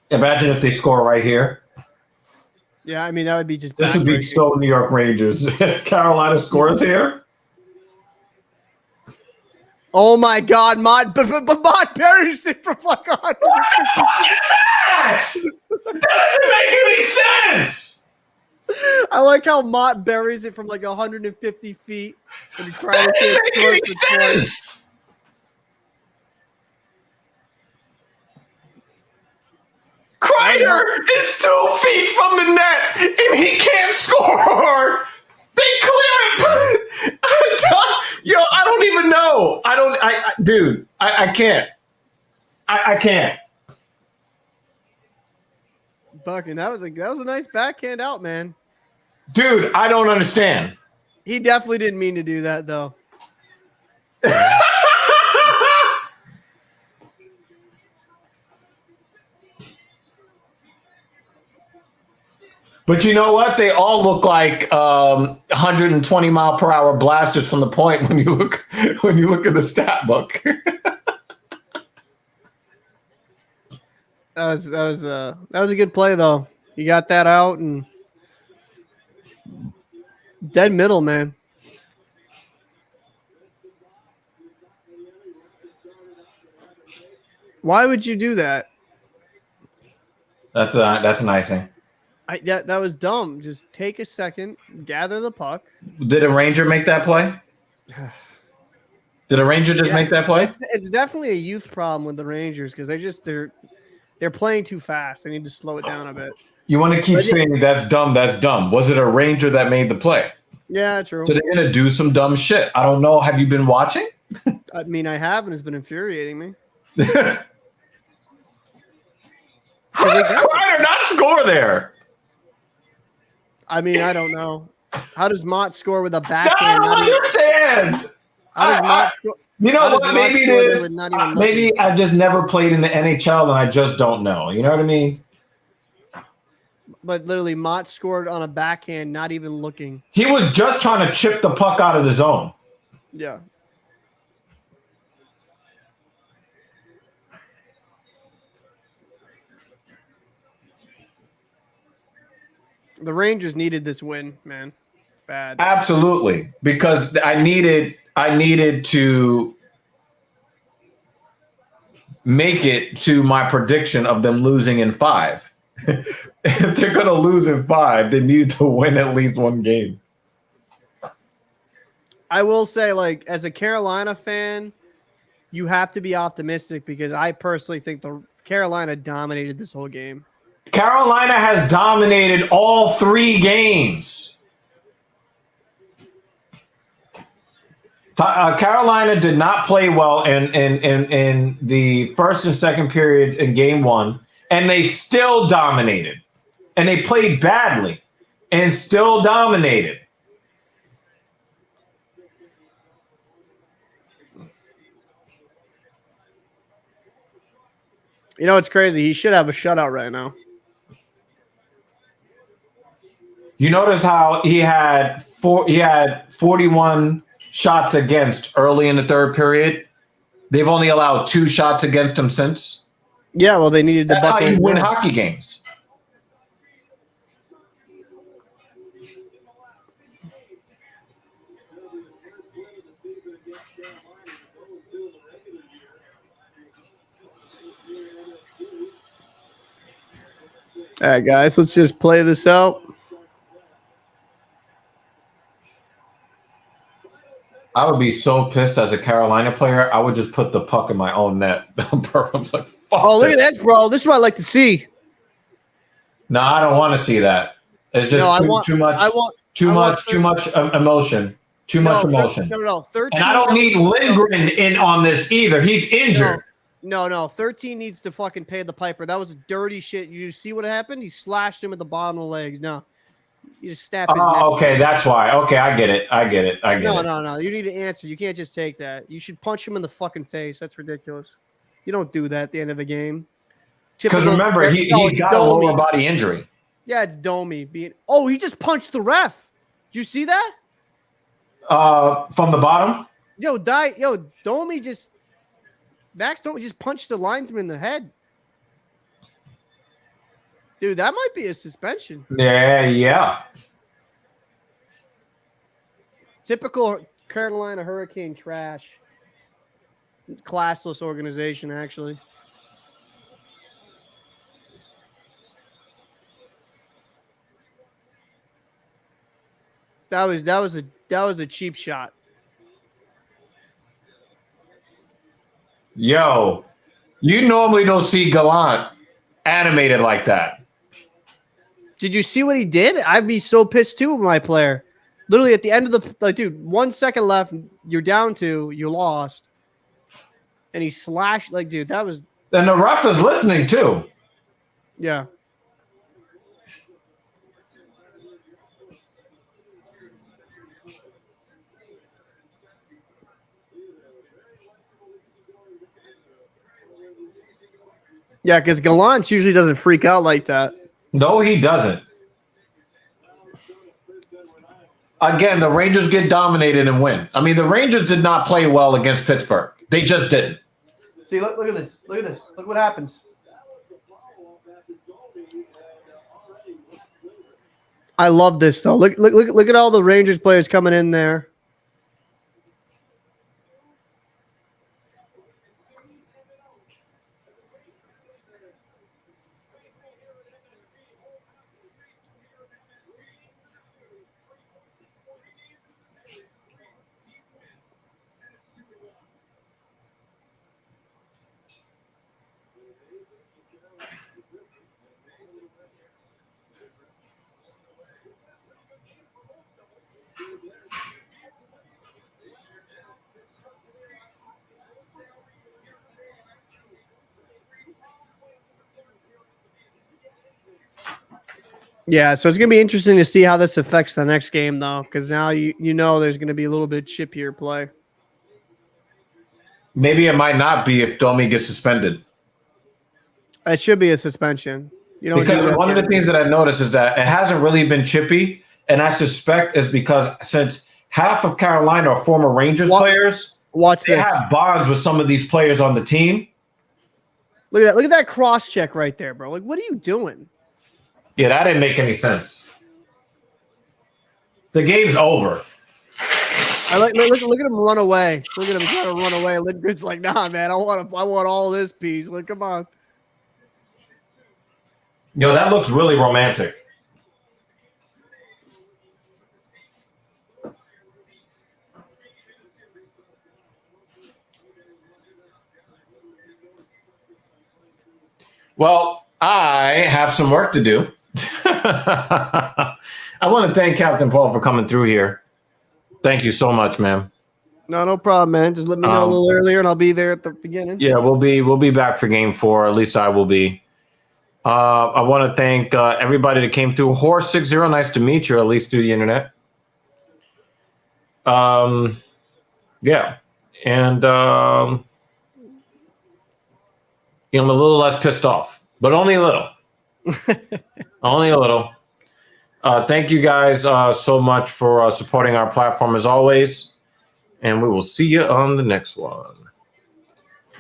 Imagine if they score right here. Yeah, I mean, that would be just... This would be so New York Rangers. If Carolina scores here... Oh my God, Mott buries it from like 100. What the fuck is that? That doesn't make any sense. I like how Mott buries it from like 150 feet. And That doesn't make any sense. Kreider is 2 feet from the net and he can't score. They clear it. Yo, I don't even know. I can't. I can't. Bucking, that was a nice backhand out, man. Dude, I don't understand. He definitely didn't mean to do that, though. But you know what? They all look like 120 mile per hour blasters from the point when you look at the stat book. That was a good play though. You got that out and dead middle, man. Why would you do that? That's an icing. That was dumb. Just take a second, gather the puck. Did a Ranger make that play? Did a Ranger just make that play? It's definitely a youth problem with the Rangers because they're playing too fast. They need to slow it down a bit. You want to keep saying that's dumb, that's dumb. Was it a Ranger that made the play? Yeah, true. So they're going to do some dumb shit. I don't know. Have you been watching? I mean, I have, and it's been infuriating me. How does Kreider not score there? I mean, I don't know. How does Mott score with a backhand? I don't understand. How does Mott score? You know what? Maybe it is. Maybe I've just never played in the NHL and I just don't know. You know what I mean? but literally Mott scored on a backhand, not even looking. He was just trying to chip the puck out of the zone. Yeah. The Rangers needed this win, man. Bad. Absolutely, because I needed to make it to my prediction of them losing in 5. If they're going to lose in 5, they needed to win at least one game. I will say, like, as a Carolina fan, you have to be optimistic because I personally think the Carolina dominated this whole game. Carolina has dominated all 3 games. Carolina did not play well in the first and second periods in game 1, and they still dominated. And they played badly and still dominated. You know, it's crazy. He should have a shutout right now. You notice how he had 41 shots against early in the third period. They've only allowed 2 shots against him since. Yeah, well, they needed to That's how buckle you win down. hockey games. All right, guys, let's just play this out. I would be so pissed as a Carolina player. I would just put the puck in my own net. I'm like, fuck. Oh, look at this. this, bro. This is what I like to see. No, I don't want to see that. It's just too much emotion. Too much emotion. No. 13. And I don't need Lindgren in on this either. He's injured. No. 13 needs to fucking pay the piper. That was dirty shit. You see what happened? He slashed him at the bottom of the legs. No. You just snap his neck. Oh, okay. That's why. Okay, I get it. No. You need to answer. You can't just take that. You should punch him in the fucking face. That's ridiculous. You don't do that at the end of the game. Because remember, he's got a lower body injury. Yeah, it's Domi being. Oh, he just punched the ref. Did you see that? From the bottom. Domi just. Max Domi just punched the linesman in the head. Dude, that might be a suspension. Yeah. Typical Carolina Hurricane trash. Classless organization, actually. That was a cheap shot. Yo, you normally don't see Gallant animated like that. Did you see what he did? I'd be so pissed too with my player. Literally at the end of dude, 1 second left, you're down 2, you lost. And he slashed, dude, that was. And the ref is listening too. Yeah. Yeah, because Gallant usually doesn't freak out like that. No, he doesn't. Again, the Rangers get dominated and win. I mean, the Rangers did not play well against Pittsburgh. They just didn't. See, look at this. Look at this. Look what happens. I love this though. Look at all the Rangers players coming in there. Yeah, so it's going to be interesting to see how this affects the next game, though, because now you know there's going to be a little bit chippier play. Maybe it might not be if Domi gets suspended. It should be a suspension. You don't do Because that one of the there. things that I noticed is that it hasn't really been chippy, and I suspect is because since half of Carolina are former Rangers players, Watch they this. have bonds with some of these players on the team. Look at that. Look at that cross check right there, bro. Like, what are you doing? Yeah, that didn't make any sense. The game's over. Look at him run away. Look at him trying to run away. Lindgren's like, nah, man. I want all this piece. Like, come on. Yo, that looks really romantic. Well, I have some work to do. I want to thank Captain Paul for coming through here. Thank you so much, man. No problem, man. Just let me know a little earlier, and I'll be there at the beginning. Yeah, we'll be back for Game 4. At least I will be. I want to thank everybody that came through. Horse60, nice to meet you, at least through the internet. Yeah, and you know, I'm a little less pissed off, but only a little. Only a little. Thank you guys so much for supporting our platform as always, and we will see you on the next one.